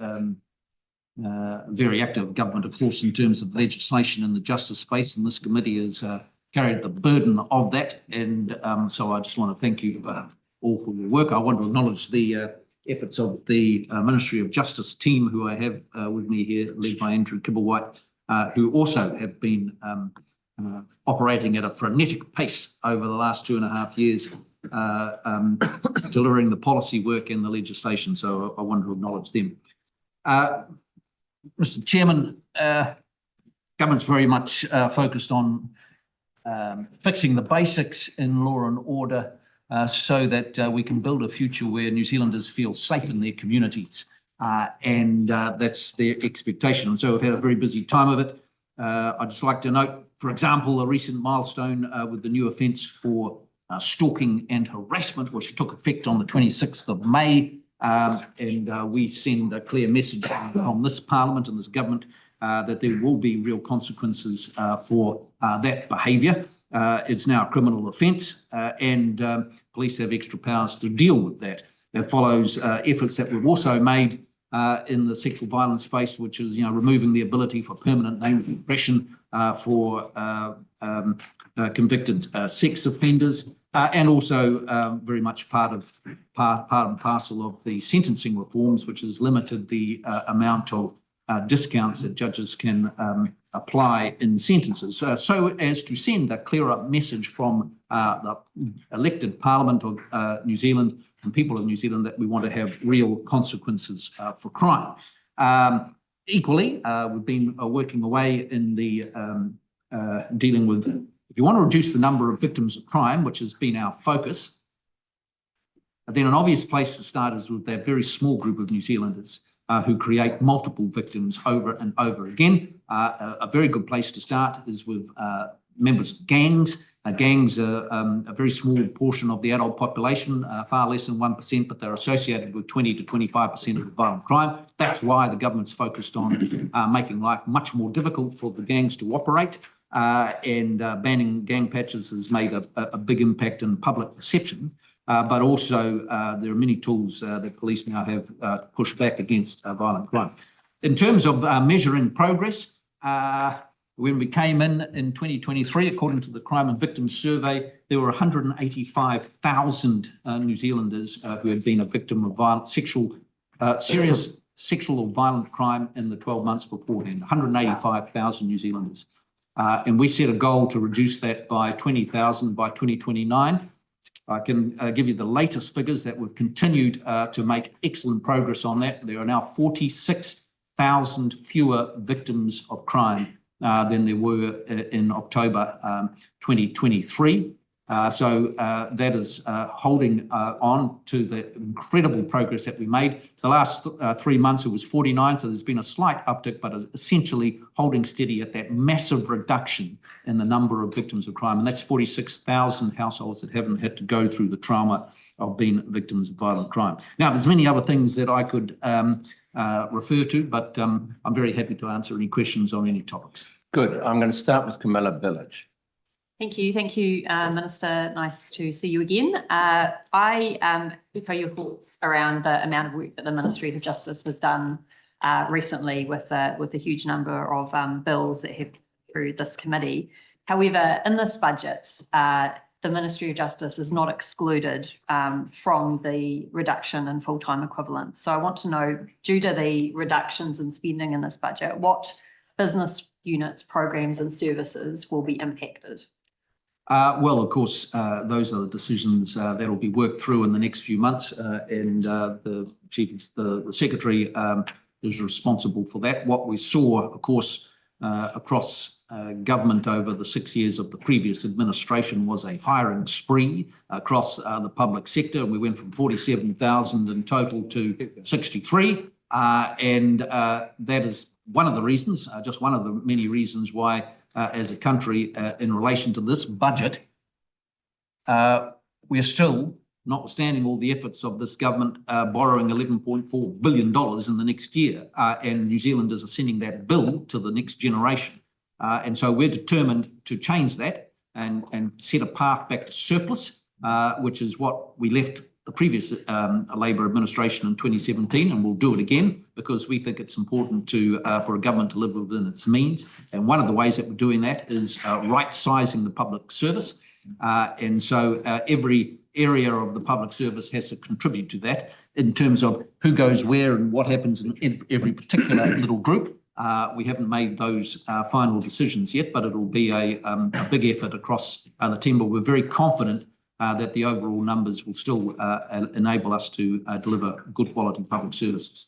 very active government, of course, in terms of legislation in the justice space, and this committee has carried the burden of that. And so I just want to thank you all for your work. I want to acknowledge the efforts of the Ministry of Justice team, who I have with me here, led by Andrew Kibblewhite, who also have been operating at a frenetic pace over the last 2.5 years, delivering the policy work and the legislation. So I want to acknowledge them. Mr. Chairman, government's very much focused on fixing the basics in law and order so that we can build a future where New Zealanders feel safe in their communities. And that's their expectation. And so we've had a very busy time of it. I'd just like to note, for example, a recent milestone with the new offence for stalking and harassment, which took effect on the 26th of May. And we send a clear message from this Parliament and this government that there will be real consequences for that behaviour. It's now a criminal offence, and police have extra powers to deal with that. That follows efforts that we've also made in the sexual violence space, which is, removing the ability for permanent name suppression for convicted sex offenders, and also very much part and parcel of the sentencing reforms, which has limited the amount of discounts that judges can apply in sentences, so as to send a clearer message from the elected Parliament of New Zealand and people of New Zealand that we want to have real consequences for crime. Equally, we've been working away in the dealing with, if you want to reduce the number of victims of crime, which has been our focus, then an obvious place to start is with that very small group of New Zealanders who create multiple victims over and over again. A very good place to start is with members of gangs. Gangs are a very small portion of the adult population, far less than 1%, but they're associated with 20 to 25% of violent crime. That's why the government's focused on making life much more difficult for the gangs to operate. And banning gang patches has made a big impact in public perception. But also there are many tools that police now have to push back against violent crime. In terms of measuring progress, when we came in 2023, according to the Crime and Victims Survey, there were 185,000 New Zealanders who had been a victim of violent serious sexual or violent crime in the 12 months beforehand, 185,000 New Zealanders. And we set a goal to reduce that by 20,000 by 2029. I can give you the latest figures that we've continued to make excellent progress on that. There are now 46,000 fewer victims of crime than there were in October 2023. So that is holding on to the incredible progress that we made. The last 3 months, it was 49, so there's been a slight uptick, but essentially holding steady at that massive reduction in the number of victims of crime. And that's 46,000 households that haven't had to go through the trauma of being victims of violent crime. Now, there's many other things that I could refer to, but I'm very happy to answer any questions on any topics. Good. I'm going to start with Camilla Village. Thank you, Minister. Nice to see you again. I echo your thoughts around the amount of work that the Ministry of Justice has done recently with a huge number of bills that have through this committee. However, in this budget, the Ministry of Justice is not excluded from the reduction in full-time equivalents. So I want to know, due to the reductions in spending in this budget, what business units, programs and services will be impacted? Well, of course, those are the decisions that will be worked through in the next few months, and the Secretary is responsible for that. What we saw, of course, across government over the 6 years of the previous administration was a hiring spree across the public sector. We went from 47,000 in total to 63, and that is one of the reasons, just one of the many reasons why, as a country, in relation to this budget, we are still, notwithstanding all the efforts of this government, borrowing $11.4 billion in the next year, and New Zealanders are sending that bill to the next generation. And so we're determined to change that and set a path back to surplus, which is what we left the previous Labor administration in 2017, and we'll do it again because we think it's important for a government to live within its means. And one of the ways that we're doing that is right-sizing the public service. And so every area of the public service has to contribute to that in terms of who goes where and what happens in every particular little group. We haven't made those final decisions yet, but it'll be a big effort across the team. But we're very confident that the overall numbers will still enable us to deliver good quality public services.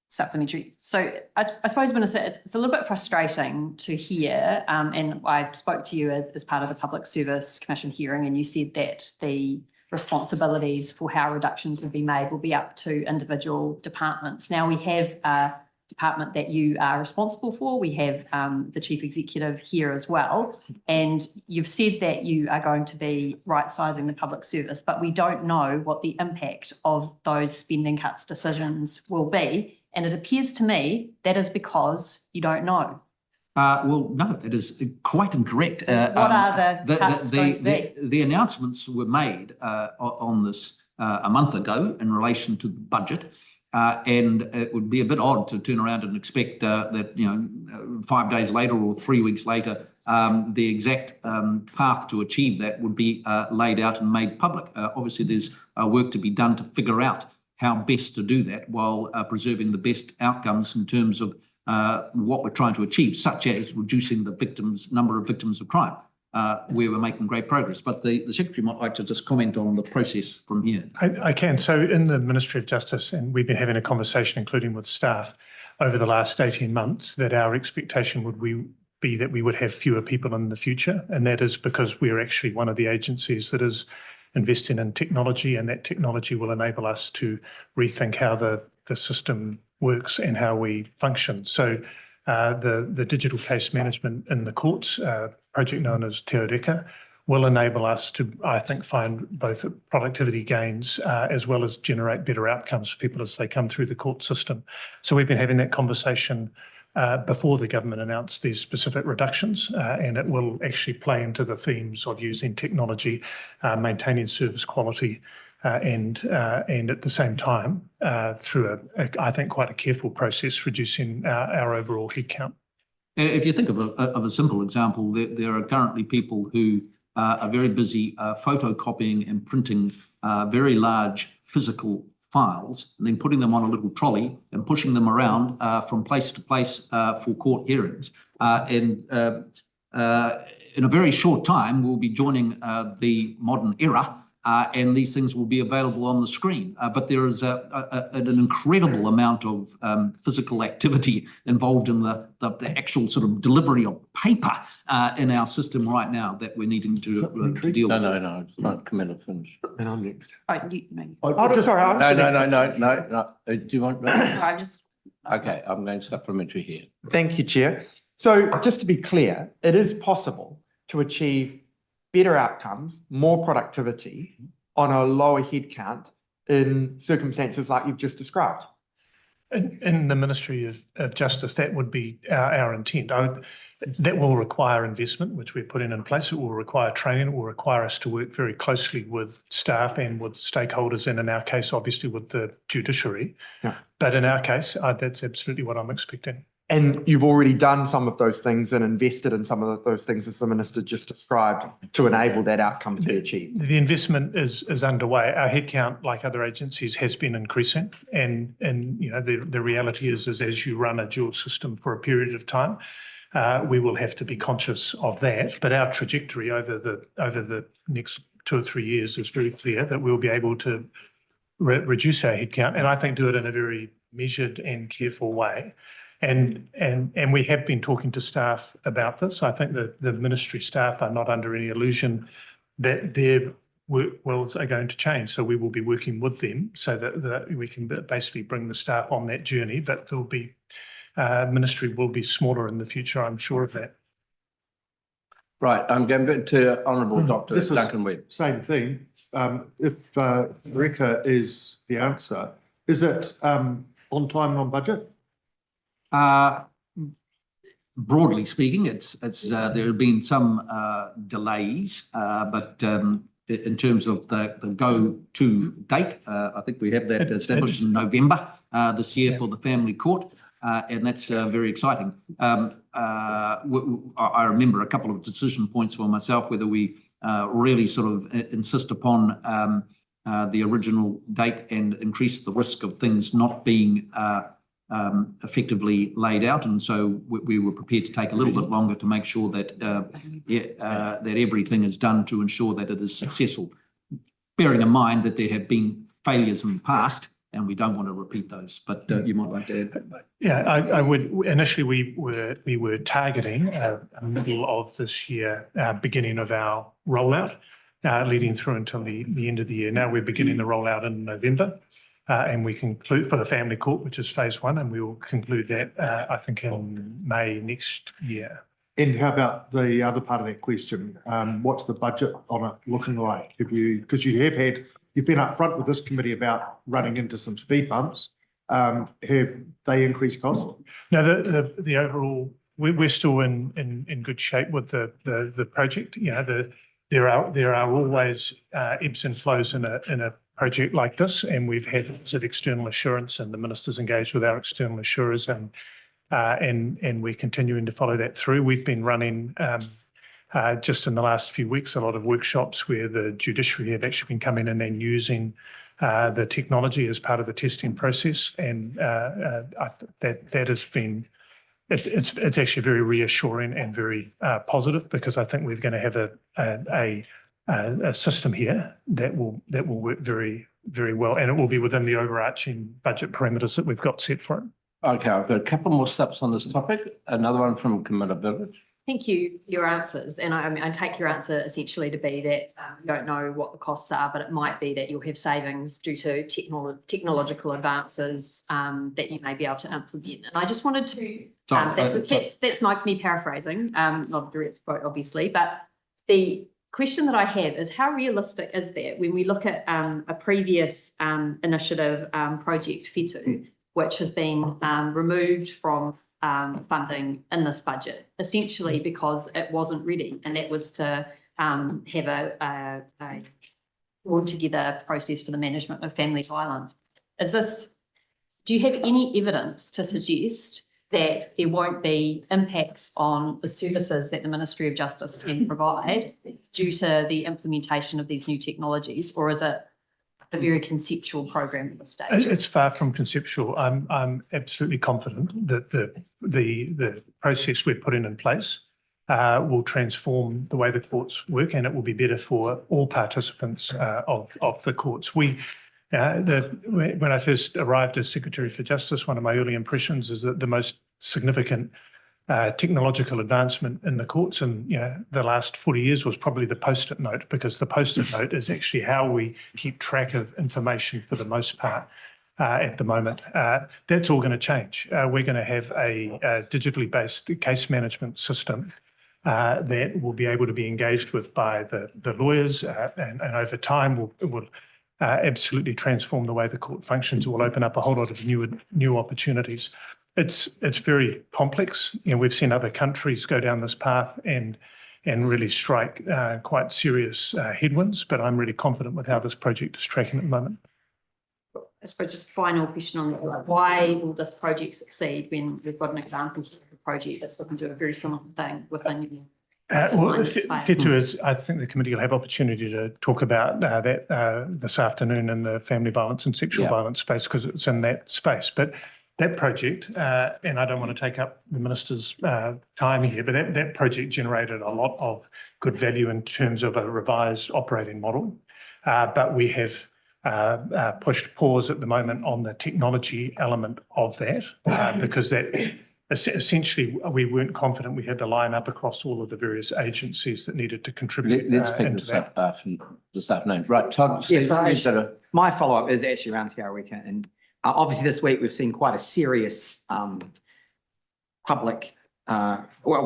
Supplementary. So I suppose, Minister, it's a little bit frustrating to hear, and I spoke to you as part of the Public Service Commission hearing, and you said that the responsibilities for how reductions will be made will be up to individual departments. Now, we have a department that you are responsible for. We have the Chief Executive here as well, and you've said that you are going to be right-sizing the public service, but we don't know what the impact of those spending cuts decisions will be. And it appears to me that is because you don't know. Well, no, that is quite incorrect. What are the cuts going to be? The announcements were made on this a month ago in relation to the budget. And it would be a bit odd to turn around and expect that, 5 days later or 3 weeks later, the exact path to achieve that would be laid out and made public. Obviously, there's work to be done to figure out how best to do that while preserving the best outcomes in terms of what we're trying to achieve, such as reducing the number of victims of crime, where we're making great progress. But the Secretary might like to just comment on the process from here. I can. So in the Ministry of Justice, and we've been having a conversation, including with staff, over the last 18 months, that our expectation would be that we would have fewer people in the future. And that is because we're actually one of the agencies that is investing in technology, and that technology will enable us to rethink how the system works and how we function. So the digital case management in the courts, project known as Te Oreka, will enable us to, I think, find both productivity gains as well as generate better outcomes for people as they come through the court system. So we've been having that conversation before the government announced these specific reductions, and it will actually play into the themes of using technology, maintaining service quality, and at the same time, through I think, quite a careful process, reducing our overall headcount. If you think of a simple example, there are currently people who are very busy photocopying and printing very large physical files and then putting them on a little trolley and pushing them around from place to place for court hearings. In a very short time, we'll be joining the modern era and these things will be available on the screen. But there is an incredible amount of physical activity involved in the actual sort of delivery of paper in our system right now that we're needing to deal with. No, just not Camilla finish. And I'm next. Oh, you, no, No. Do you want? I just. Okay, I'm going supplementary here. Thank you, Chair. So just to be clear, it is possible to achieve better outcomes, more productivity on a lower headcount in circumstances like you've just described. In the Ministry of Justice, that would be our intent. That will require investment, which we're putting in place. It will require training. It will require us to work very closely with staff and with stakeholders, and in our case, obviously with the judiciary. Yeah. But in our case, that's absolutely what I'm expecting. And you've already done some of those things and invested in some of those things, as the Minister just described, to enable that outcome to be achieved. The investment is underway. Our headcount, like other agencies, has been increasing, and you know the reality is as you run a dual system for a period of time, we will have to be conscious of that. But our trajectory over the next 2 or 3 years is very clear that we'll be able to reduce our headcount, and I think do it in a very measured and careful way. And we have been talking to staff about this. I think that the ministry staff are not under any illusion that their work wills are going to change. So we will be working with them so that we can basically bring the staff on that journey. But there'll be ministry will be smaller in the future. I'm sure of that. Right, I'm going back to Honourable Dr. Duncan Webb. Same thing. If Reka is the answer, is it on time and on budget? Broadly speaking, it's there have been some delays, but in terms of the go-to date, I think we have that established in November this year for the family court, and that's very exciting. I remember a couple of decision points for myself, whether we really sort of insist upon the original date and increase the risk of things not being effectively laid out, and so we were prepared to take a little bit longer to make sure that that everything is done to ensure that it is successful, bearing in mind that there have been failures in the past and we don't want to repeat those. But you might like to add. Yeah, I would. Initially, we were targeting a middle of this year, beginning of our rollout, leading through until the end of the year. Now we're beginning the rollout in November. And we conclude for the family court, which is phase 1, and we will conclude that, I think, in May next year. And how about the other part of that question? What's the budget on it looking like? Because you've been upfront with this committee about running into some speed bumps. Have they increased costs? No, the overall, we're still in good shape with the project. You know, there are always ebbs and flows in a project like this, and we've had lots of external assurance, and the minister's engaged with our external assurers, and we're continuing to follow that through. We've been running just in the last few weeks a lot of workshops where the judiciary have actually been coming in and using the technology as part of the testing process, and that has been it's actually very reassuring and very positive, because I think we're going to have a system here that will work very, very well, and it will be within the overarching budget parameters that we've got set for it. Okay, I've got a couple more steps on this topic. Another one from Camilla Village. Thank you for your answers. And I take your answer essentially to be that you don't know what the costs are, but it might be that you'll have savings due to technological advances that you may be able to implement. And I just wanted to, that's me paraphrasing, not a direct quote, obviously, but the question that I have is, how realistic is that when we look at a previous initiative, Project Whetū, which has been removed from funding in this budget, essentially because it wasn't ready, and that was to have a all-together process for the management of family violence. Do you have any evidence to suggest that there won't be impacts on the services that the Ministry of Justice can provide due to the implementation of these new technologies, or is it a very conceptual program at this stage? It's far from conceptual. I'm absolutely confident that the process we're putting in place will transform the way the courts work, and it will be better for all participants of the courts. When I first arrived as Secretary for Justice, one of my early impressions is that the most significant technological advancement in the courts in the last 40 years was probably the post-it note, because the post-it note is actually how we keep track of information for the most part at the moment. That's all going to change. We're going to have a digitally based case management system that will be able to be engaged with by the lawyers, and over time will absolutely transform the way the court functions. It will open up a whole lot of new opportunities. It's very complex. We've seen other countries go down this path and really strike quite serious headwinds, but I'm really confident with how this project is tracking at the moment. I suppose just a final question on why will this project succeed when we've got an example of a project that's looking to do a very similar thing within I think the committee will have opportunity to talk about that this afternoon in the family violence and sexual violence space, because it's in that space. But that project, and I don't want to take up the Minister's time here, but that project generated a lot of good value in terms of a revised operating model. But we have pushed pause at the moment on the technology element of that, because that essentially we weren't confident we had to line up across all of the various agencies that needed to contribute. Let's pick this up this afternoon. Right, Todd. Yes, my follow-up is actually around Te Ariki, and obviously this week we've seen quite a serious public,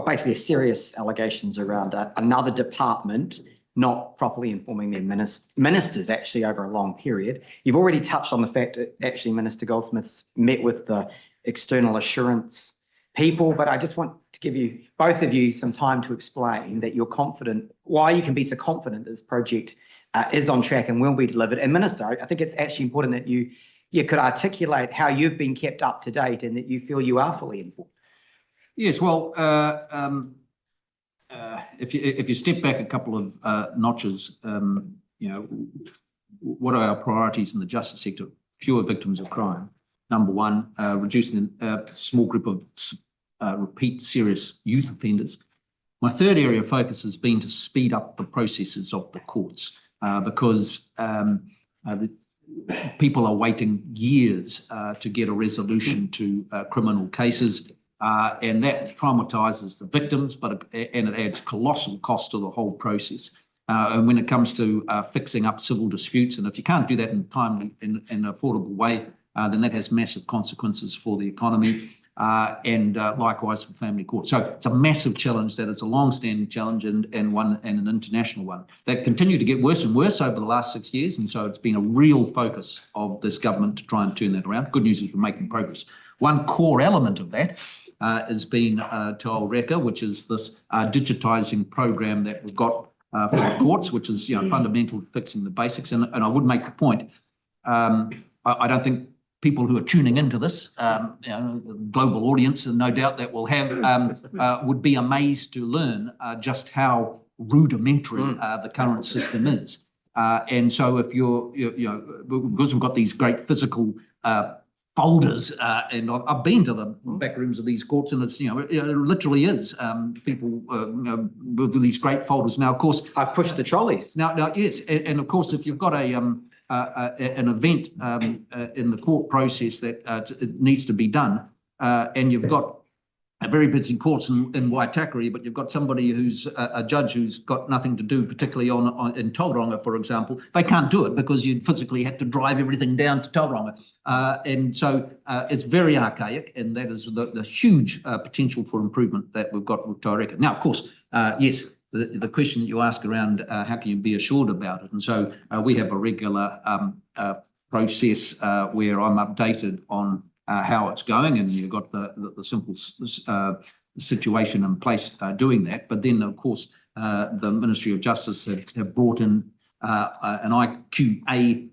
basically serious allegations around another department not properly informing their ministers actually over a long period. You've already touched on the fact that actually Minister Goldsmith's met with the external assurance people, but I just want to give you, both of you, some time to explain that you're confident, why you can be so confident that this project is on track and will be delivered. And Minister, I think it's actually important that you could articulate how you've been kept up to date and that you feel you are fully informed. Yes, well, if you step back a couple of notches, what are our priorities in the justice sector? Fewer victims of crime. Number one, reducing a small group of repeat serious youth offenders. My third area of focus has been to speed up the processes of the courts, because people are waiting years to get a resolution to criminal cases. And that traumatizes the victims, and it adds colossal cost to the whole process. And when it comes to fixing up civil disputes, and if you can't do that in a timely, in an affordable way, then that has massive consequences for the economy, and likewise for family court. So it's a massive challenge. That is a long-standing challenge, and an international one that continued to get worse and worse over the last 6 years. And so it's been a real focus of this government to try and turn that around. Good news is we're making progress. One core element of that has been Te Ariki, which is this digitising program that we've got for the courts, which is fundamental to fixing the basics. And I would make the point, I don't think people who are tuning into this, global audience, and no doubt that will have, would be amazed to learn just how rudimentary the current system is. And so if because we've got these great physical folders, and I've been to the back rooms of these courts, and it's, it literally is people with these great folders. Now, of course, I've pushed the trolleys. Now, yes, and of course, if you've got an event in the court process that it needs to be done, and you've got a very busy courts in Waitakere, but you've got somebody who's a judge who's got nothing to do, particularly in Tauranga, for example, they can't do it because you'd physically have to drive everything down to Tauranga. And so it's very archaic, and that is the huge potential for improvement that we've got with Te Ariki. Now, of course, yes, the question that you ask around how can you be assured about it? And so we have a regular process where I'm updated on how it's going, and you've got the simple situation in place doing that. But then, of course, the Ministry of Justice have brought in an IQA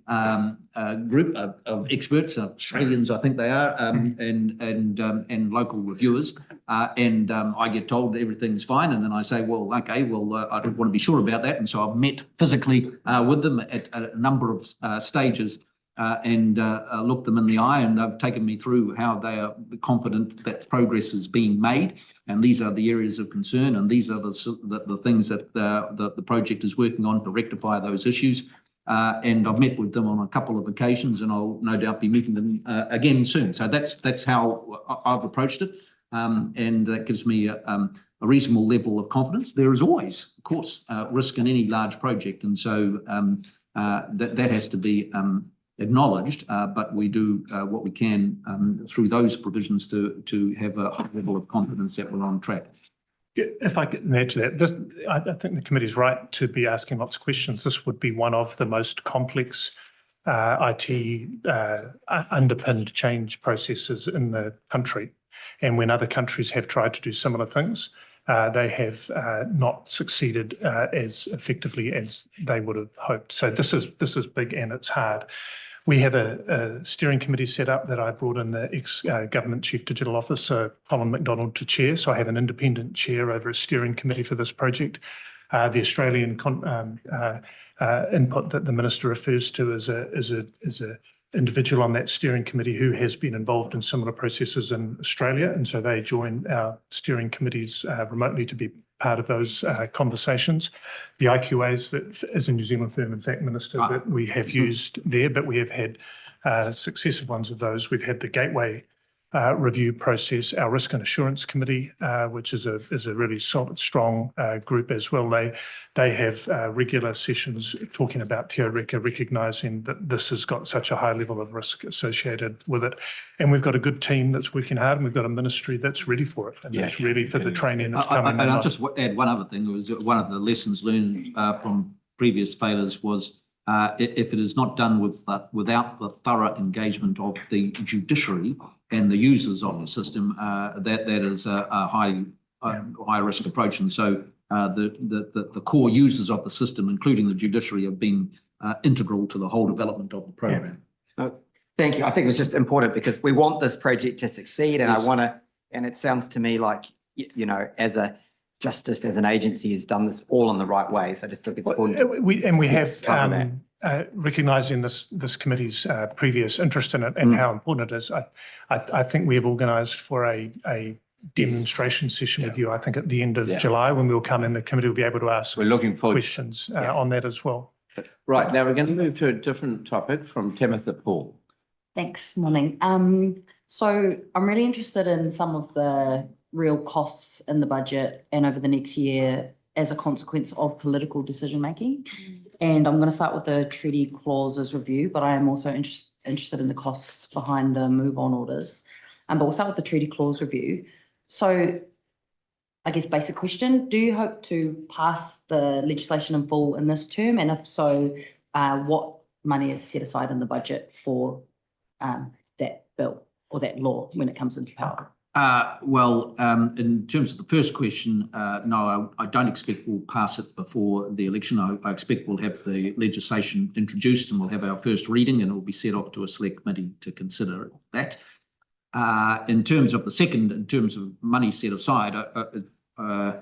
group of experts, Australians, I think they are, and local reviewers. And I get told everything's fine, and then I say, well, okay, well, I don't want to be sure about that. And so I've met physically with them at a number of stages. and looked them in the eye, and they've taken me through how they are confident that progress is being made, and these are the areas of concern, and these are the things that the project is working on to rectify those issues. And I've met with them on a couple of occasions, and I'll no doubt be meeting them again soon. So that's how I've approached it, and that gives me a reasonable level of confidence. There is always, of course, risk in any large project, and so that has to be acknowledged, but we do what we can through those provisions to have a high level of confidence that we're on track. If I could add to that, I think the committee is right to be asking lots of questions. This would be one of the most complex IT underpinned change processes in the country. And when other countries have tried to do similar things, they have not succeeded as effectively as they would have hoped. So this is big and it's hard. We have a steering committee set up that I brought in the ex-government chief digital officer, Colin McDonald, to chair. So I have an independent chair over a steering committee for this project. The Australian input that the minister refers to is a individual on that steering committee who has been involved in similar processes in Australia. And so they join our steering committees remotely to be part of those conversations. The IQAs, that is a New Zealand firm, in fact, Minister, that we have used there, but we have had successive ones of those. We've had the Gateway review process, our Risk and Assurance Committee, which is a really solid, strong group as well. They have regular sessions talking about Te Reka, recognising that this has got such a high level of risk associated with it. And we've got a good team that's working hard, and we've got a ministry that's ready for it, and that's ready for the training that's coming. And I'll just add one other thing. It was one of the lessons learned from previous failures was if it is not done without the thorough engagement of the judiciary and the users of the system, that is a high risk approach. And so the core users of the system, including the judiciary, have been integral to the whole development of the program. Thank you. I think it was just important because we want this project to succeed, and Yes. and it sounds to me like, as a Justice, as an agency, has done this all in the right way. So I just think it's important. We have cover that. recognising this committee's previous interest in it and how important it is. I think we have organised for a demonstration session with you, I think at the end of July, when we'll come in, the committee will be able to ask questions on that as well. Right, now we're going to move to a different topic from Timothy Paul. Thanks, morning. So I'm really interested in some of the real costs in the budget and over the next year as a consequence of political decision making. And I'm going to start with the treaty clauses review, but I am also interested in the costs behind the move on orders. But we'll start with the treaty clause review. So I guess basic question, do you hope to pass the legislation in full in this term? And if so, what money is set aside in the budget for that bill or that law when it comes into power? In terms of the first question, no, I don't expect we'll pass it before the election. I expect we'll have the legislation introduced and we'll have our first reading, and it will be sent off to a select committee to consider that. In terms of the second, in terms of money set aside, I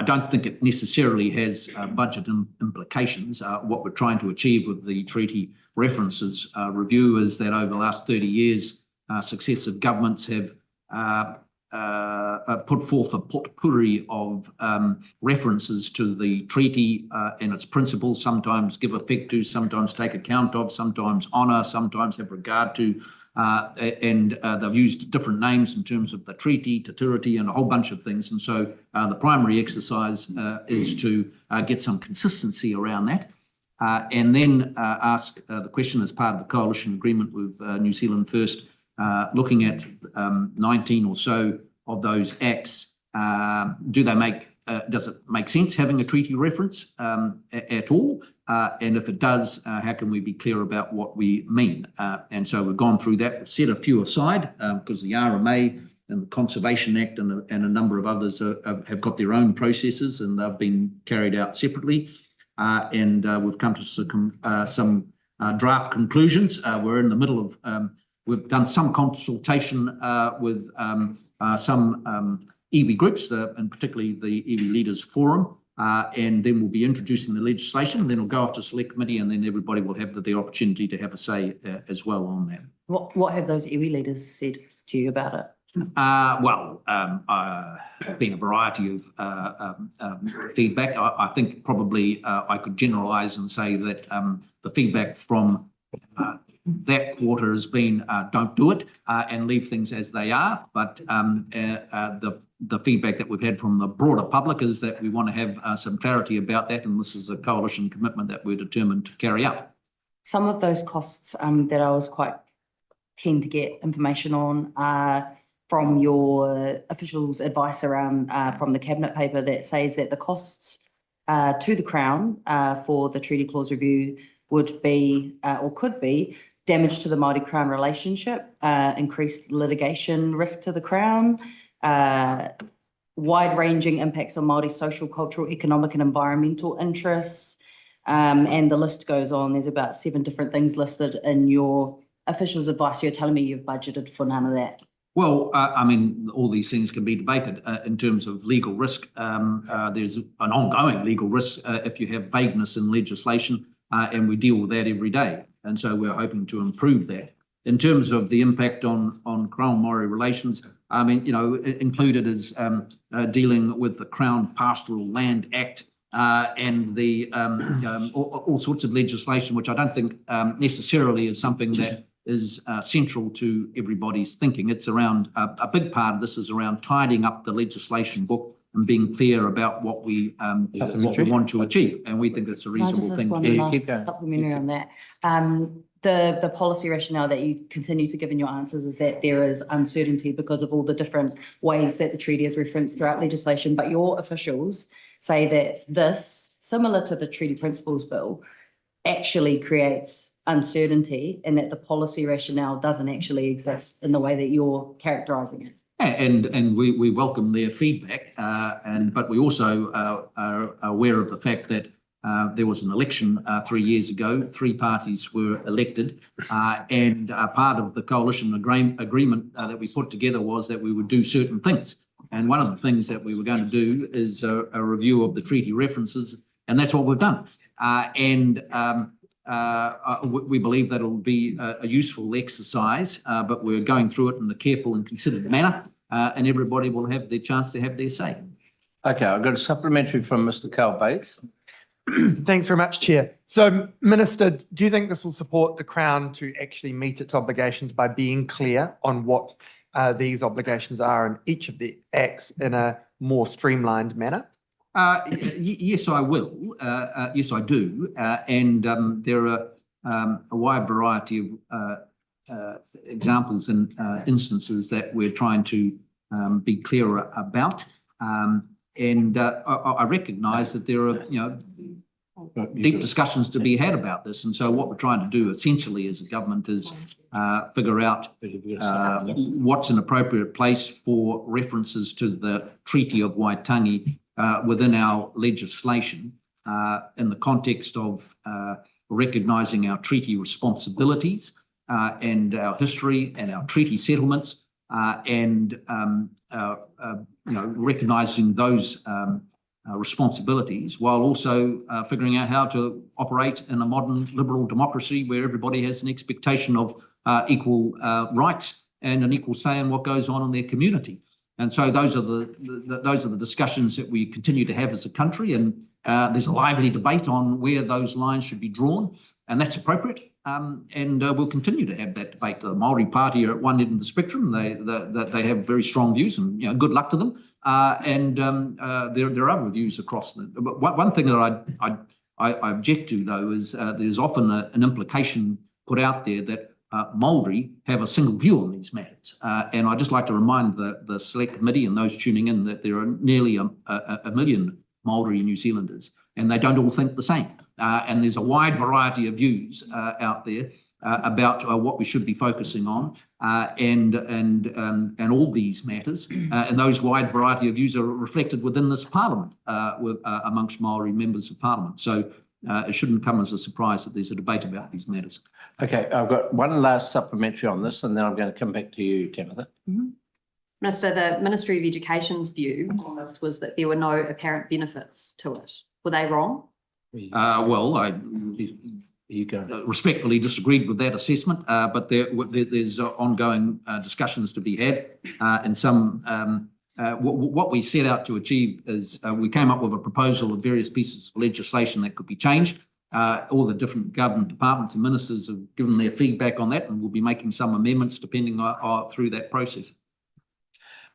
don't think it necessarily has budget implications. What we're trying to achieve with the treaty references review is that over the last 30 years, successive governments have put forth a potpourri of references to the treaty and its principles, sometimes give effect to, sometimes take account of, sometimes honour, sometimes have regard to, and they've used different names in terms of the treaty, taturity, and a whole bunch of things. And so the primary exercise is to get some consistency around that. And then ask the question as part of the coalition agreement with New Zealand First, looking at 19 or so of those acts, does it make sense having a treaty reference at all? And if it does, how can we be clear about what we mean? And so we've gone through that, we've set a few aside because the RMA and the Conservation Act and a number of others have got their own processes and they've been carried out separately. And we've come to some draft conclusions. We're in the middle of, we've done some consultation with some iwi groups, and particularly the Iwi Leaders Forum, and then we'll be introducing the legislation, then it'll go off to select committee, and then everybody will have the opportunity to have a say as well on that. What have those iwi leaders said to you about it? Been a variety of feedback. I think probably I could generalise and say that the feedback from that quarter has been don't do it and leave things as they are. But the feedback that we've had from the broader public is that we want to have some clarity about that, and this is a coalition commitment that we're determined to carry out. Some of those costs that I was quite keen to get information on from your officials' advice around from the cabinet paper that says that the costs to the Crown for the treaty clause review would be or could be damage to the Māori-Crown relationship, increased litigation risk to the Crown, wide-ranging impacts on Māori social, cultural, economic and environmental interests, and the list goes on. There's about 7 different things listed in your officials' advice. You're telling me you've budgeted for none of that? Well, I mean, all these things can be debated in terms of legal risk. There's an ongoing legal risk if you have vagueness in legislation, and we deal with that every day. And so we're hoping to improve that. In terms of the impact on Crown Māori relations, I mean, you know, included is dealing with the Crown Pastoral Land Act and the all sorts of legislation, which I don't think necessarily is something that is central to everybody's thinking. It's around, a big part of this is around tidying up the legislation book and being clear about what we want to achieve. And we think it's a reasonable thing to do. Keep going. Supplementary on that. The policy rationale that you continue to give in your answers is that there is uncertainty because of all the different ways that the treaty is referenced throughout legislation, but your officials say that this, similar to the Treaty Principles Bill, actually creates uncertainty and that the policy rationale doesn't actually exist in the way that you're characterising it. And we welcome their feedback, but we also are aware of the fact that there was an election 3 years ago. 3 parties were elected, and part of the coalition agreement that we put together was that we would do certain things. And one of the things that we were going to do is a review of the treaty references, and that's what we've done. We believe that it'll be a useful exercise, but we're going through it in a careful and considered manner, and everybody will have their chance to have their say. Okay, I've got a supplementary from Mr. Carl Bates. Thanks very much, Chair. So, Minister, do you think this will support the Crown to actually meet its obligations by being clear on what these obligations are in each of the acts in a more streamlined manner? Yes, I will. Yes, I do. And there are a wide variety of examples and instances that we're trying to be clearer about. And I recognise that there are, you know, deep discussions to be had about this. And so what we're trying to do essentially as a government is figure out what's an appropriate place for references to the Treaty of Waitangi within our legislation in the context of recognising our treaty responsibilities and our history and our treaty settlements and you know, recognising those responsibilities while also figuring out how to operate in a modern liberal democracy where everybody has an expectation of equal rights and an equal say in what goes on in their community. And so those are the discussions that we continue to have as a country, and there's a lively debate on where those lines should be drawn, and that's appropriate. And we'll continue to have that debate. The Māori Party are at one end of the spectrum. They have very strong views, and you know, good luck to them. And there are other views across them. But one thing that I object to, though, is there's often an implication put out there that Māori have a single view on these matters. And I'd just like to remind the Select Committee and those tuning in that there are nearly a million Māori New Zealanders, and they don't all think the same. And there's a wide variety of views out there about what we should be focusing on and all these matters. And those wide variety of views are reflected within this Parliament amongst Māori members of Parliament. So it shouldn't come as a surprise that there's a debate about these matters. Okay, I've got one last supplementary on this, and then I'm going to come back to you, Timothy. Minister, the Ministry of Education's view on this was that there were no apparent benefits to it. Were they wrong? Well, I respectfully disagreed with that assessment, but there's ongoing discussions to be had. And what we set out to achieve is we came up with a proposal of various pieces of legislation that could be changed. All the different government departments and ministers have given their feedback on that, and we'll be making some amendments depending on through that process.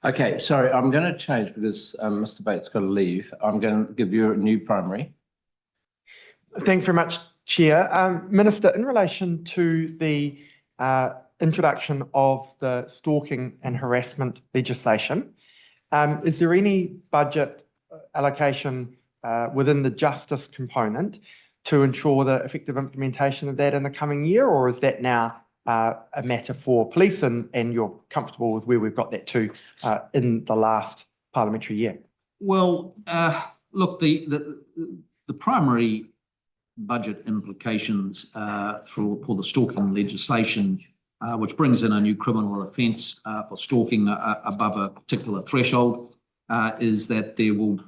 Okay, sorry, I'm going to change because Mr. Bates got to leave. I'm going to give you a new primary. Thanks very much, Chair. Minister, in relation to the introduction of the stalking and harassment legislation, is there any budget allocation within the justice component to ensure the effective implementation of that in the coming year, or is that now a matter for police and you're comfortable with where we've got that to in the last parliamentary year? Well, look, the primary budget implications for the stalking legislation, which brings in a new criminal offence for stalking above a particular threshold, is that there will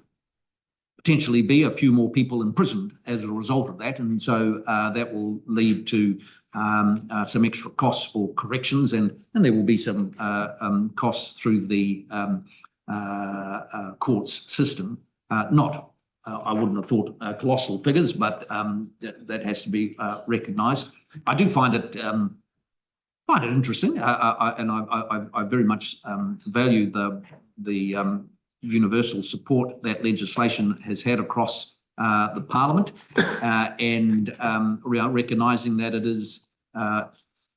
potentially be a few more people imprisoned as a result of that. And so that will lead to some extra costs for corrections, and there will be some costs through the courts system. I wouldn't have thought colossal figures, but that has to be recognised. I do find it interesting, and I very much value the universal support that legislation has had across the Parliament, and recognising that it is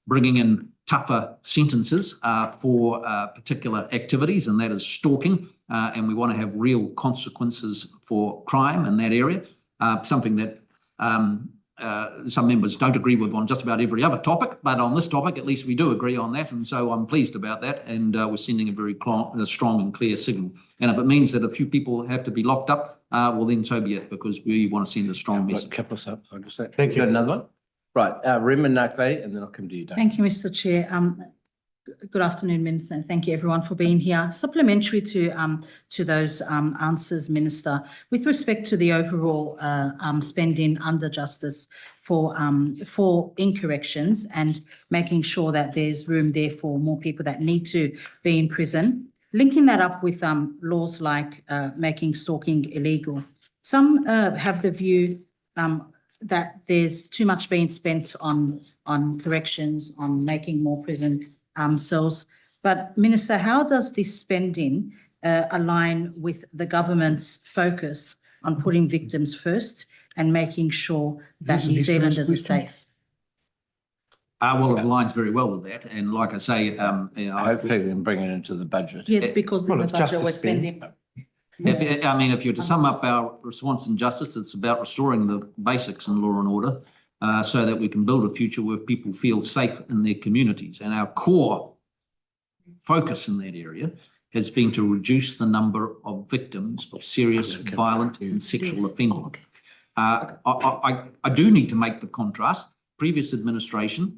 bringing in tougher sentences for particular activities, and that is stalking, and we want to have real consequences for crime in that area, something that some members don't agree with on just about every other topic, but on this topic at least we do agree on that, and so I'm pleased about that, and we're sending a very strong and clear signal. And if it means that a few people have to be locked up, well then so be it, because we want to send a strong message. Thank you. Got another one? Right, Rima Nakle, and then I'll come to you, Dave. Thank you, Mr. Chair. Good afternoon, Minister, and thank you everyone for being here. Supplementary to those answers, Minister, with respect to the overall spending under justice for incorrections and making sure that there's room there for more people that need to be in prison, linking that up with laws like making stalking illegal. Some have the view that there's too much being spent on corrections, on making more prison cells. But Minister, how does this spending align with the government's focus on putting victims first and making sure that New Zealanders are safe? Well, it aligns very well with that, and like I say, hopefully we can bring it into the budget. Yeah, because in the budget we're spending. If you're to sum up our response in justice, it's about restoring the basics in law and order, so that we can build a future where people feel safe in their communities. And our core focus in that area has been to reduce the number of victims of serious, violent and sexual offending. I do need to make the contrast. Previous administration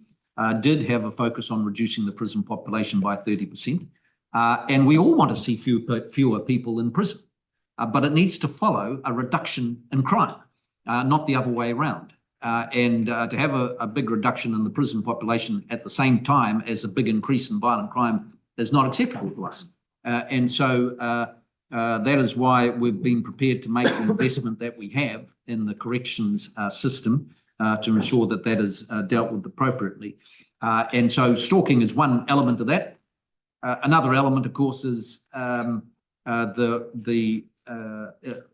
did have a focus on reducing the prison population by 30%. And we all want to see fewer people in prison. But it needs to follow a reduction in crime, not the other way around. And to have a big reduction in the prison population at the same time as a big increase in violent crime is not acceptable to us. And so that is why we've been prepared to make the investment that we have in the corrections system to ensure that that is dealt with appropriately. And so stalking is one element of that. Another element, of course, is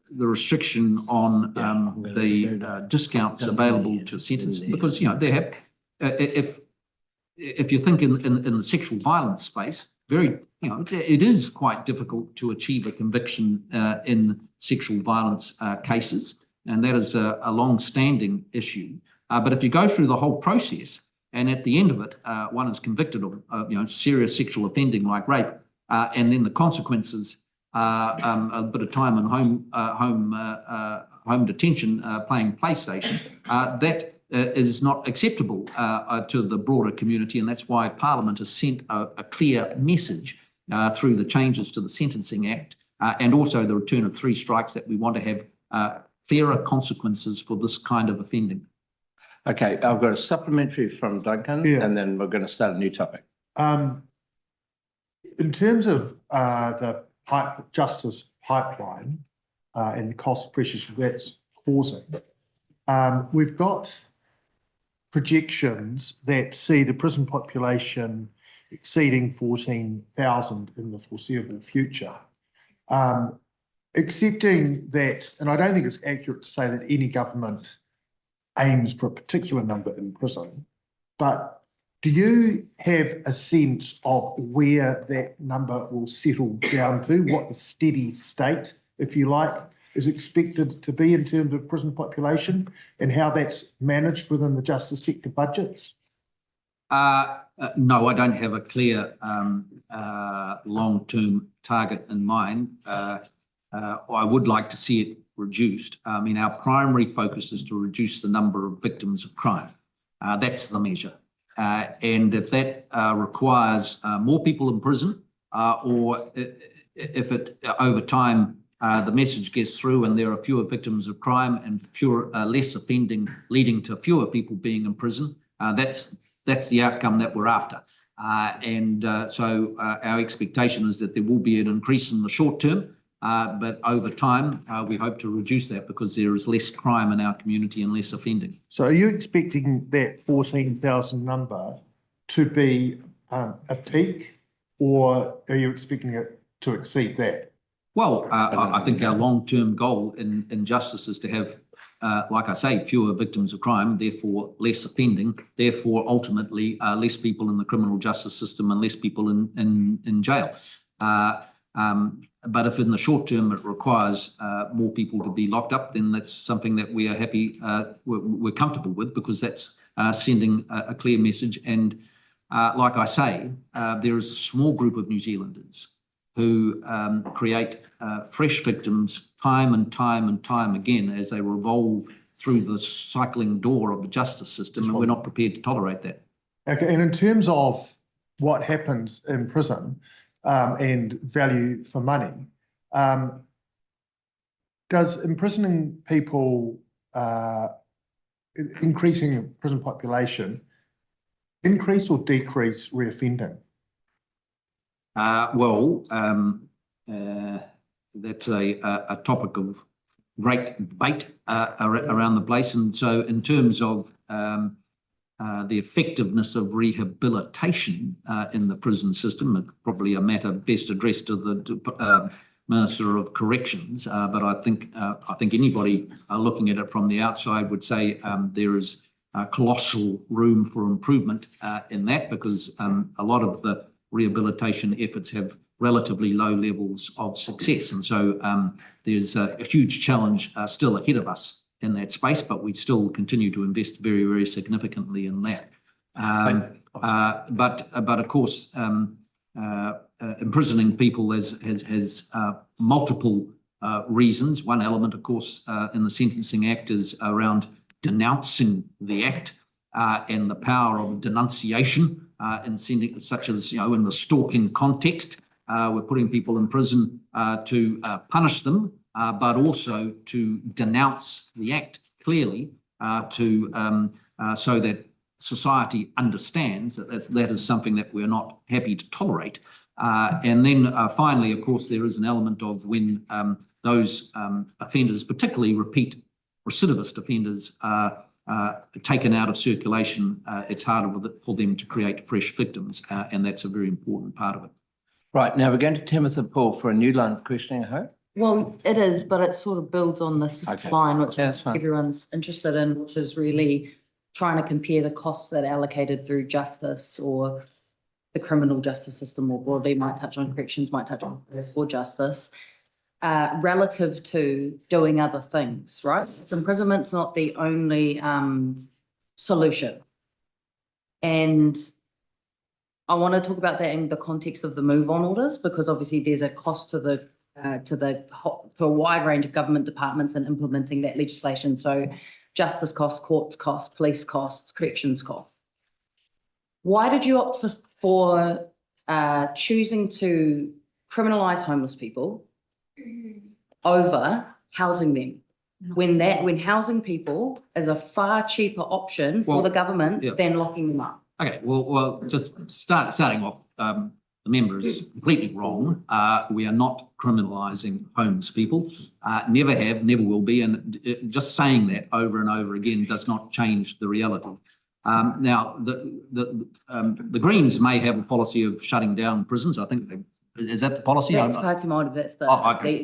the restriction on the discounts available to sentencing, because they have. If you think in the sexual violence space, it is quite difficult to achieve a conviction in sexual violence cases, and that is a long-standing issue. But if you go through the whole process, and at the end of it, one is convicted of serious sexual offending like rape, and then the consequences are a bit of time in home detention playing PlayStation, that is not acceptable to the broader community, and that's why Parliament has sent a clear message through the changes to the Sentencing Act, and also the return of 3 strikes, that we want to have clearer consequences for this kind of offending. Okay, I've got a supplementary from Duncan, and then we're going to start a new topic. In terms of the justice pipeline and the cost pressures that's causing, we've got projections that see the prison population exceeding 14,000 in the foreseeable future. Accepting that, and I don't think it's accurate to say that any government aims for a particular number in prison, but do you have a sense of where that number will settle down to, what the steady state, if you like, is expected to be in terms of prison population, and how that's managed within the justice sector budgets? No, I don't have a clear long-term target in mind. I would like to see it reduced. I mean, our primary focus is to reduce the number of victims of crime. That's the measure. And if that requires more people in prison, or if it over time the message gets through and there are fewer victims of crime and less offending, leading to fewer people being in prison, that's the outcome that we're after. So our expectation is that there will be an increase in the short term, but over time we hope to reduce that because there is less crime in our community and less offending. So are you expecting that 14,000 number to be a peak, or are you expecting it to exceed that? Well, I think our long-term goal in justice is to have, like I say, fewer victims of crime, therefore less offending, therefore ultimately less people in the criminal justice system and less people in jail. But if in the short term it requires more people to be locked up, then that's something that we are happy, we're comfortable with, because that's sending a clear message. And like I say, there is a small group of New Zealanders who create fresh victims time and time and time again as they revolve through the cycling door of the justice system, and we're not prepared to tolerate that. Okay, and in terms of what happens in prison and value for money, does imprisoning people, increasing prison population, increase or decrease reoffending? That's a topic of great debate around the place. And so in terms of the effectiveness of rehabilitation in the prison system, probably a matter best addressed to the Minister of Corrections. But I think anybody looking at it from the outside would say there is colossal room for improvement in that, because a lot of the rehabilitation efforts have relatively low levels of success. And so there's a huge challenge still ahead of us in that space, but we still continue to invest very, very significantly in that. But of course, imprisoning people has multiple reasons. One element, of course, in the Sentencing Act is around denouncing the act and the power of denunciation in sending, such as, in the stalking context. We're putting people in prison to punish them, but also to denounce the act clearly, so that society understands that is something that we're not happy to tolerate. And then finally, of course, there is an element of when those offenders, particularly repeat recidivist offenders, are taken out of circulation, it's harder for them to create fresh victims, and that's a very important part of it. Right, now we're going to Timothy Paul for a new line of questioning, I hope. Well, it is, but it sort of builds on this line, which everyone's interested in, which is really trying to compare the costs that are allocated through justice or the criminal justice system more broadly, might touch on corrections, might touch on or justice, relative to doing other things, right? So imprisonment's not the only solution. And I want to talk about that in the context of the move-on orders, because obviously there's a cost to a wide range of government departments in implementing that legislation. So justice costs, courts costs, police costs, corrections costs. Why did you opt for choosing to criminalise homeless people over housing them. When housing people is a far cheaper option for the government than locking them up. Okay, well, just starting off, the member is completely wrong. We are not criminalising homeless people. Never have, never will be. And just saying that over and over again does not change the reality. Now, the Greens may have a policy of shutting down prisons. I think is that the policy? That's the party model. That's the. Okay.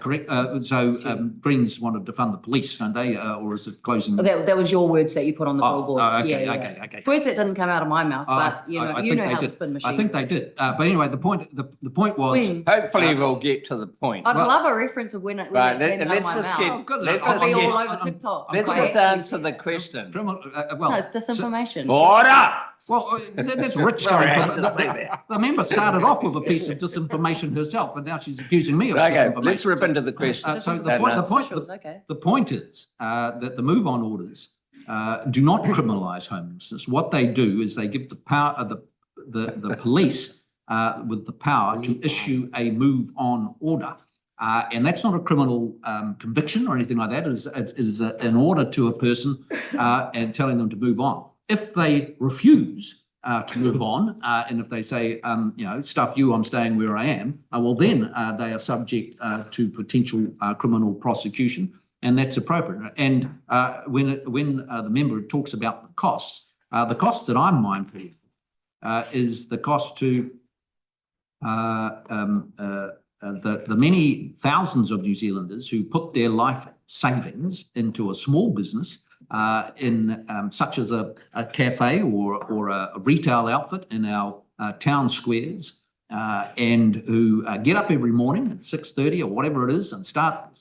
Correct. So Greens want to defund the police, don't they? Or is it closing? That was your words that you put on the billboard. Okay. Words that didn't come out of my mouth, but you know how the spin machine. I think they did. But anyway, the point was. Hopefully we'll get to the point. I'd love a reference of when it. Right, let's just get. Let's be all over TikTok. Let's just answer the question. Well, no, it's disinformation. Order. Well, that's rich. The member started off with a piece of disinformation herself, and now she's accusing me of disinformation. Let's rip into the question. So the point is that the move on orders do not criminalise homelessness. What they do is they give the power the police with the power to issue a move on order. And that's not a criminal conviction or anything like that. It is an order to a person and telling them to move on. If they refuse to move on, and if they say, stuff you, I'm staying where I am, well, then they are subject to potential criminal prosecution, and that's appropriate. And when the member talks about the costs that I'm mindful of is the cost to the many thousands of New Zealanders who put their life savings into a small business in such as a cafe or a retail outfit in our town squares, and who get up every morning at 6:30 or whatever it is and start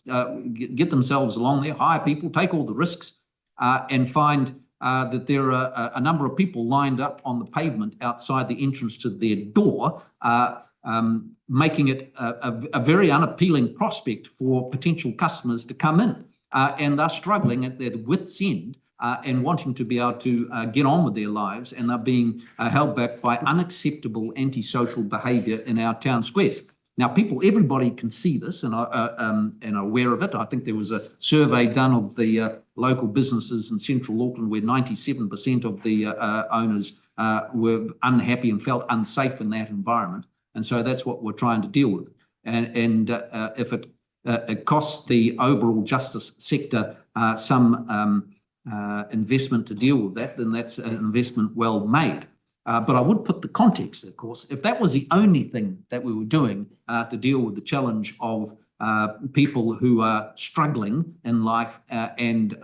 get themselves along there, hire people, take all the risks, and find that there are a number of people lined up on the pavement outside the entrance to their door, making it a very unappealing prospect for potential customers to come in. And they're struggling at their wits' end and wanting to be able to get on with their lives, and they're being held back by unacceptable antisocial behaviour in our town squares. Now, everybody can see this and are aware of it. I think there was a survey done of the local businesses in central Auckland where 97% of the owners were unhappy and felt unsafe in that environment. And so that's what we're trying to deal with. And if it costs the overall justice sector some investment to deal with that, then that's an investment well made. But I would put the context, of course, if that was the only thing that we were doing to deal with the challenge of people who are struggling in life and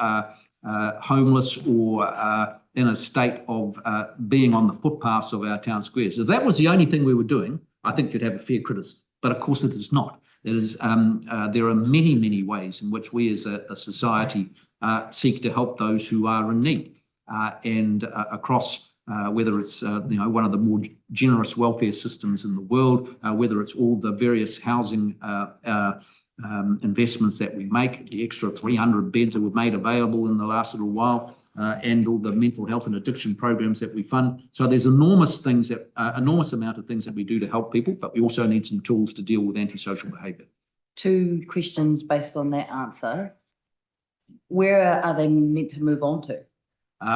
homeless or in a state of being on the footpaths of our town squares. If that was the only thing we were doing, I think you'd have a fair criticism. But of course it is not. It is, there are many, many ways in which we as a society seek to help those who are in need, and across whether it's one of the more generous welfare systems in the world, whether it's all the various housing investments that we make, the extra 300 beds that we've made available in the last little while, and all the mental health and addiction programs that we fund. So there's enormous amount of things that we do to help people, but we also need some tools to deal with antisocial behaviour. 2 questions based on that answer. Where are they meant to move on to?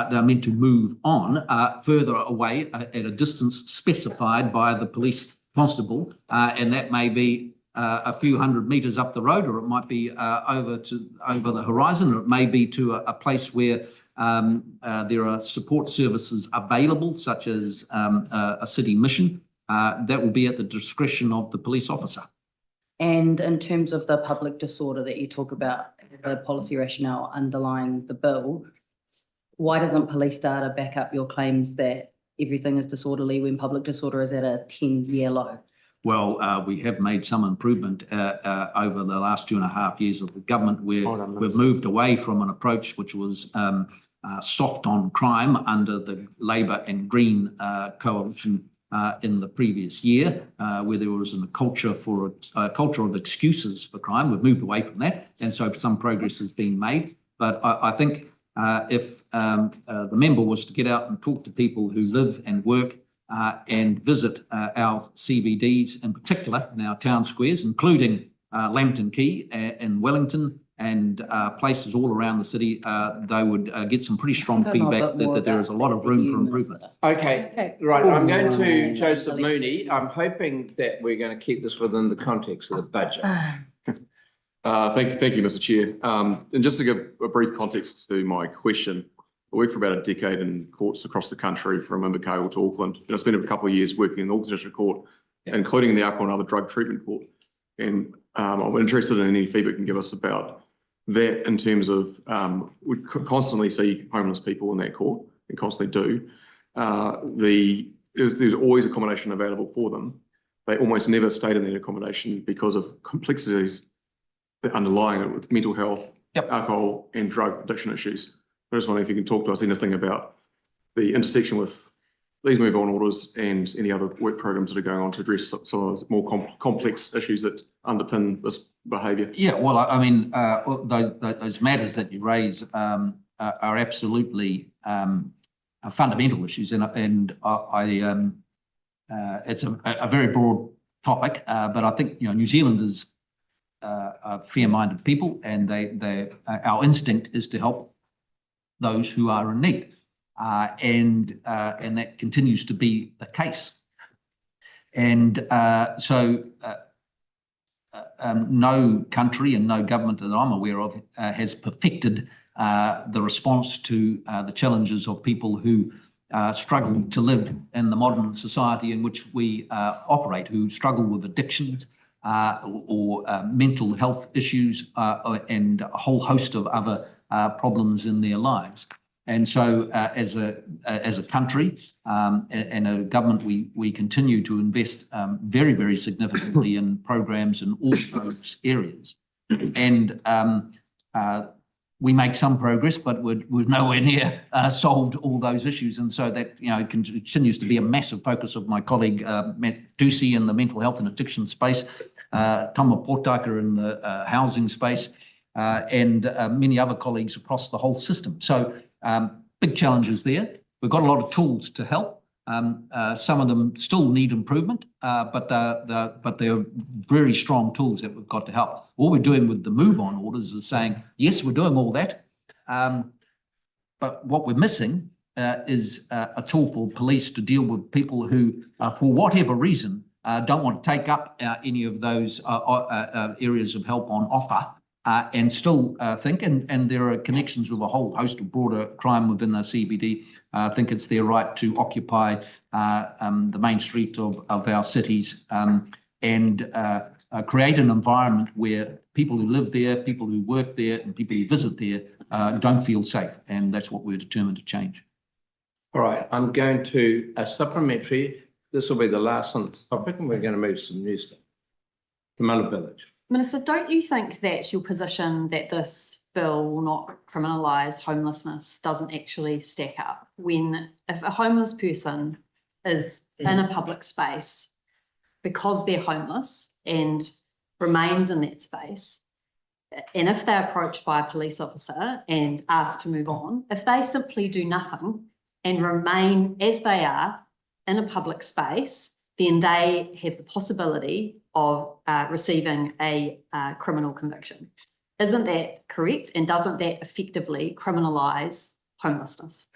They're meant to move on further away at a distance specified by the police constable, and that may be a few hundred metres up the road, or it might be over the horizon, or it may be to a place where there are support services available, such as a city mission. That will be at the discretion of the police officer. And in terms of the public disorder that you talk about, the policy rationale underlying the bill, why doesn't police data back up your claims that everything is disorderly when public disorder is at a 10-year low? Well, we have made some improvement over the last 2.5 years of the government, where we've moved away from an approach which was soft on crime under the Labour and Green coalition in the previous year, where there was a culture of excuses for crime. We've moved away from that, and so some progress has been made. But I think if the member was to get out and talk to people who live and work and visit our CBDs in particular, in our town squares, including Lambton Quay in Wellington and places all around the city, they would get some pretty strong feedback that there is a lot of room for improvement. Okay, right. I'm going to Joseph Mooney. I'm hoping that we're going to keep this within the context of the budget. Thank you, Mr. Chair. And just to give a brief context to my question, I worked for about a decade in courts across the country from Invercargill to Auckland, and I spent a couple of years working in the Auckland District Court, including the Alcohol and Other Drug Treatment Court. And I'm interested in any feedback you can give us about that in terms of, we constantly see homeless people in that court and constantly do. There's always accommodation available for them. They almost never stayed in that accommodation because of complexities that underlying it with mental health, alcohol and drug addiction issues. I just wonder if you can talk to us anything about the intersection with these move on orders and any other work programs that are going on to address some of those more complex issues that underpin this behaviour. Yeah, well, I mean, those matters that you raise are absolutely fundamental issues, and it's a very broad topic, but I think New Zealanders are fair-minded people, and our instinct is to help those who are in need, and that continues to be the case. And so no country and no government that I'm aware of has perfected the response to the challenges of people who struggle to live in the modern society in which we operate, who struggle with addictions or mental health issues and a whole host of other problems in their lives. And so as a country and a government, we continue to invest very, very significantly in programs in all those areas. And we make some progress, but we're nowhere near solved all those issues. And so that continues to be a massive focus of my colleague Matt Ducey in the mental health and addiction space, Tama Portaka in the housing space, and many other colleagues across the whole system. So big challenges there. We've got a lot of tools to help. Some of them still need improvement, but they're very strong tools that we've got to help. What we're doing with the move on orders is saying, yes, we're doing all that, but what we're missing is a tool for police to deal with people who, for whatever reason, don't want to take up any of those areas of help on offer. And still think, and there are connections with a whole host of broader crime within the CBD, think it's their right to occupy the main street of our cities and create an environment where people who live there, people who work there, and people who visit there don't feel safe. And that's what we're determined to change. All right, I'm going to a supplementary. This will be the last on this topic, and we're going to move to some new stuff. Camilla Village. Minister, don't you think that your position that this bill will not criminalise homelessness doesn't actually stack up? When if a homeless person is in a public space because they're homeless and remains in that space, and if they're approached by a police officer and asked to move on, if they simply do nothing and remain as they are in a public space, then they have the possibility of receiving a criminal conviction. Isn't that correct? And doesn't that effectively criminalise homelessness?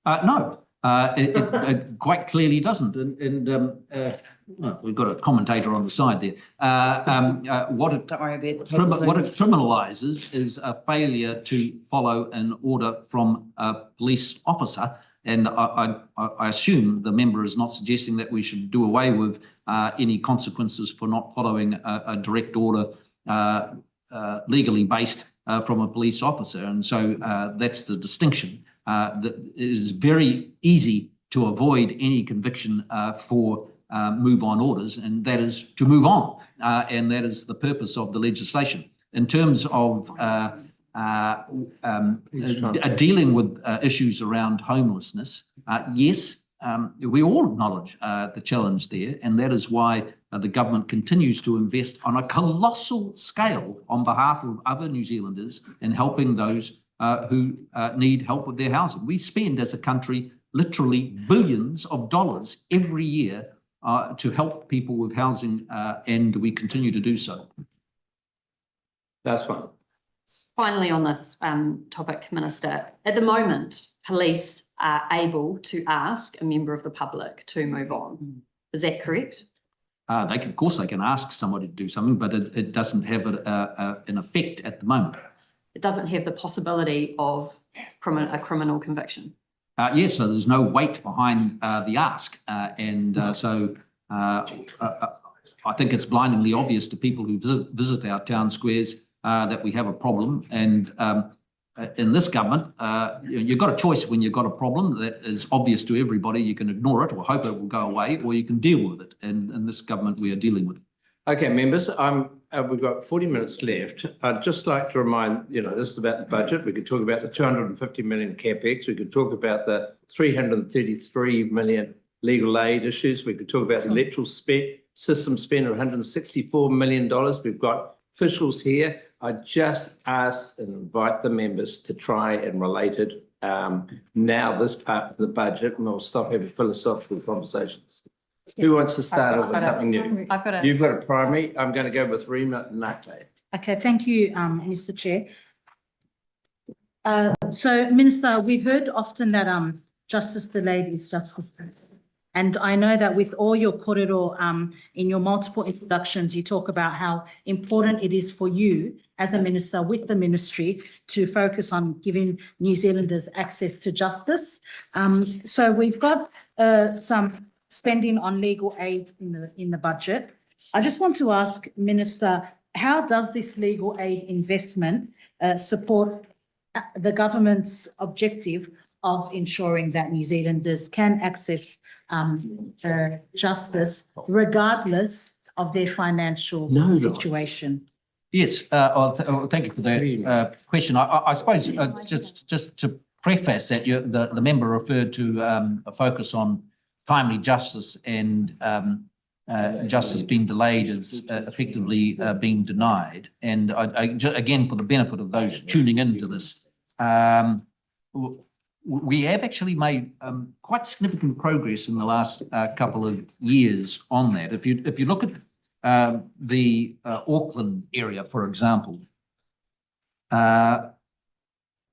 No, it quite clearly doesn't. Well, we've got a commentator on the side there. What it criminalises is a failure to follow an order from a police officer. And I assume the member is not suggesting that we should do away with any consequences for not following a direct order legally based from a police officer. And so that's the distinction. That it is very easy to avoid any conviction for move on orders, and that is to move on. And that is the purpose of the legislation. In terms of dealing with issues around homelessness, yes, we all acknowledge the challenge there, and that is why the government continues to invest on a colossal scale on behalf of other New Zealanders in helping those who need help with their housing. We spend as a country literally billions of dollars every year to help people with housing, and we continue to do so. That's one. Finally, on this topic, Minister, at the moment, police are able to ask a member of the public to move on. Is that correct? Of course, they can ask somebody to do something, but it doesn't have an effect at the moment. It doesn't have the possibility of a criminal conviction. Yes, so there's no weight behind the ask. So I think it's blindingly obvious to people who visit our town squares that we have a problem. And in this government, you've got a choice when you've got a problem that is obvious to everybody. You can ignore it or hope it will go away, or you can deal with it. And in this government, we are dealing with it. Okay, members, we've got 40 minutes left. I'd just like to remind, this is about the budget. We could talk about the 250 million CapEx. We could talk about the 333 million legal aid issues. We could talk about the electoral system spend of $164 million. We've got officials here. I just ask and invite the members to try and relate it now, this part of the budget, and we'll stop having philosophical conversations. Who wants to start off with something new? You've got a primary. I'm going to go with Rima Nate. Okay, thank you, Mr. Chair. So, Minister, we've heard often that justice delayed is justice denied. And I know that with all your korero, in your multiple introductions, you talk about how important it is for you as a minister with the ministry to focus on giving New Zealanders access to justice. So we've got some spending on legal aid in the budget. I just want to ask, Minister, how does this legal aid investment support the government's objective of ensuring that New Zealanders can access justice regardless of their financial situation? Yes, thank you for the question. I suppose just to preface that, the member referred to a focus on timely justice and justice being delayed is effectively being denied. And again, for the benefit of those tuning into this, we have actually made quite significant progress in the last couple of years on that. If you look at the Auckland area, for example,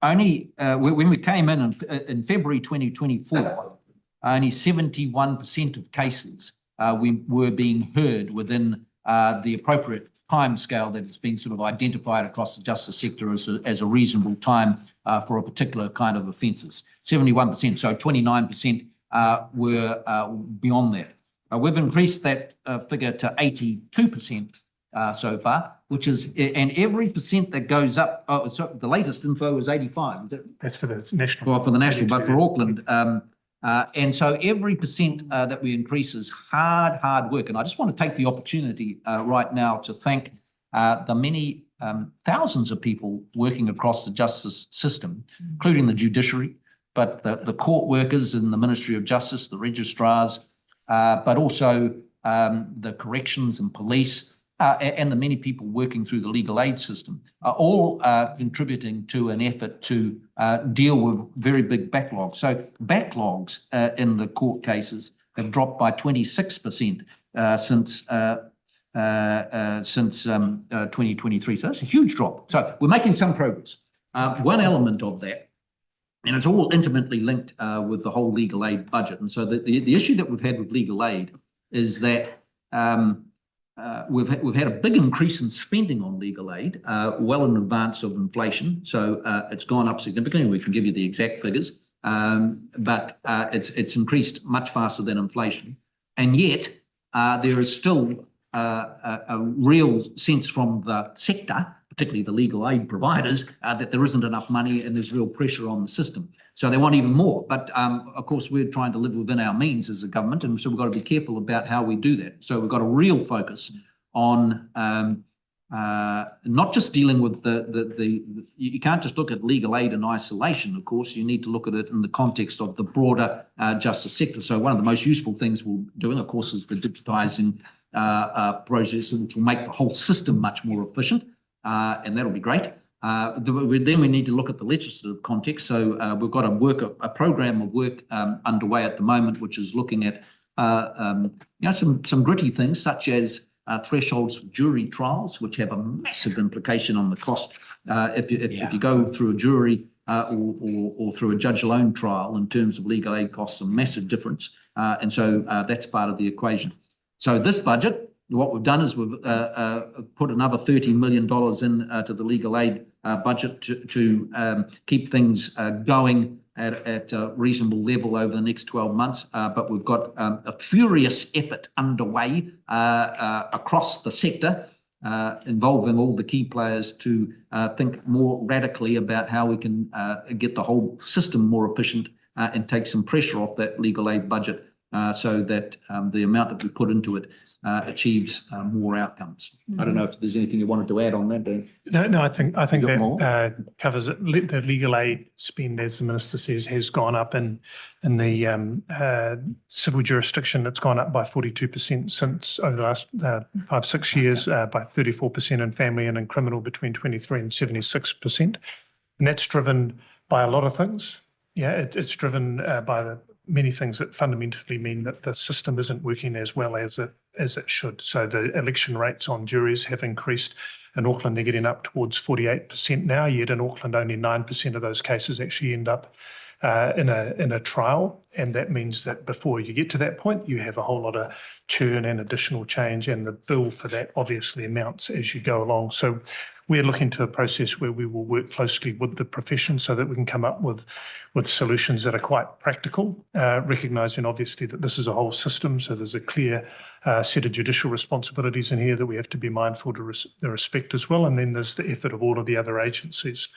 only when we came in February 2024, only 71% of cases were being heard within the appropriate timescale that has been sort of identified across the justice sector as a reasonable time for a particular kind of offences. 71%, so 29% were beyond that. We've increased that figure to 82% so far, which is, and every percent that goes up, so the latest info is 85. That's for the national. For the national, but for Auckland. And so every percent that we increase is hard work. And I just want to take the opportunity right now to thank the many thousands of people working across the justice system, including the judiciary, but the court workers in the Ministry of Justice, the registrars, but also the corrections and police, and the many people working through the legal aid system, are all contributing to an effort to deal with very big backlogs. So backlogs in the court cases have dropped by 26% since 2023. So that's a huge drop. So we're making some progress. One element of that, and it's all intimately linked with the whole legal aid budget. And so the issue that we've had with legal aid is that we've had a big increase in spending on legal aid, well in advance of inflation. So it's gone up significantly. We can give you the exact figures, but it's increased much faster than inflation. And yet there is still a real sense from the sector, particularly the legal aid providers, that there isn't enough money and there's real pressure on the system. So they want even more. But of course, we're trying to live within our means as a government, and so we've got to be careful about how we do that. So we've got a real focus on not just dealing with you can't just look at legal aid in isolation, of course. You need to look at it in the context of the broader justice sector. So one of the most useful things we're doing, of course, is the digitising process, which will make the whole system much more efficient. And that'll be great. Then we need to look at the legislative context. So we've got a program of work underway at the moment, which is looking at some gritty things such as thresholds for jury trials, which have a massive implication on the cost. If you go through a jury or through a judge alone trial in terms of legal aid costs, a massive difference. And so that's part of the equation. So this budget, what we've done is we've put another $30 million into the legal aid budget to keep things going at a reasonable level over the next 12 months. But we've got a furious effort underway across the sector, involving all the key players to think more radically about how we can get the whole system more efficient and take some pressure off that legal aid budget. So that the amount that we put into it achieves more outcomes. I don't know if there's anything you wanted to add on that, Dave. No, I think that covers it. The legal aid spend, as the Minister says, has gone up in the civil jurisdiction. It's gone up by 42% since over the last 5-6 years, by 34% in family, and in criminal between 23 and 76%. And that's driven by a lot of things. Yeah, it's driven by many things that fundamentally mean that the system isn't working as well as it should. So the election rates on juries have increased. In Auckland, they're getting up towards 48% now, yet in Auckland, only 9% of those cases actually end up in a trial. And that means that before you get to that point, you have a whole lot of churn and additional change, and the bill for that obviously amounts as you go along. So we're looking to a process where we will work closely with the profession so that we can come up with solutions that are quite practical, recognising obviously that this is a whole system. So there's a clear set of judicial responsibilities in here that we have to be mindful to respect as well. And then there's the effort of all of the other agencies.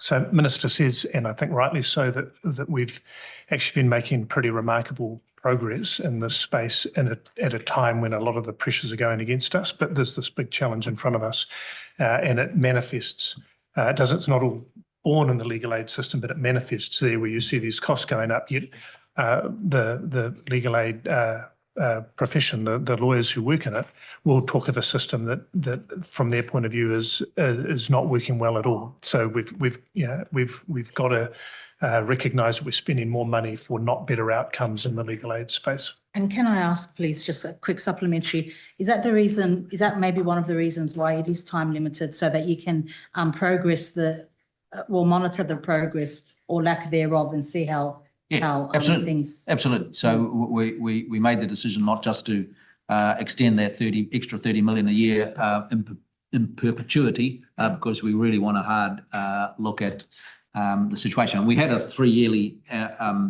So Minister says, and I think rightly so, that we've actually been making pretty remarkable progress in this space at a time when a lot of the pressures are going against us, but there's this big challenge in front of us, and it manifests. It's not all born in the legal aid system, but it manifests there where you see these costs going up. Yet the legal aid profession, the lawyers who work in it, will talk of a system that from their point of view is not working well at all. So we've got to recognise that we're spending more money for not better outcomes in the legal aid space. And can I ask, please, just a quick supplementary, is that maybe one of the reasons why it is time limited, so that you can monitor the progress or lack thereof and see how absolutely. Things... Absolutely. So we made the decision not just to extend that extra 30 million a year in perpetuity, because we really want a hard look at the situation. We had a 3-yearly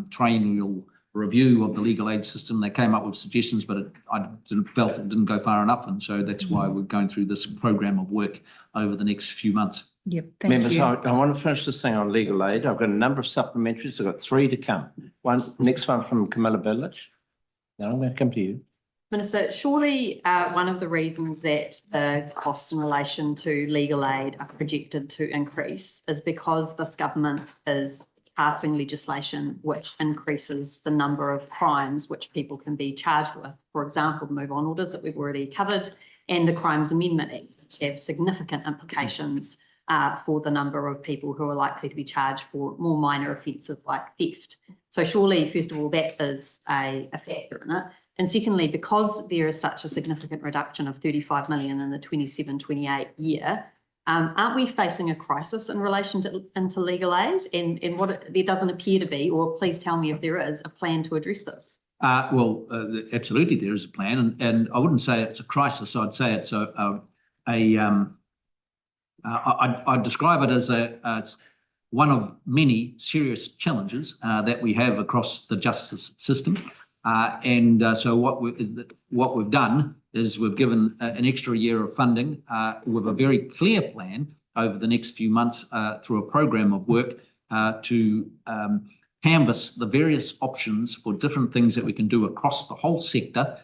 triennial review of the legal aid system. They came up with suggestions, but I felt it didn't go far enough, and so that's why we're going through this program of work over the next few months. Yep, thank Members, you. I want to finish this thing on legal aid. I've got a number of supplementaries. I've got 3 to come. Next one from Camilla Village. Then I'm going to come to you. Minister, surely one of the reasons that the costs in relation to legal aid are projected to increase is because this government is passing legislation which increases the number of crimes which people can be charged with. For example, the move on orders that we've already covered, and the Crimes Amendment Act, which have significant implications for the number of people who are likely to be charged for more minor offences like theft. So surely, first of all, that is a factor in it. And secondly, because there is such a significant reduction of 35 million in the 27-28 year, aren't we facing a crisis in relation to legal aid? And what there doesn't appear to be, or please tell me if there is, a plan to address this. Well, absolutely, there is a plan, and I wouldn't say it's a crisis. I'd say it's I'd describe it as one of many serious challenges that we have across the justice system. So what we've done is we've given an extra year of funding with a very clear plan over the next few months through a program of work to canvass the various options for different things that we can do across the whole sector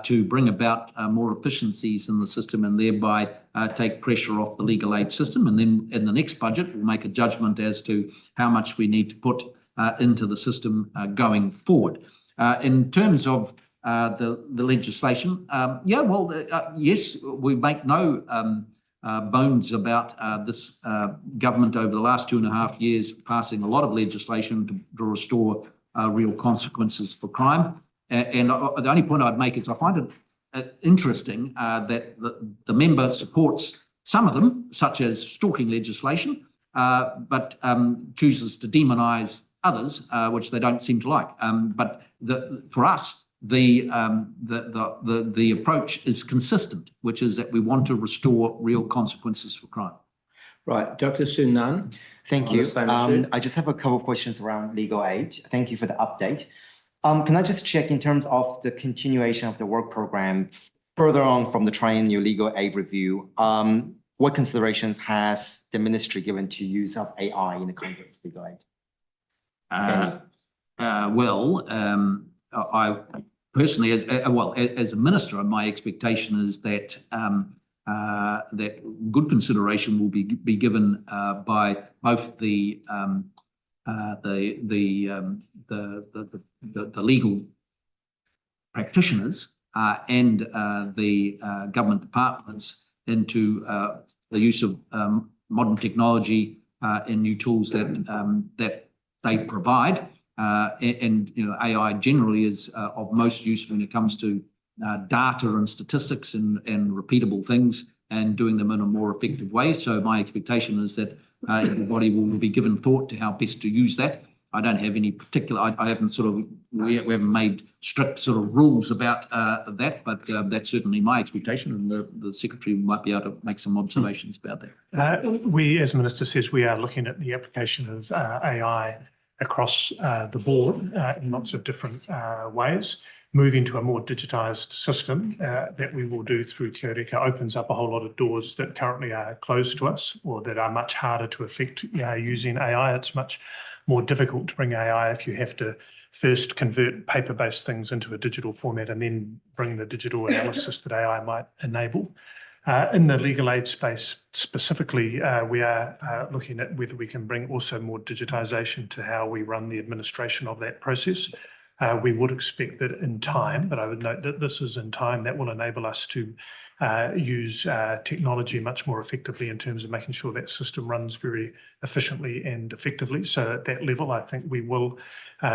to bring about more efficiencies in the system, and thereby take pressure off the legal aid system. And then in the next budget, we'll make a judgment as to how much we need to put into the system going forward. In terms of the legislation, yes, we make no bones about this government over the last 2.5 years passing a lot of legislation to restore real consequences for crime. And the only point I'd make is I find it interesting that the member supports some of them, such as stalking legislation, but chooses to demonise others, which they don't seem to like. But for us, the approach is consistent, which is that we want to restore real consequences for crime. Right, Dr. Sunan. Thank on you. the same issue. I just have a couple of questions around legal aid. Thank you for the update. Can I just check in terms of the continuation of the work program further on from the triennial legal aid review? What considerations has the ministry given to use of AI in the context of legal aid? I personally, as a minister, my expectation is that that good consideration will be given by both the legal practitioners and the government departments into the use of modern technology and new tools that they provide. And AI generally is of most use when it comes to data and statistics and repeatable things and doing them in a more effective way. So my expectation is that everybody will be given thought to how best to use that. I don't have any particular, I haven't we haven't made strict sort of rules about that, but that's certainly my expectation, and the Secretary might be able to make some observations about that. We, as the Minister says, we are looking at the application of AI across the board in lots of different ways. Moving to a more digitised system that we will do through Te Oreka opens up a whole lot of doors that currently are closed to us or that are much harder to affect using AI. It's much more difficult to bring AI if you have to first convert paper-based things into a digital format and then bring the digital analysis that AI might enable. In the legal aid space specifically, we are looking at whether we can bring also more digitisation to how we run the administration of that process. We would expect that in time, but I would note that this is in time, that will enable us to use technology much more effectively in terms of making sure that system runs very efficiently and effectively. So at that level, I think we will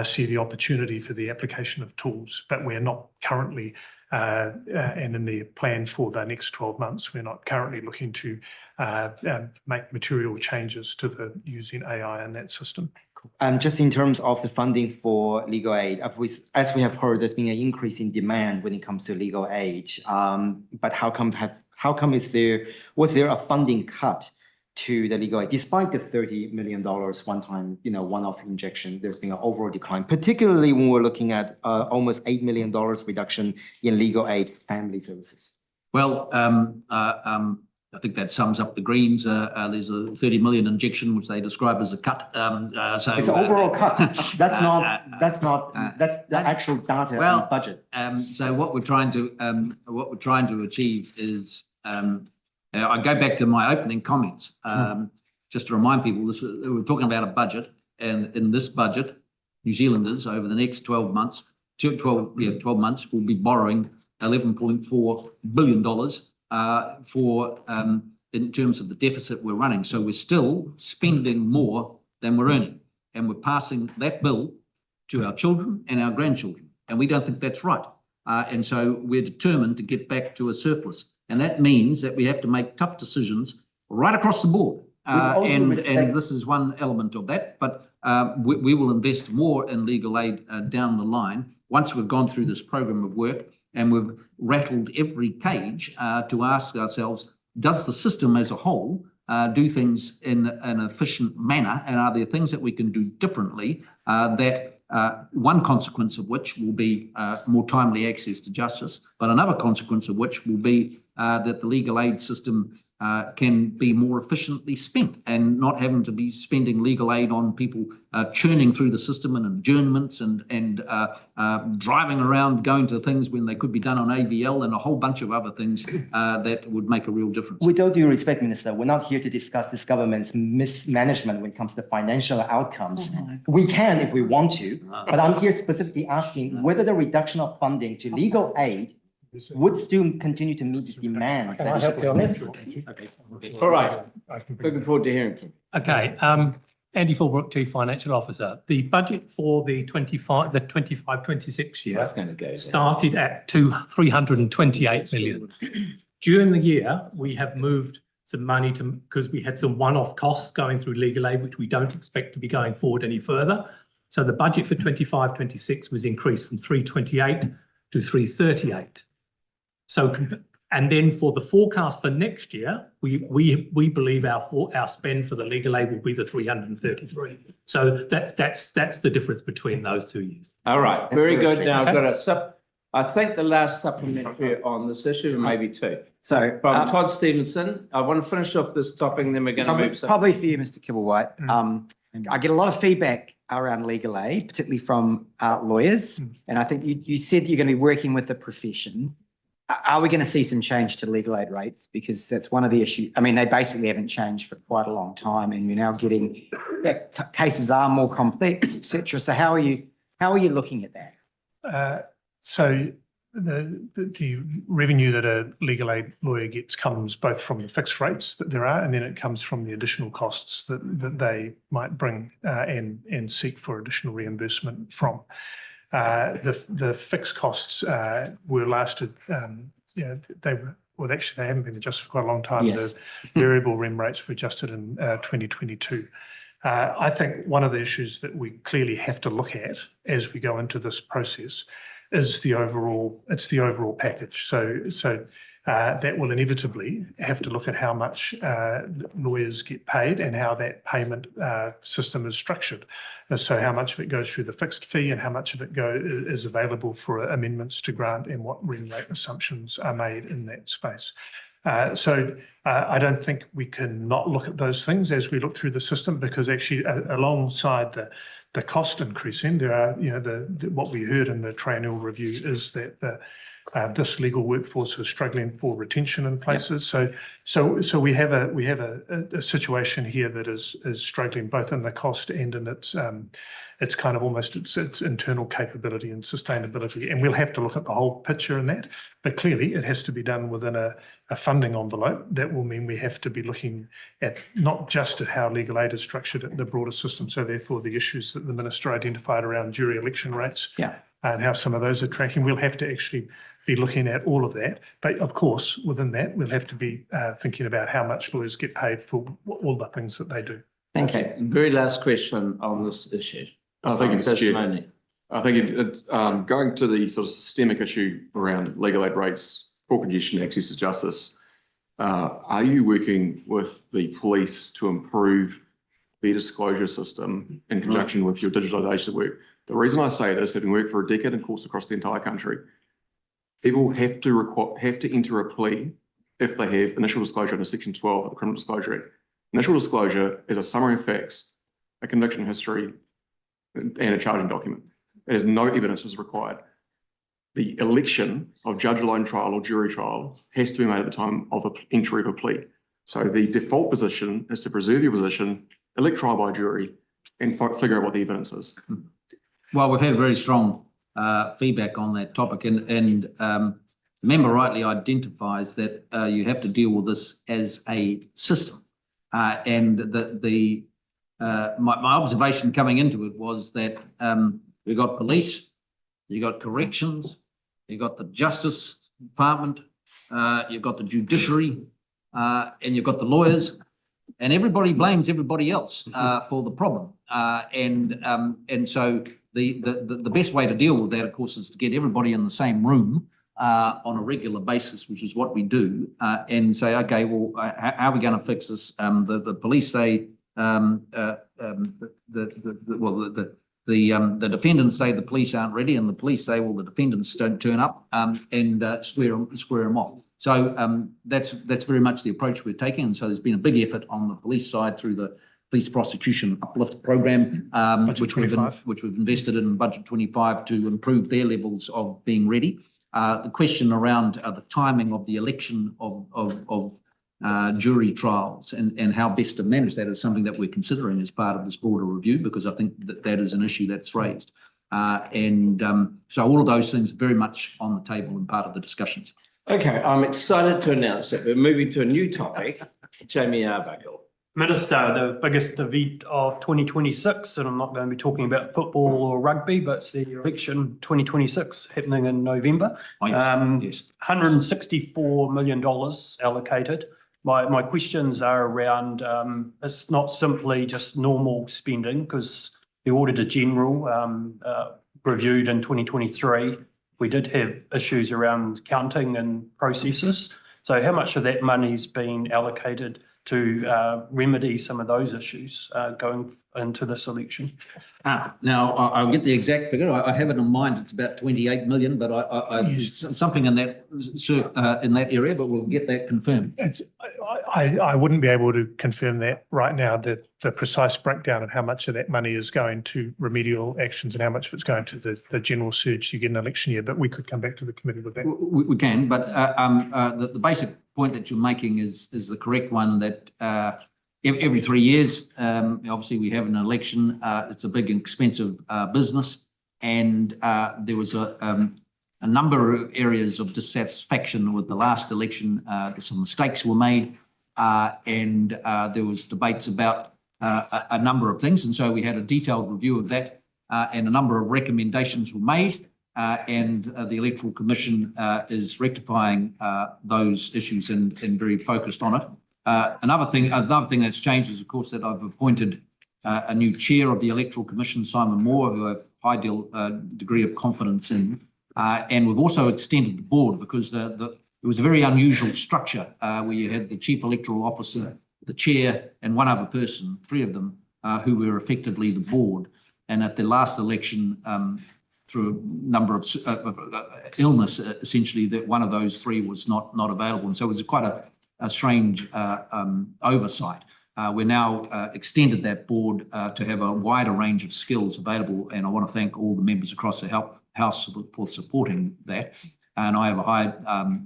see the opportunity for the application of tools, but we're not currently, and in the plan for the next 12 months, we're not currently looking to make material changes to the using AI in that system. Just in terms of the funding for legal aid, as we have heard, there's been an increase in demand when it comes to legal aid. But was there a funding cut to the legal aid, despite the $30 million one-time, one-off injection? There's been an overall decline, particularly when we're looking at almost $8 million reduction in legal aid for family services. Well, I think that sums up the Greens. There's a 30 million injection, which they describe as a cut. So it's an overall cut. That's the actual data in the budget. So what we're trying to achieve is, I go back to my opening comments, just to remind people, we're talking about a budget, and in this budget, New Zealanders over the next 12 months, 12 months, will be borrowing $11.4 billion in terms of the deficit we're running. So we're still spending more than we're earning, and we're passing that bill to our children and our grandchildren, and we don't think that's right. And so we're determined to get back to a surplus, and that means that we have to make tough decisions right across the board. And this is one element of that, but we will invest more in legal aid down the line once we've gone through this program of work and we've rattled every cage to ask ourselves, does the system as a whole do things in an efficient manner, and are there things that we can do differently that one consequence of which will be more timely access to justice, but another consequence of which will be that the legal aid system can be more efficiently spent and not having to be spending legal aid on people churning through the system and adjournments and driving around going to things when they could be done on AVL and a whole bunch of other things that would make a real difference. With all due respect, Minister, we're not here to discuss this government's mismanagement when it comes to financial outcomes. We can if we want to, but I'm here specifically asking whether the reduction of funding to legal aid would still continue to meet the demand. Can that I is help you on that? requested. Okay. All right. Looking forward to hearing from you. Okay, Andy Fulbrook, Chief Financial Officer. The budget for the 25-26 year That's going to go. started at 328 million. During the year, we have moved some money to, because we had some one-off costs going through legal aid, which we don't expect to be going forward any further. So the budget for 25-26 was increased from 328 to 338. So, and then for the forecast for next year, we believe our spend for the legal aid will be the 333. So that's the difference between those 2 years. All right, very good. clear. Now I've got I think the last supplementary on this issue, maybe two. So From Todd Stevenson, I want to finish off this topic and then we're going to move. probably for you, Mr. Kibblewhite. I get a lot of feedback around legal aid, particularly from lawyers. And I think you said you're going to be working with the profession. Are we going to see some change to legal aid rates? Because that's one of the issues. I mean, they basically haven't changed for quite a long time, and you're now getting cases are more complex, etc. So how are you looking at that? So the revenue that a legal aid lawyer gets comes both from the fixed rates that there are, and then it comes from the additional costs that they might bring and seek for additional reimbursement from. The fixed costs were lasted, they haven't been adjusted for quite a long time. Yes. The variable rem rates were adjusted in 2022. I think one of the issues that we clearly have to look at as we go into this process is the overall package. So that will inevitably have to look at how much lawyers get paid and how that payment system is structured. So how much of it goes through the fixed fee and how much of it is available for amendments to grant and what rem rate assumptions are made in that space. So I don't think we can not look at those things as we look through the system, because actually alongside the cost increasing, there are, what we heard in the triennial review is that this legal workforce is struggling for retention in places. Yep. So we have a situation here that is struggling both in the cost and in its kind of almost its internal capability and sustainability. And we'll have to look at the whole picture in that. But clearly it has to be done within a funding envelope. That will mean we have to be looking at not just at how legal aid is structured in the broader system. So therefore the issues that the Minister identified around jury election rates. Yeah. And how some of those are tracking. We'll have to actually be looking at all of that. But of course, within that, we'll have to be thinking about how much lawyers get paid for all the things that they do. Thank you. Very last question on this issue. Thank you, Mr. Chair. I think it's going to the sort of systemic issue around legal aid rates, court congestion, access to justice. Are you working with the police to improve the disclosure system in conjunction with your digitalisation work? The reason I say this, having worked for a decade in courts across the entire country, people have to enter a plea if they have initial disclosure under Section 12 of the Criminal Disclosure Act. Initial disclosure is a summary of facts, a conviction history, and a charging document. There is no evidence is required. The election of judge-alone trial or jury trial has to be made at the time of the entry of a plea. So the default position is to preserve your position, elect trial by jury, and figure out what the evidence is. Well, we've had very strong feedback on that topic, and the member rightly identifies that you have to deal with this as a system. And my observation coming into it was that we've got police, you've got corrections, you've got the Justice Department, you've got the judiciary, and you've got the lawyers, and everybody blames everybody else for the problem. And so the best way to deal with that, of course, is to get everybody in the same room on a regular basis, which is what we do, and say, okay, well, how are we going to fix this? The police say, the defendants say the police aren't ready, and the police say, well, the defendants don't turn up, and square them off. So that's very much the approach we're taking, and so there's been a big effort on the police side through the Police Prosecution Uplift Program, which we've invested in Budget 25 to improve their levels of being ready. The question around the timing of the election of jury trials and how best to manage that is something that we're considering as part of this broader review, because I think that is an issue that's raised. So all of those things are very much on the table and part of the discussions. Okay, I'm excited to announce that we're moving to a new topic. Jamie Arbuckle. Minister, the biggest event of 2026, and I'm not going to be talking about football or rugby, but it's the election 2026 happening in November. Yes. $164 million allocated. My questions are around, it's not simply just normal spending, because the Auditor General reviewed in 2023, we did have issues around counting and processes. So how much of that money's been allocated to remedy some of those issues going into this election? Now, I'll get the exact figure. I have it in mind. It's about 28 million, but something in that area, but we'll get that confirmed. I wouldn't be able to confirm that right now, the precise breakdown of how much of that money is going to remedial actions and how much of it's going to the general surge you get in an election year, but we could come back to the committee with that. We can, but the basic point that you're making is the correct one, that every 3 years, obviously we have an election. It's a big and expensive business, and there was a number of areas of dissatisfaction with the last election. Some mistakes were made, and there was debates about a number of things, and so we had a detailed review of that, and a number of recommendations were made. And the Electoral Commission is rectifying those issues and very focused on it. Another thing that's changed is, of course, that I've appointed a new chair of the Electoral Commission, Simon Moore, who I have a high degree of confidence in. And we've also extended the board, because it was a very unusual structure where you had the chief electoral officer, the chair, and one other person, three of them, who were effectively the board. And at the last election, through a number of illness, essentially, that one of those three was not available. And so it was quite a strange oversight. We're now extended that board to have a wider range of skills available, and I want to thank all the members across the House for supporting that. And I have a high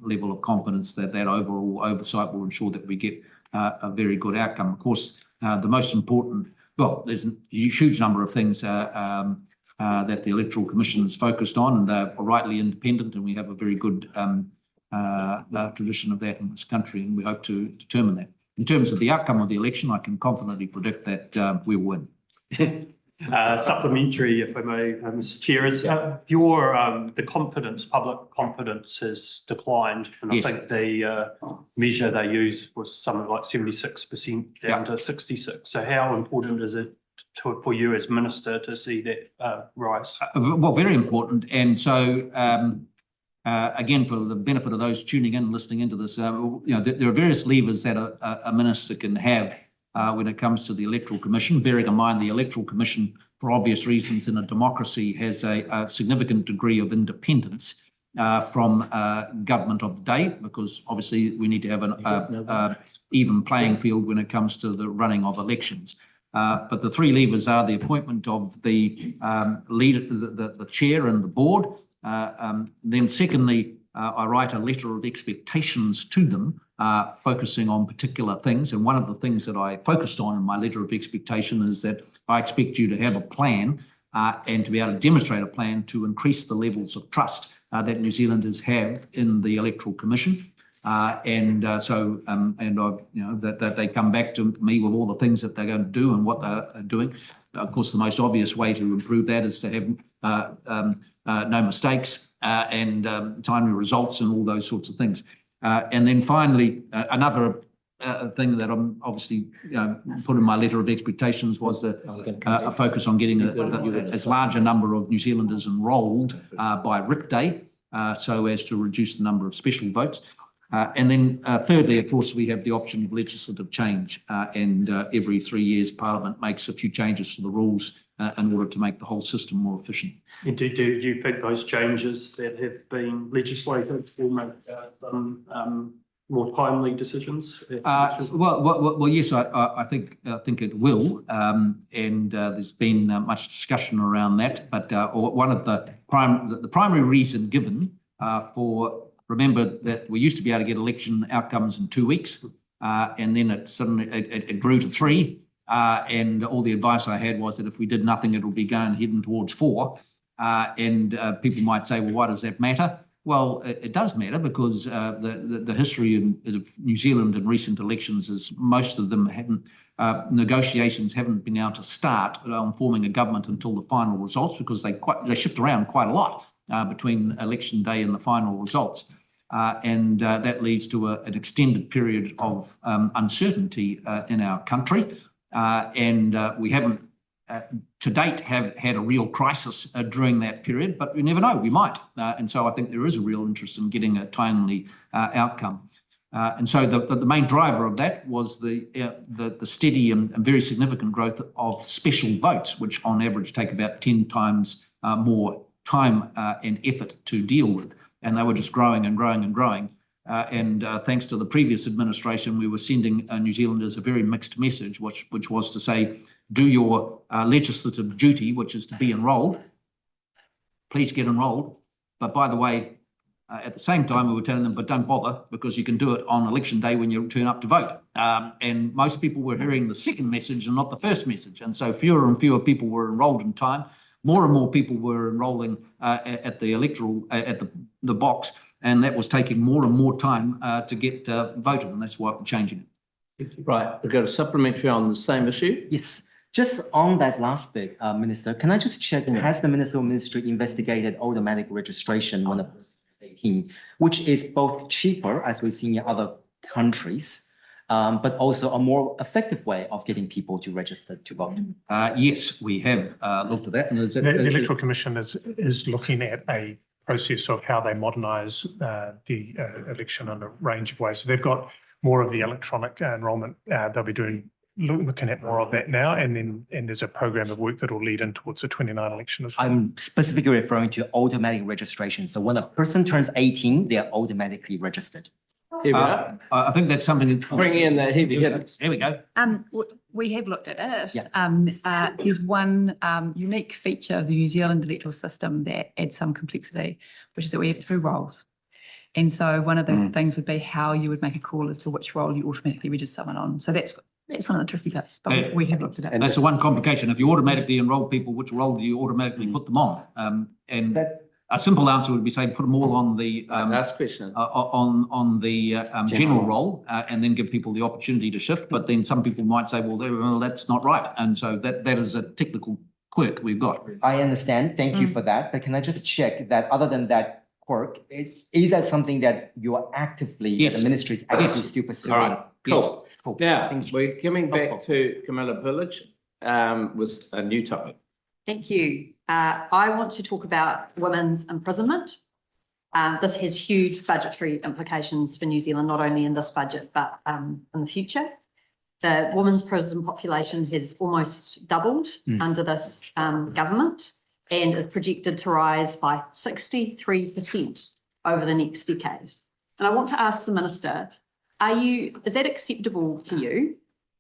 level of confidence that that overall oversight will ensure that we get a very good outcome. Of course, the most important, well, there's a huge number of things that the Electoral Commission is focused on, and they're rightly independent, and we have a very good tradition of that in this country, and we hope to determine that. In terms of the outcome of the election, I can confidently predict that we'll win. Supplementary, if I may, Mr. Chair, is the confidence, public confidence has declined, and Yes. I think the measure they used was something like 76% down to 66. So how important is it for you as Minister to see that rise? Well, very important. And so, again, for the benefit of those tuning in, listening into this, there are various levers that a minister can have when it comes to the Electoral Commission, bearing in mind the Electoral Commission, for obvious reasons in a democracy, has a significant degree of independence from government of the day, because obviously we need to have an even playing field when it comes to the running of elections. But the three levers are the appointment of the leader, the chair and the board. Then secondly, I write a letter of expectations to them, focusing on particular things. And one of the things that I focused on in my letter of expectation is that I expect you to have a plan and to be able to demonstrate a plan to increase the levels of trust that New Zealanders have in the Electoral Commission. That they come back to me with all the things that they're going to do and what they're doing. Of course, the most obvious way to improve that is to have no mistakes and timely results and all those sorts of things. And then finally, another thing that I'm obviously put in my letter of expectations was a focus on getting as large a number of New Zealanders enrolled by RIP Day, so as to reduce the number of special votes. And then thirdly, of course, we have the option of legislative change, and every 3 years Parliament makes a few changes to the rules in order to make the whole system more efficient. And do you think those changes that have been legislated will make more timely decisions? Well, yes, I think it will, and there's been much discussion around that. But one of the primary reason given for, remember that we used to be able to get election outcomes in 2 weeks, and then it grew to 3. And all the advice I had was that if we did nothing, it would be heading towards 4. And people might say, well, why does that matter? Well, it does matter because the history of New Zealand in recent elections is most of them haven't, negotiations haven't been able to start on forming a government until the final results, because they shift around quite a lot between election day and the final results. And that leads to an extended period of uncertainty in our country. And we haven't to date have had a real crisis during that period, but you never know, we might. And so I think there is a real interest in getting a timely outcome. And so the main driver of that was the steady and very significant growth of special votes, which on average take about 10 times more time and effort to deal with. And they were just growing and growing and growing. And thanks to the previous administration, we were sending New Zealanders a very mixed message, which was to say, do your legislative duty, which is to be enrolled. Please get enrolled. But by the way, at the same time, we were telling them, but don't bother, because you can do it on election day when you turn up to vote. And most people were hearing the second message and not the first message. And so fewer and fewer people were enrolled in time. More and more people were enrolling at the electoral, at the box. And that was taking more and more time to get voted. And that's why we're changing it. Right, we've got a supplementary on the same issue. Yes, just on that last bit, Minister, can I just check, has the Ministry investigated automatic registration when a person is 18, which is both cheaper, as we've seen in other countries, but also a more effective way of getting people to register to vote? Yes, we have looked at that. And the Electoral Commission is looking at a process of how they modernise the election in a range of ways. So they've got more of the electronic enrolment. They'll be looking at more of that now, and there's a program of work that will lead in towards the 29 election as well. I'm specifically referring to automatic registration. So when a person turns 18, they are automatically registered. Here we are. I think that's something. Bring in the heavy hitters. There we go. We have looked at it. Yeah. There's one unique feature of the New Zealand electoral system that adds some complexity, which is that we have 2 roles. And so one of the things would be how you would make a call as to which role you automatically register someone on. So that's one of the tricky bits, but we have looked at it. And that's the one complication. If you automatically enroll people, which role do you automatically put them on? And a simple answer would be say put them all on the last question on the general role, and then give people the opportunity to shift. But then some people might say, well, that's not right, and so that is a technical quirk we've got. I understand. Thank you for that. But can I just check that other than that quirk, is that something that you are actively, the ministry is actively still pursuing? All right, cool. Cool. Now, we're coming back to Camilla Pillage with a new topic. Thank you. I want to talk about women's imprisonment. This has huge budgetary implications for New Zealand, not only in this budget, but in the future. The women's prison population has almost doubled under this government and is projected to rise by 63% over the next decade. And I want to ask the Minister, is that acceptable to you?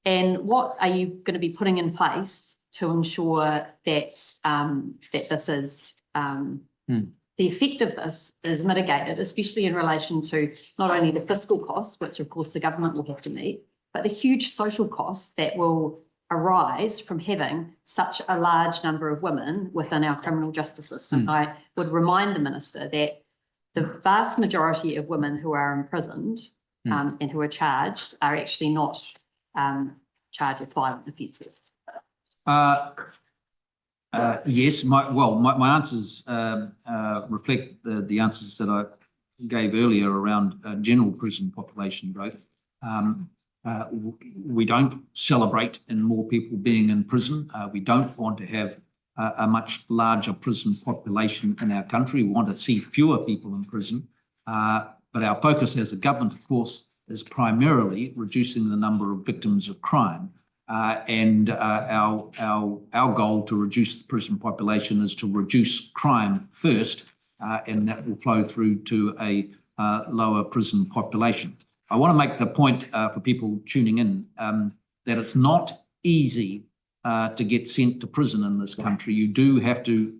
And what are you going to be putting in place to ensure that this is the effect of this is mitigated, especially in relation to not only the fiscal costs, which of course the government will have to meet, but the huge social costs that will arise from having such a large number of women within our criminal justice system. I would remind the Minister that the vast majority of women who are imprisoned and who are charged are actually not charged with violent offences. Yes, my answers reflect the answers that I gave earlier around general prison population growth. We don't celebrate in more people being in prison. We don't want to have a much larger prison population in our country. We want to see fewer people in prison. But our focus as a government, of course, is primarily reducing the number of victims of crime. And our goal to reduce the prison population is to reduce crime first, and that will flow through to a lower prison population. I want to make the point for people tuning in that it's not easy to get sent to prison in this country. You do have to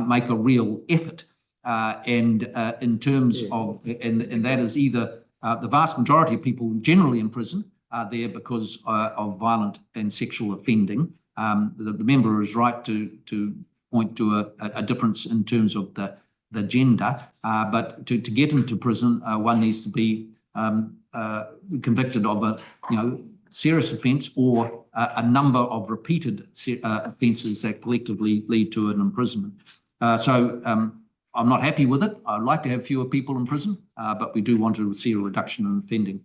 make a real effort, and in terms of, and that is either the vast majority of people generally in prison are there because of violent and sexual offending. The member is right to point to a difference in terms of the gender. But to get into prison, one needs to be convicted of a serious offence or a number of repeated offences that collectively lead to an imprisonment. So I'm not happy with it. I'd like to have fewer people in prison, but we do want to see a reduction in offending.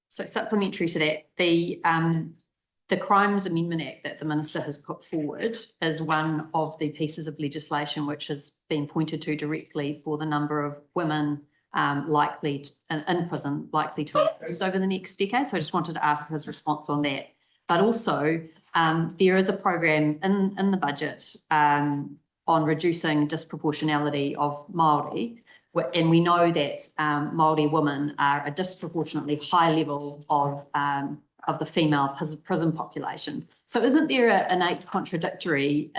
So supplementary to that, the Crimes Amendment Act that the Minister has put forward is one of the pieces of legislation which has been pointed to directly for the number of women likely in prison, likely to increase over the next decade. So I just wanted to ask his response on that. But also, there is a program in the budget on reducing disproportionality of Māori. And we know that Māori women are a disproportionately high level of the female prison population. So isn't there an innate contradiction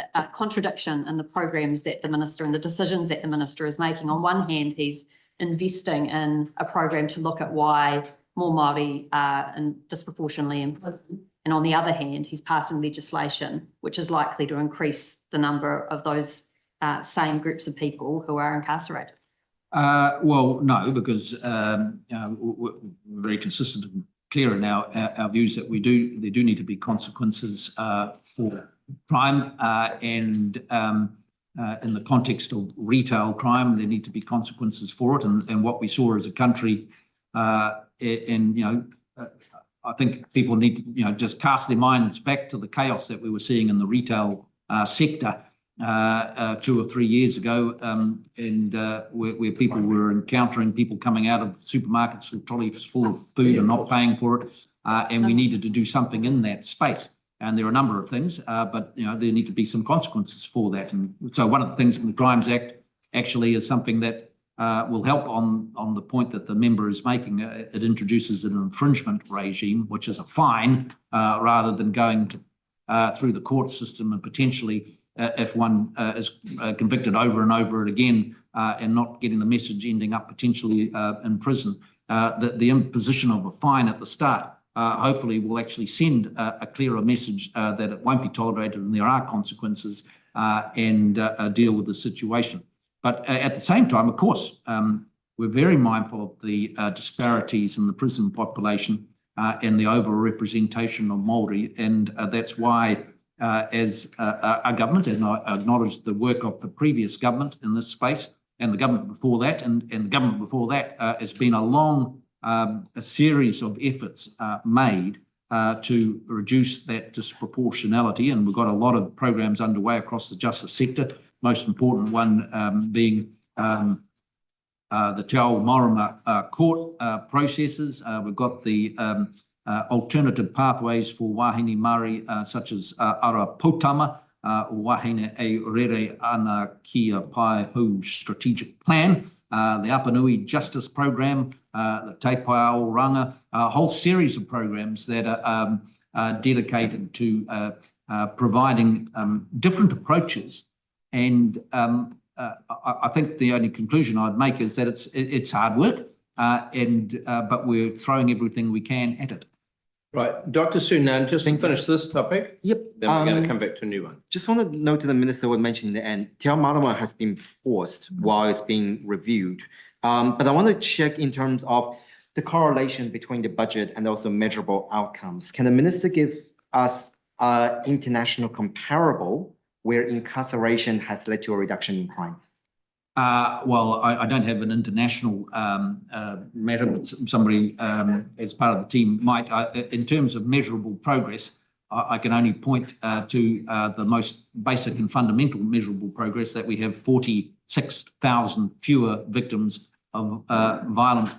in the programs that the Minister and the decisions that the Minister is making? On one hand, he's investing in a program to look at why more Māori are disproportionately in prison. And on the other hand, he's passing legislation which is likely to increase the number of those same groups of people who are incarcerated. Well, no, because we're very consistent and clear in our views that there do need to be consequences for crime, and in the context of retail crime, there need to be consequences for it. And what we saw as a country, I think people need to just cast their minds back to the chaos that we were seeing in the retail sector 2 or 3 years ago, and where people were encountering people coming out of supermarkets with trolleys full of food and not paying for it, and we needed to do something in that space. And there are a number of things, but there need to be some consequences for that. And so one of the things in the Crimes Act actually is something that will help on the point that the member is making. It introduces an infringement regime, which is a fine, rather than going through the court system and potentially, if one is convicted over and over again and not getting the message, ending up potentially in prison. The imposition of a fine at the start hopefully will actually send a clearer message that it won't be tolerated and there are consequences, and deal with the situation. But at the same time, of course, we're very mindful of the disparities in the prison population and the overrepresentation of Māori, and that's why as our government, and I acknowledge the work of the previous government in this space, and the government before that, and the government before that, has been a series of efforts made to reduce that disproportionality. And we've got a lot of programs underway across the justice sector, most important one being the Te Ao Marama court processes. We've got the alternative pathways for wahine Māori, such as Ara Potama, wahine e rere ana kia pai hu strategic plan, the Apanui Justice Program, the Te Paeaoranga, a whole series of programs that are dedicated to providing different approaches. And I think the only conclusion I'd make is that it's hard work, but we're throwing everything we can at it. Right, Dr. Sunan, just to finish this topic. Yep. Then we're going to come back to a new one. Just want to note to the Minister what mentioned in the end, Te Ao Marama has been paused while it's being reviewed. But I want to check in terms of the correlation between the budget and also measurable outcomes. Can the Minister give us an international comparable where incarceration has led to a reduction in crime? Well, I don't have an international matter, but somebody as part of the team might. In terms of measurable progress, I can only point to the most basic and fundamental measurable progress, that we have 46,000 fewer victims of violent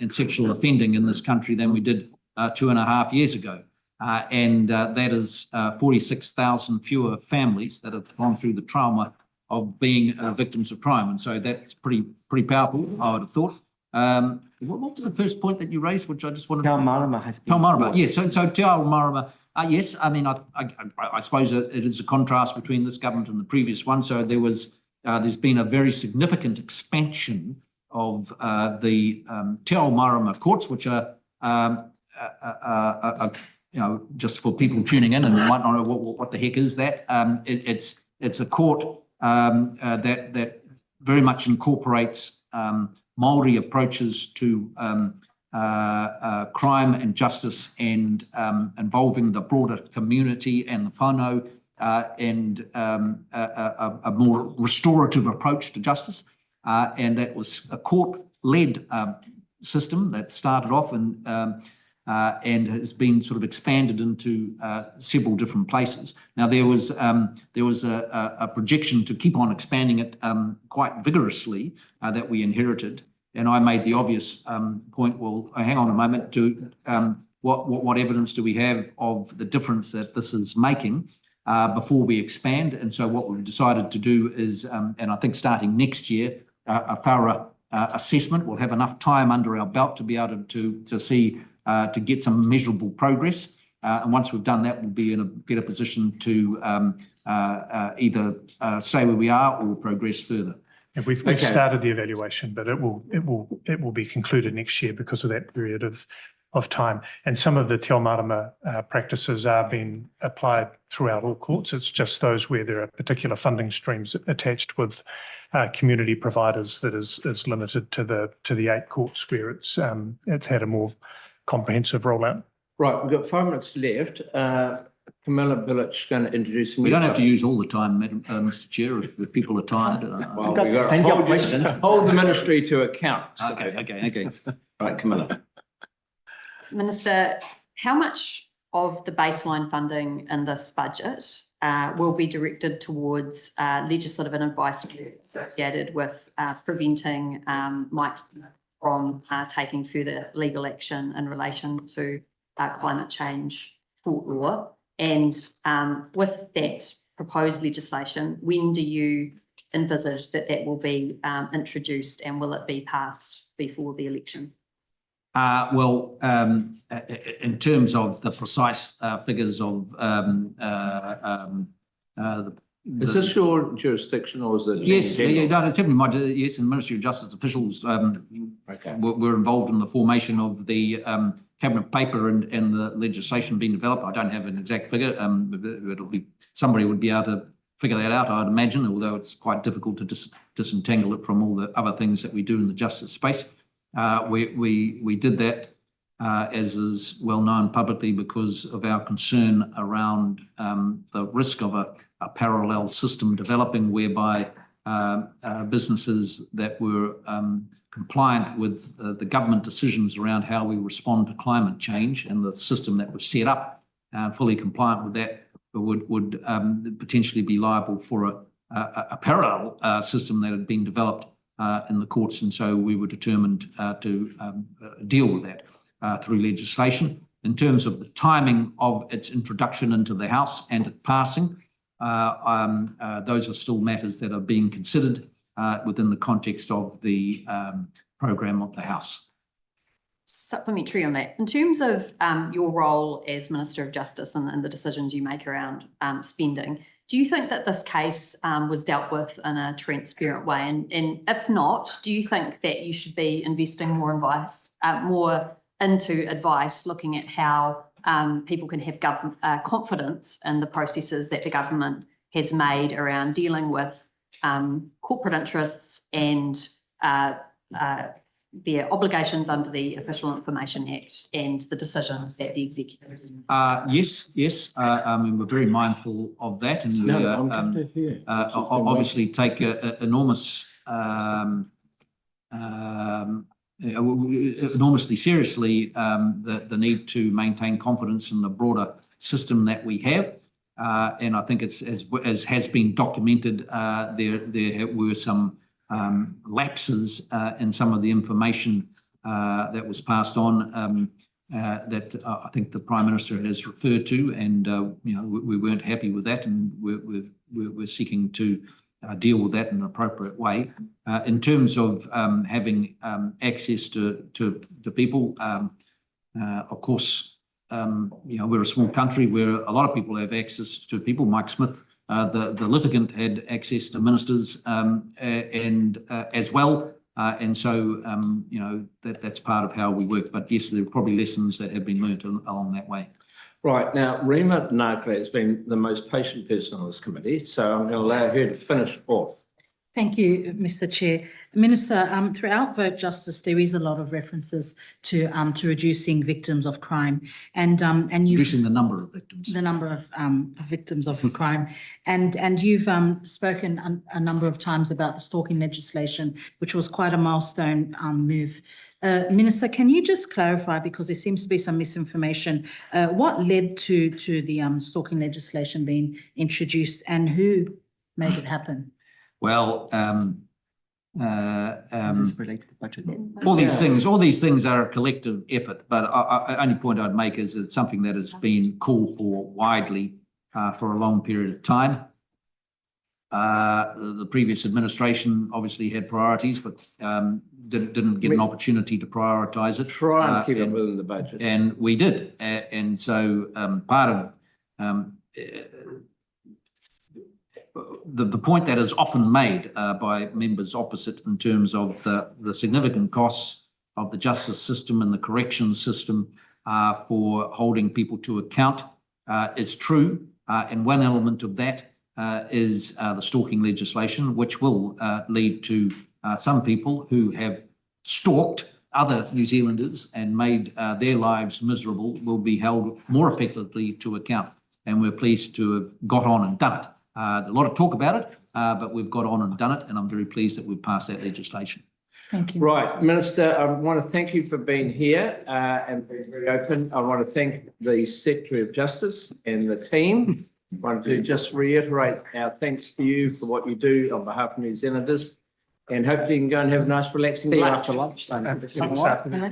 and sexual offending in this country than we did 2.5 years ago. And that is 46,000 fewer families that have gone through the trauma of being victims of crime. And so that's pretty powerful, I would have thought. What was the first point that you raised, which I just wanted to... Te Ao Marama has been... Te Ao Marama, yes. So Te Ao Marama, yes. I mean, I suppose it is a contrast between this government and the previous one. So there's been a very significant expansion of the Te Ao Marama courts, which are just for people tuning in and might not know what the heck is that. it's a court that very much incorporates Māori approaches to crime and justice, and involving the broader community and the whānau, and a more restorative approach to justice. And that was a court-led system that started off and has been sort of expanded into several different places. Now, there was a projection to keep on expanding it quite vigorously that we inherited. And I made the obvious point, well, hang on a moment, what evidence do we have of the difference that this is making before we expand? And so what we've decided to do is, and I think starting next year, a thorough assessment. We'll have enough time under our belt to be able to see, to get some measurable progress. And once we've done that, we'll be in a better position to either stay where we are or progress further. And we've started the evaluation, but it will be concluded next year because of that period of time. And some of the Te Ao Marama practices are being applied throughout all courts. It's just those where there are particular funding streams attached with community providers that is limited to the 8 courts where it's had a more comprehensive rollout. Right, we've got 5 minutes left. Camilla Billich is going to introduce. We don't have to use all the time, Mr. Chair, if people are tired. Well, we've got to hold the ministry to account. So. Okay. Right, Camilla. Minister, how much of the baseline funding in this budget will be directed towards legislative and advice associated with preventing Mike from taking further legal action in relation to climate change tort law? And with that proposed legislation, when do you envisage that will be introduced, and will it be passed before the election? Well, in terms of the precise figures of is this your jurisdiction, or is it? Yes, no, it's definitely my, yes, and Ministry of Justice officials were involved in the formation of the cabinet paper and the legislation being developed. I don't have an exact figure. It'll be, somebody would be able to figure that out, I'd imagine, although it's quite difficult to disentangle it from all the other things that we do in the justice space. We did that, as is well known publicly, because of our concern around the risk of a parallel system developing, whereby businesses that were compliant with the government decisions around how we respond to climate change, and the system that was set up fully compliant with that, would potentially be liable for a parallel system that had been developed in the courts. And so we were determined to deal with that through legislation. In terms of the timing of its introduction into the House and it passing, those are still matters that are being considered within the context of the program of the House. Supplementary on that, in terms of your role as Minister of Justice and the decisions you make around spending, do you think that this case was dealt with in a transparent way? And if not, do you think that you should be investing more into advice, looking at how people can have confidence in the processes that the government has made around dealing with corporate interests and their obligations under the Official Information Act and the decisions that the executive? Yes. I mean, we're very mindful of that, and we obviously take enormously seriously the need to maintain confidence in the broader system that we have. And I think it's, as has been documented, there were some lapses in some of the information that was passed on that I think the Prime Minister has referred to, and we weren't happy with that, and we're seeking to deal with that in an appropriate way. In terms of having access to people, of course, we're a small country where a lot of people have access to people. Mike Smith, the litigant, had access to ministers and as well. And so, that's part of how we work. But yes, there are probably lessons that have been learnt along that way. Right, now Rima Nakle has been the most patient person on this committee, so I'm going to allow her to finish off. Thank you, Mr. Chair. Minister, throughout Vote Justice, there is a lot of references to reducing victims of crime and you Reducing the number of victims. the number of victims of crime. And you've spoken a number of times about the stalking legislation, which was quite a milestone move. Minister, can you just clarify, because there seems to be some misinformation, what led to the stalking legislation being introduced and who made it happen? Well, Is this related to budget? all these things are a collective effort, but only point I'd make is it's something that has been called for widely for a long period of time. The previous administration obviously had priorities, but didn't get an opportunity to prioritise it. Try and keep it within the budget. And we did. And so part of the point that is often made by members opposite in terms of the significant costs of the justice system and the corrections system for holding people to account is true. And one element of that is the stalking legislation, which will lead to some people who have stalked other New Zealanders and made their lives miserable will be held more effectively to account. And we're pleased to have got on and done it. A lot of talk about it, but we've got on and done it, and I'm very pleased that we've passed that legislation. Thank you. Right, Minister, I want to thank you for being here and being very open. I want to thank the Secretary of Justice and the team. I want to just reiterate our thanks to you for what you do on behalf of New Zealanders, and hopefully you can go and have a nice relaxing See you lunch. after lunch. Thank you. Can I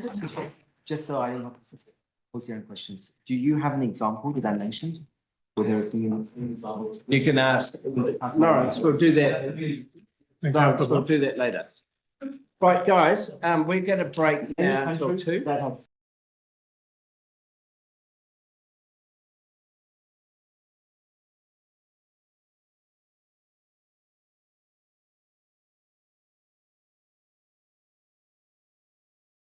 just so I don't pose your own questions, do you have an example that I mentioned? Where there's been an example? You can ask Lawrence, we'll do that. Lawrence, we'll do that later. Right, guys, we're going to break now until 2. That has